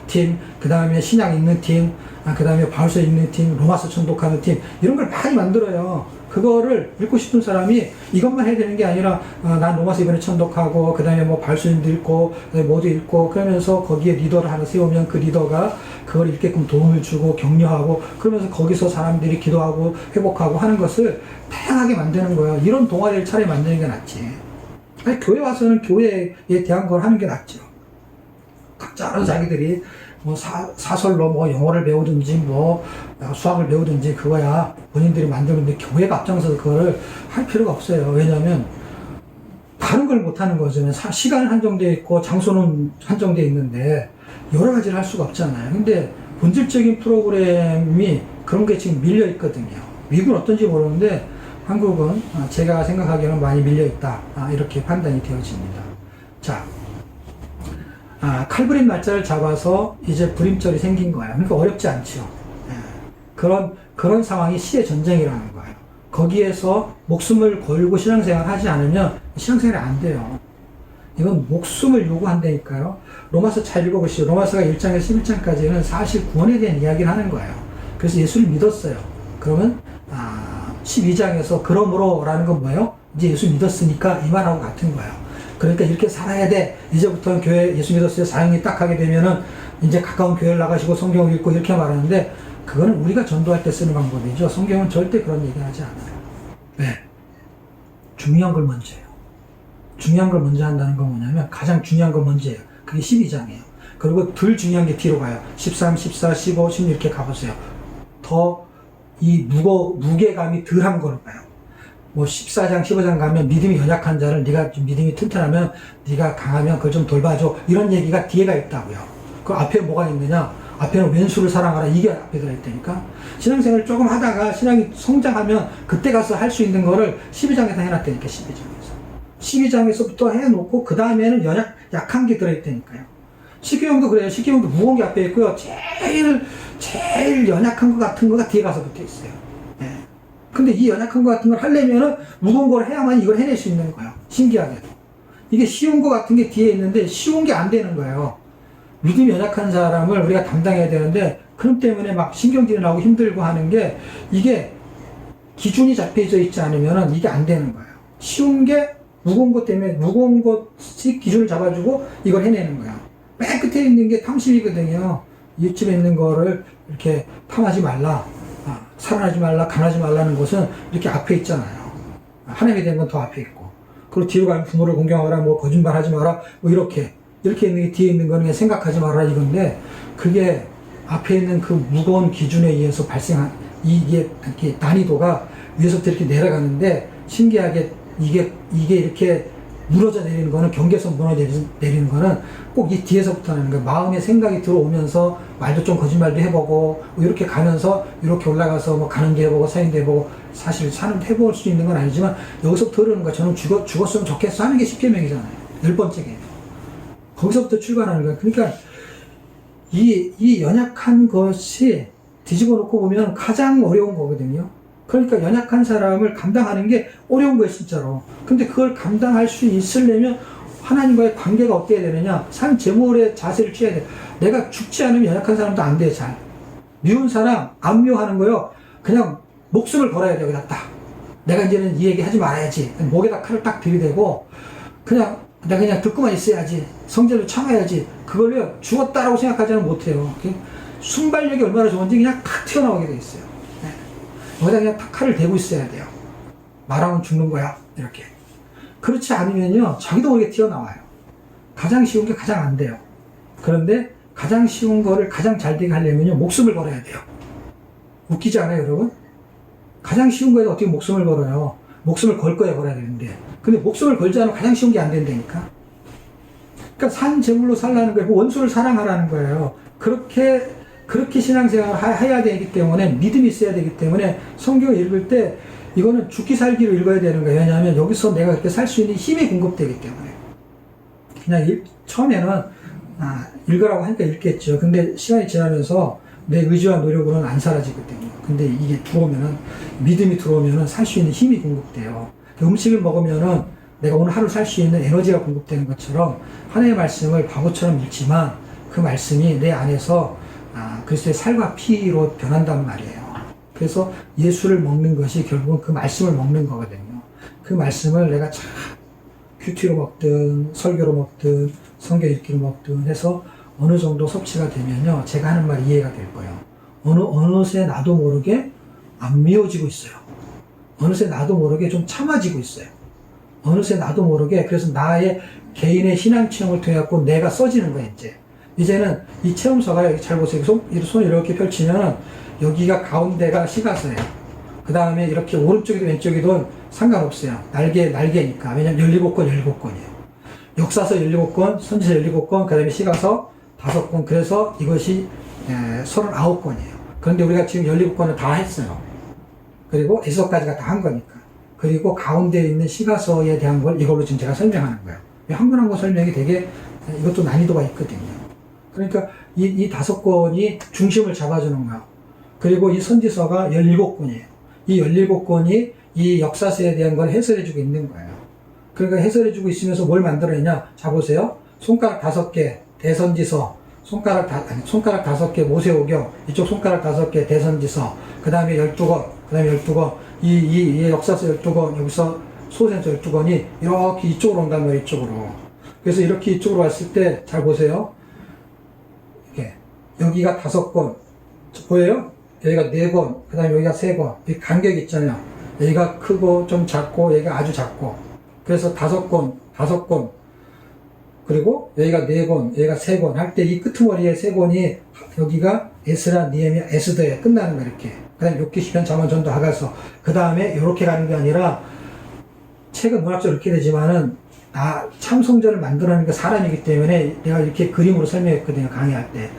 팀, 그 다음에 신약 읽는 팀, 그 다음에 바울서 읽는 팀, 로마서 천독하는 팀, 이런 걸 많이 만들어요. 그거를 읽고 싶은 사람이 이것만 해야 되는 게 아니라, 난 로마서 이번에 천독하고, 그 다음에 뭐 바울서인도 읽고, 모두 읽고, 그러면서 거기에 리더를 하나 세우면 그 리더가 그걸 읽게끔 도움을 주고 격려하고, 그러면서 거기서 사람들이 기도하고 회복하고 하는 것을 다양하게 만드는 거예요. 이런 동아리를 차라리 만드는 게 낫지. 아니, 교회 와서는 교회에 대한 걸 하는 게 낫죠. 각자 알아서 자기들이 뭐 사설로 뭐 영어를 배우든지 뭐 수학을 배우든지 그거야 본인들이 만들었는데 교회가 앞장서서 그거를 할 필요가 없어요. 왜냐하면 다른 걸 못하는 거죠. 시간은 한정되어 있고 장소는 한정되어 있는데 여러 가지를 할 수가 없잖아요. 근데 본질적인 프로그램이 그런 게 지금 밀려 있거든요. 미국은 어떤지 모르는데 한국은 제가 생각하기에는 많이 밀려 있다. 이렇게 판단이 되어집니다. 자, 칼부림 날짜를 잡아서 이제 불임절이 생긴 거예요. 그러니까 어렵지 않죠. 그런 상황이 시의 전쟁이라는 거예요. 거기에서 목숨을 걸고 신앙생활 하지 않으면 신앙생활이 안 돼요. 이건 목숨을 요구한다니까요. 로마서 잘 읽어보시죠. 로마서가 1장에서 11장까지는 사실 구원에 대한 이야기를 하는 거예요. 그래서 예수를 믿었어요. 그러면 12장에서 그러므로 라는 건 뭐예요? 이제 예수 믿었으니까 이 말하고 같은 거예요. 그러니까 이렇게 살아야 돼. 이제부터는 교회 예수 믿었어요. 사형이 딱 하게 되면은 이제 가까운 교회를 나가시고 성경을 읽고 이렇게 말하는데 그거는 우리가 전도할 때 쓰는 방법이죠. 성경은 절대 그런 얘기 하지 않아요. 네. 중요한 걸 먼저 해요. 중요한 걸 먼저 한다는 건 뭐냐면 가장 중요한 걸 먼저 해요. 그게 12장이에요. 그리고 덜 중요한 게 뒤로 가요. 13, 14, 15, 16 이렇게 가보세요. 더 이 무게감이 덜한 걸로 가요. 뭐 14장, 15장 가면 믿음이 연약한 자를 네가 좀 믿음이 튼튼하면 네가 강하면 그걸 좀 돌봐줘. 이런 얘기가 뒤에가 있다고요. 그 앞에 뭐가 있느냐? 앞에는 왼수를 사랑하라. 이게 앞에 들어있다니까. 신앙생활을 조금 하다가 신앙이 성장하면 그때 가서 할 수 있는 거를 12장에서 해놨다니까. 12장에서부터 해놓고 그 다음에는 약한 게 들어있다니까요. 식기용도 그래요. 식기용도 무거운 게 앞에 있고요. 제일 연약한 것 같은 거가 뒤에 가서 붙어 있어요. 예. 근데 이 연약한 것 같은 걸 하려면은 무거운 걸 해야만 이걸 해낼 수 있는 거예요. 신기하게도. 이게 쉬운 것 같은 게 뒤에 있는데 쉬운 게 안 되는 거예요. 믿음이 연약한 사람을 우리가 담당해야 되는데 그럼 때문에 막 신경질이 나고 힘들고 하는 게 이게 기준이 잡혀져 있지 않으면은 이게 안 되는 거예요. 쉬운 게 무거운 것 때문에 무거운 것이 기준을 잡아주고 이걸 해내는 거예요. 맨 끝에 있는 게 탐심이거든요. 이집에 있는 거를 이렇게 탐하지 말라, 살아나지 말라, 가나지 말라는 것은 이렇게 앞에 있잖아요. 하나님에 대한 건 더 앞에 있고. 그리고 뒤로 가면 부모를 공경하라, 뭐 거짓말 하지 마라, 뭐 이렇게 있는 게 뒤에 있는 거는 그냥 생각하지 마라 이건데 그게 앞에 있는 그 무거운 기준에 의해서 발생한 이게 이렇게 난이도가 위에서부터 이렇게 내려가는데 신기하게 이게 이렇게 무너져 내리는 거는 경계선 무너져 내리는 거는 꼭 이 뒤에서부터 하는 거예요. 마음의 생각이 들어오면서 말도 좀 거짓말도 해보고 뭐 이렇게 가면서 이렇게 올라가서 뭐 가는 게 해보고 사인도 해보고 사실 해볼 수 있는 건 아니지만 여기서부터 흐르는 거야. 저는 죽었으면 좋겠어 하는 게 10계명이잖아요. 10번째 계명. 거기서부터 출발하는 거예요. 그러니까 이 연약한 것이 뒤집어 놓고 보면 가장 어려운 거거든요. 그러니까 연약한 사람을 감당하는 게 어려운 거예요, 진짜로. 근데 그걸 감당할 수 있으려면 하나님과의 관계가 어때야 되느냐? 삶 제물의 자세를 취해야 돼. 내가 죽지 않으면 연약한 사람도 안 돼, 잘. 미운 사람, 안 미워하는 거요. 그냥 목숨을 걸어야 돼요, 그냥 딱. 내가 이제는 이 얘기 하지 말아야지. 목에다 칼을 딱 들이대고, 내가 그냥 듣고만 있어야지. 성질로 참아야지. 그걸요, 죽었다라고 생각하지는 못해요. 순발력이 얼마나 좋은지 그냥 탁 튀어나오게 돼 있어요. 네. 여기다 그냥 탁 칼을 대고 있어야 돼요. 말하면 죽는 거야. 이렇게. 그렇지 않으면요, 자기도 모르게 튀어나와요. 가장 쉬운 게 가장 안 돼요. 그런데 가장 쉬운 거를 가장 잘 되게 하려면요, 목숨을 걸어야 돼요. 웃기지 않아요, 여러분? 가장 쉬운 거에도 어떻게 목숨을 걸어요? 목숨을 걸 거야, 걸어야 되는데. 근데 목숨을 걸지 않으면 가장 쉬운 게 안 된다니까. 그러니까 산 제물로 살라는 거예요. 원수를 사랑하라는 거예요. 그렇게 신앙생활을 해야 되기 때문에, 믿음이 있어야 되기 때문에, 성경을 읽을 때, 이거는 죽기 살기로 읽어야 되는 거예요. 왜냐하면 여기서 내가 그렇게 살 수 있는 힘이 공급되기 때문에. 그냥 처음에는, 읽으라고 하니까 읽겠죠. 근데 시간이 지나면서 내 의지와 노력으로는 안 사라지거든요. 근데 이게 들어오면은, 믿음이 들어오면은 살 수 있는 힘이 공급돼요. 음식을 먹으면은 내가 오늘 하루 살 수 있는 에너지가 공급되는 것처럼 하나님의 말씀을 바보처럼 읽지만 그 말씀이 내 안에서 그리스도의 살과 피로 변한단 말이에요. 그래서 예수를 먹는 것이 결국은 그 말씀을 먹는 거거든요. 그 말씀을 내가 참 큐티로 먹든 설교로 먹든 성경 읽기로 먹든 해서 어느 정도 섭취가 되면요, 제가 하는 말 이해가 될 거예요. 어느새 나도 모르게 안 미워지고 있어요. 어느새 나도 모르게 좀 참아지고 있어요. 어느새 나도 모르게, 그래서 나의 개인의 신앙 체험을 통해 갖고 내가 써지는 거예요, 이제. 이제는 이 체험서가, 여기 잘 보세요. 손을 이렇게 펼치면 여기가 가운데가 시가서예요. 그 다음에 이렇게 오른쪽이든 왼쪽이든 상관없어요. 날개니까. 왜냐면 17권, 17권이에요. 역사서 17권, 선지서 17권, 그 다음에 시가서 5권. 그래서 이것이 39권이에요. 그런데 우리가 지금 17권을 다 했어요. 그리고 에서까지가 다 한 거니까. 그리고 가운데 있는 시가서에 대한 걸 이걸로 지금 제가 설명하는 거예요. 한 권 한 권 설명이 되게, 이것도 난이도가 있거든요. 그러니까 이 5권이 중심을 잡아주는 거예요. 그리고 이 선지서가 17권이에요. 이 17권이 이 역사서에 대한 걸 해설해주고 있는 거예요. 그러니까 해설해주고 있으면서 뭘 만들어내냐? 자, 보세요. 손가락 5개, 대선지서, 손가락 5개, 모세오경, 이쪽 손가락 5개, 대선지서, 그 다음에 12권, 이 역사서 12권, 여기서 소생서 12권이 이렇게 이쪽으로 온단 말이에요, 이쪽으로. 그래서 이렇게 이쪽으로 왔을 때, 잘 보세요. 이렇게. 여기가 5권. 보여요? 여기가 4권, 그 다음에 여기가 3권. 이 간격이 있잖아요. 여기가 크고 좀 작고, 여기가 아주 작고. 그래서 5권. 그리고 여기가 4권, 여기가 3권. 할 때 이 끄트머리에 3권이 여기가 에스라, 니에미야, 에스더에 끝나는 거야, 이렇게. 그 다음에 욥기, 시편, 잠언, 전도, 하가서. 그 다음에 이렇게 가는 게 아니라, 책은 문학적으로 이렇게 되지만은, 참성전을 만들어내는 게 사람이기 때문에 내가 이렇게 그림으로 설명했거든요, 강의할 때.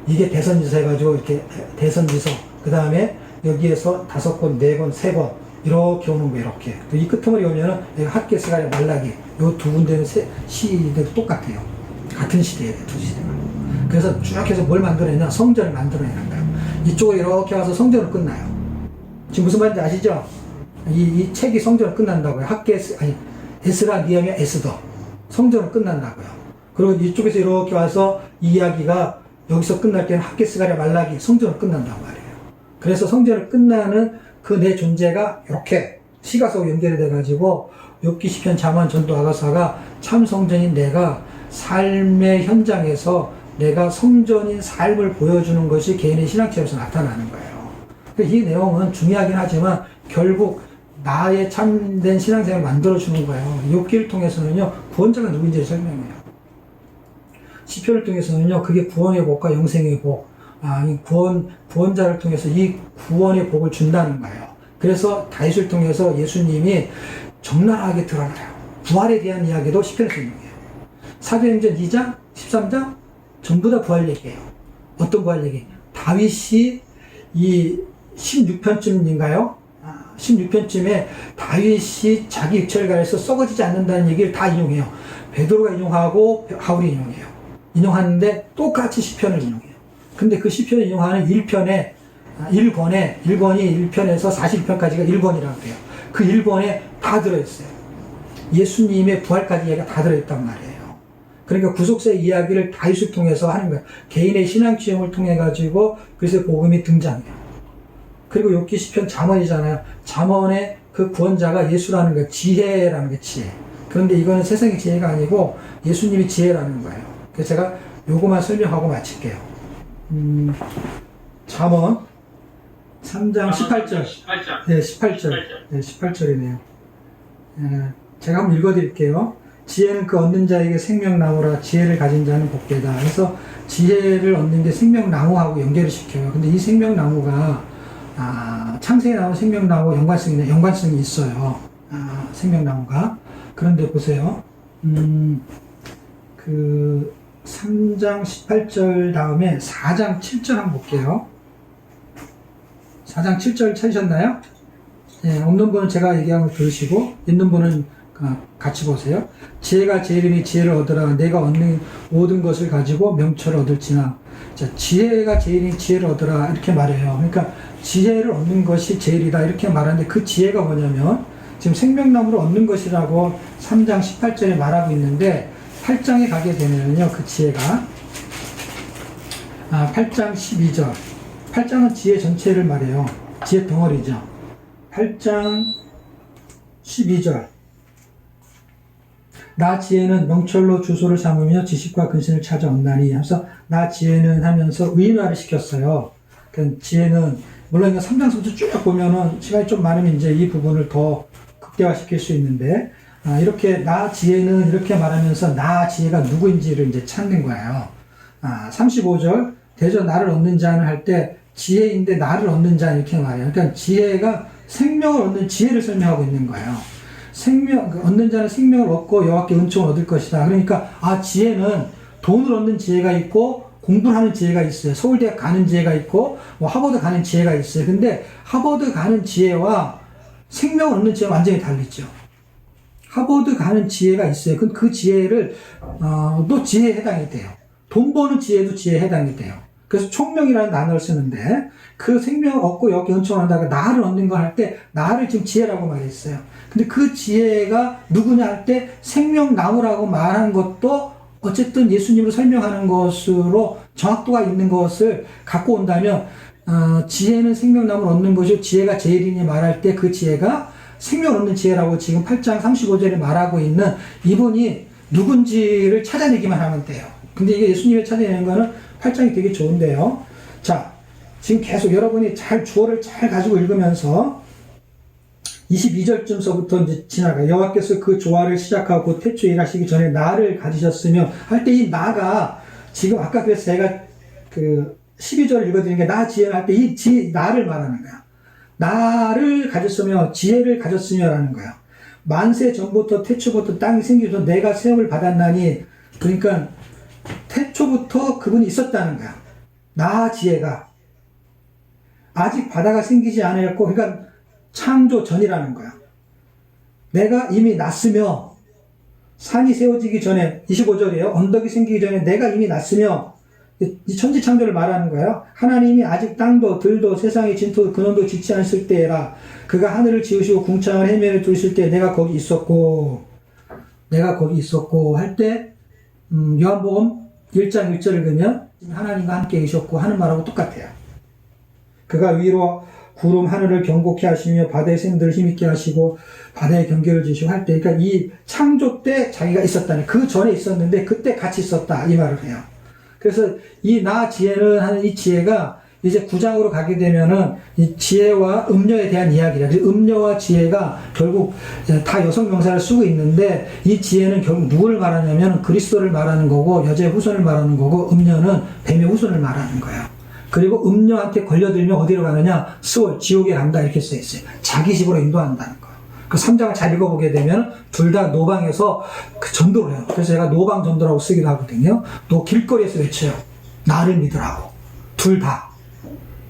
이게 대선지서 해가지고, 이렇게 대선지서. 그 다음에 여기에서 5권, 4권, 3권. 이렇게 오는 거예요, 이렇게. 이 끄트머리 오면은, 핫게스가 말라기. 요 두 군데는 시대도 똑같아요. 같은 시대예요, 두 시대가. 그래서 쭉 해서 뭘 만들어내냐? 성전을 만들어내는 거예요. 이쪽으로 이렇게 와서 성전을 끝나요. 지금 무슨 말인지 아시죠? 이 책이 성전을 끝난다고요. 에스라, 니에미야, 에스더. 성전을 끝난다고요. 그리고 이쪽에서 이렇게 와서 이 이야기가 여기서 끝날 때는 핫게스가랴 말라기 성전을 끝난단 말이에요. 그래서 성전을 끝나는 그 내 존재가 이렇게 시가서 연결이 돼가지고 욥기, 시편, 잠언, 전도, 하가서가 참 성전인 내가 삶의 현장에서 내가 성전인 삶을 보여주는 것이 개인의 신앙체험에서 나타나는 거예요. 이 내용은 중요하긴 하지만 결국 나의 참된 신앙생활을 만들어주는 거예요. 욥기를 통해서는요, 구원자가 누구인지를 설명해요. 시편을 통해서는요, 그게 구원의 복과 영생의 복, 구원자를 통해서 이 구원의 복을 준다는 거예요. 그래서 다윗을 통해서 예수님이 적나라하게 드러나요. 부활에 대한 이야기도 시편에서 유명해요. 사도행전 2장, 13장 전부 다 부활 얘기예요. 어떤 부활 얘기? 다윗이 이 16편쯤인가요? 16편쯤에 다윗이 자기 육체를 썩어지지 않는다는 얘기를 다 인용해요. 베드로가 인용하고 바울이 인용해요. 인용하는데 똑같이 시편을 인용해요. 근데 그 시편을 인용하는 1권이 1편에서 41편까지가 1권이라고 해요. 그 1권에 다 들어있어요. 예수님의 부활까지 이야기가 다 들어있단 말이에요. 그러니까 구속사의 이야기를 다윗을 통해서 하는 거예요. 개인의 신앙 체험을 통해 가지고 그래서 복음이 등장해요. 그리고 욥기, 시편, 잠언이잖아요. 잠언의 그 구원자가 예수라는 거예요. 지혜라는 게 지혜. 그런데 이거는 세상의 지혜가 아니고 예수님이 지혜라는 거예요. 그래서 제가 요거만 설명하고 마칠게요. 잠언 3장 18절. 18장. 네, 18절. 네, 18절이네요. 제가 한번 읽어드릴게요. 지혜는 그 얻는 자에게 생명나무라 지혜를 가진 자는 복되다. 그래서 지혜를 얻는 게 생명나무하고 연결을 시켜요. 근데 이 생명나무가 창세기 나온 생명나무와 연관성이 있어요. 생명나무가. 그런데 보세요. 그 3장 18절 다음에 4장 7절 한번 볼게요. 4장 7절 찾으셨나요? 예, 없는 분은 제가 얘기한 거 들으시고 있는 분은 같이 보세요. 지혜가 제일이니 지혜를 얻으라. 내가 얻는 모든 것을 가지고 명철을 얻을지나. 자, 지혜가 제일이니 지혜를 얻으라 이렇게 말해요. 그러니까 지혜를 얻는 것이 제일이다 이렇게 말하는데 그 지혜가 뭐냐면 지금 생명나무를 얻는 것이라고 3장 18절에 말하고 있는데 8장에 가게 되면요 그 지혜가 8장 12절. 8장은 지혜 전체를 말해요. 지혜 덩어리죠. 8장 12절. 나 지혜는 명철로 주소를 삼으며 지식과 근신을 찾아 얻나니 하면서 나 지혜는 하면서 의인화를 시켰어요. 그러니까 지혜는 물론 이거 3장부터 쭉 보면은 시간이 좀 많으면 이제 이 부분을 더 극대화시킬 수 있는데 이렇게 나 지혜는 이렇게 말하면서 나 지혜가 누구인지를 이제 찾는 거예요. 35절 대저 나를 얻는 자는 할 때 지혜인데 나를 얻는 자 이렇게 말해요. 그러니까 지혜가 생명을 얻는 지혜를 설명하고 있는 거예요. 얻는 자는 생명을 얻고 여호와께 은총을 얻을 것이다. 그러니까 지혜는 돈을 얻는 지혜가 있고 공부를 하는 지혜가 있어요. 서울대학 가는 지혜가 있고 뭐 하버드 가는 지혜가 있어요. 근데 하버드 가는 지혜와 생명을 얻는 지혜가 완전히 다르죠. 하버드 가는 지혜가 있어요. 그 지혜를 또 지혜에 해당이 돼요. 돈 버는 지혜도 지혜에 해당이 돼요. 그래서 총명이라는 단어를 쓰는데 그 생명을 얻고 여기 은총을 한다고 나를 얻는 걸 할 때 나를 지금 지혜라고 말했어요. 근데 그 지혜가 누구냐 할 때 생명나무라고 말한 것도 어쨌든 예수님으로 설명하는 것으로 정확도가 있는 것을 갖고 온다면 지혜는 생명나무를 얻는 것이고 지혜가 제일이니 말할 때 그 지혜가 생명을 얻는 지혜라고 지금 8장 35절에 말하고 있는 이분이 누군지를 찾아내기만 하면 돼요. 근데 이게 예수님이 찾아내는 거는 8장이 되게 좋은데요. 자, 지금 계속 여러분이 주어를 잘 가지고 읽으면서 22절쯤서부터 이제 지나가요. 여호와께서 그 조화를 시작하고 태초 일하시기 전에 나를 가지셨으며 할 때 이 나가 지금 아까 그래서 제가 그 12절을 읽어드린 게 나 지혜를 할 때 이 나를 말하는 거야. 나를 가졌으며 지혜를 가졌으며라는 거야. 만세 전부터 태초부터 땅이 생기기 전 내가 세움을 받았나니 그러니까 태초부터 그분이 있었다는 거야. 나 지혜가 아직 바다가 생기지 않았고 그러니까 창조 전이라는 거야. 내가 이미 났으며 산이 세워지기 전에 25절이에요. 언덕이 생기기 전에 내가 이미 났으며 이 천지창조를 말하는 거예요. 하나님이 아직 땅도 들도 세상의 진토도 근원도 짓지 않았을 때라 그가 하늘을 지으시고 궁창을 해면을 두실 때 내가 거기 있었고 할 때 요한복음 1장 1절을 그면 하나님과 함께 계셨고 하는 말하고 똑같아요. 그가 위로 구름 하늘을 경고케 하시며 바다의 샘들을 힘있게 하시고 바다의 경계를 주시고 할 때 그러니까 이 창조 때 자기가 있었다니 그 전에 있었는데 그때 같이 있었다 이 말을 해요. 그래서 이 나 지혜는 하는 이 지혜가 이제 9장으로 가게 되면은 이 지혜와 음녀에 대한 이야기라. 음녀와 지혜가 결국 다 여성 명사를 쓰고 있는데 이 지혜는 결국 누구를 말하냐면 그리스도를 말하는 거고 여자의 후손을 말하는 거고 음녀는 뱀의 후손을 말하는 거예요. 그리고 음녀한테 걸려들면 어디로 가느냐? 스올, 지옥에 간다 이렇게 써 있어요. 자기 집으로 인도한다는 거예요. 그 3장을 잘 읽어보게 되면 둘 다 노방에서 그 전도를 해요. 그래서 제가 노방 전도라고 쓰기도 하거든요. 또 길거리에서 외쳐요. 나를 믿으라고. 둘 다.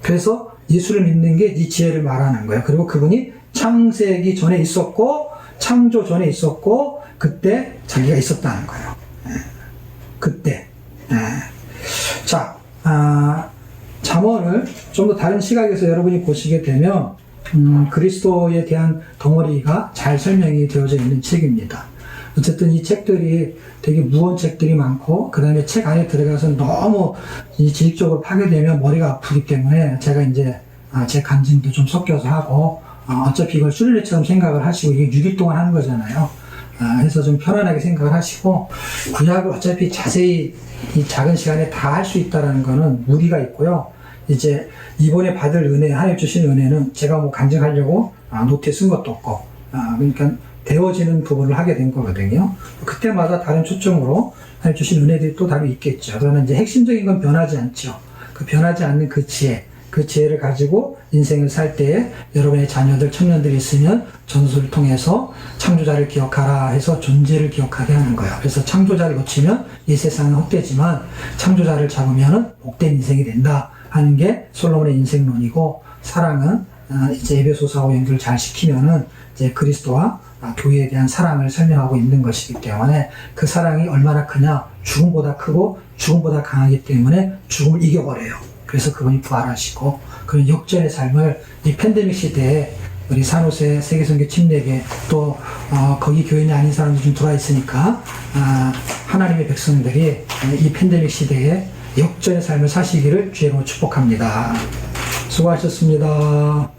그래서 예수를 믿는 게 이 지혜를 말하는 거예요. 그리고 그분이 창세기 전에 있었고 창조 전에 있었고 그때 자기가 있었다는 거예요. 그때. 자, 잠언을 좀 더 다른 시각에서 여러분이 보시게 되면 그리스도에 대한 덩어리가 잘 설명이 되어져 있는 책입니다. 어쨌든 이 책들이 되게 무언 책들이 많고 그 다음에 책 안에 들어가서 너무 이 지식적으로 파괴되면 머리가 아프기 때문에 제가 이제 제 간증도 좀 섞여서 하고 어차피 이걸 수련회처럼 생각을 하시고 이게 6일 동안 하는 거잖아요. 그래서 좀 편안하게 생각을 하시고 구약을 어차피 자세히 이 작은 시간에 다 할 수 있다는 거는 무리가 있고요. 이제 이번에 받을 은혜, 하나님 주신 은혜는 제가 뭐 간증하려고 노트에 쓴 것도 없고, 그러니까 되어지는 부분을 하게 된 거거든요. 그때마다 다른 초점으로 하나님 주신 은혜들이 또 다르게 있겠죠. 그러나 이제 핵심적인 건 변하지 않죠. 그 변하지 않는 그 지혜, 그 지혜를 가지고 인생을 살 때에 여러분의 자녀들, 청년들이 있으면 전수를 통해서 창조자를 기억하라 해서 존재를 기억하게 하는 거예요. 그래서 창조자를 놓치면 이 세상은 헛되지만 창조자를 잡으면 복된 인생이 된다 하는 게 솔로몬의 인생론이고, 사랑은 이제 에베소서하고 연결을 잘 시키면은 이제 그리스도와 교회에 대한 사랑을 설명하고 있는 것이기 때문에 그 사랑이 얼마나 크냐, 죽음보다 크고 죽음보다 강하기 때문에 죽음을 이겨버려요. 그래서 그분이 부활하시고, 그런 역전의 삶을 이 팬데믹 시대에 우리 산호세 세계선교 침례계 또 거기 교인이 아닌 사람들 좀 들어와 있으니까 하나님의 백성들이 이 팬데믹 시대에 역전의 삶을 사시기를 주의로 축복합니다. 수고하셨습니다.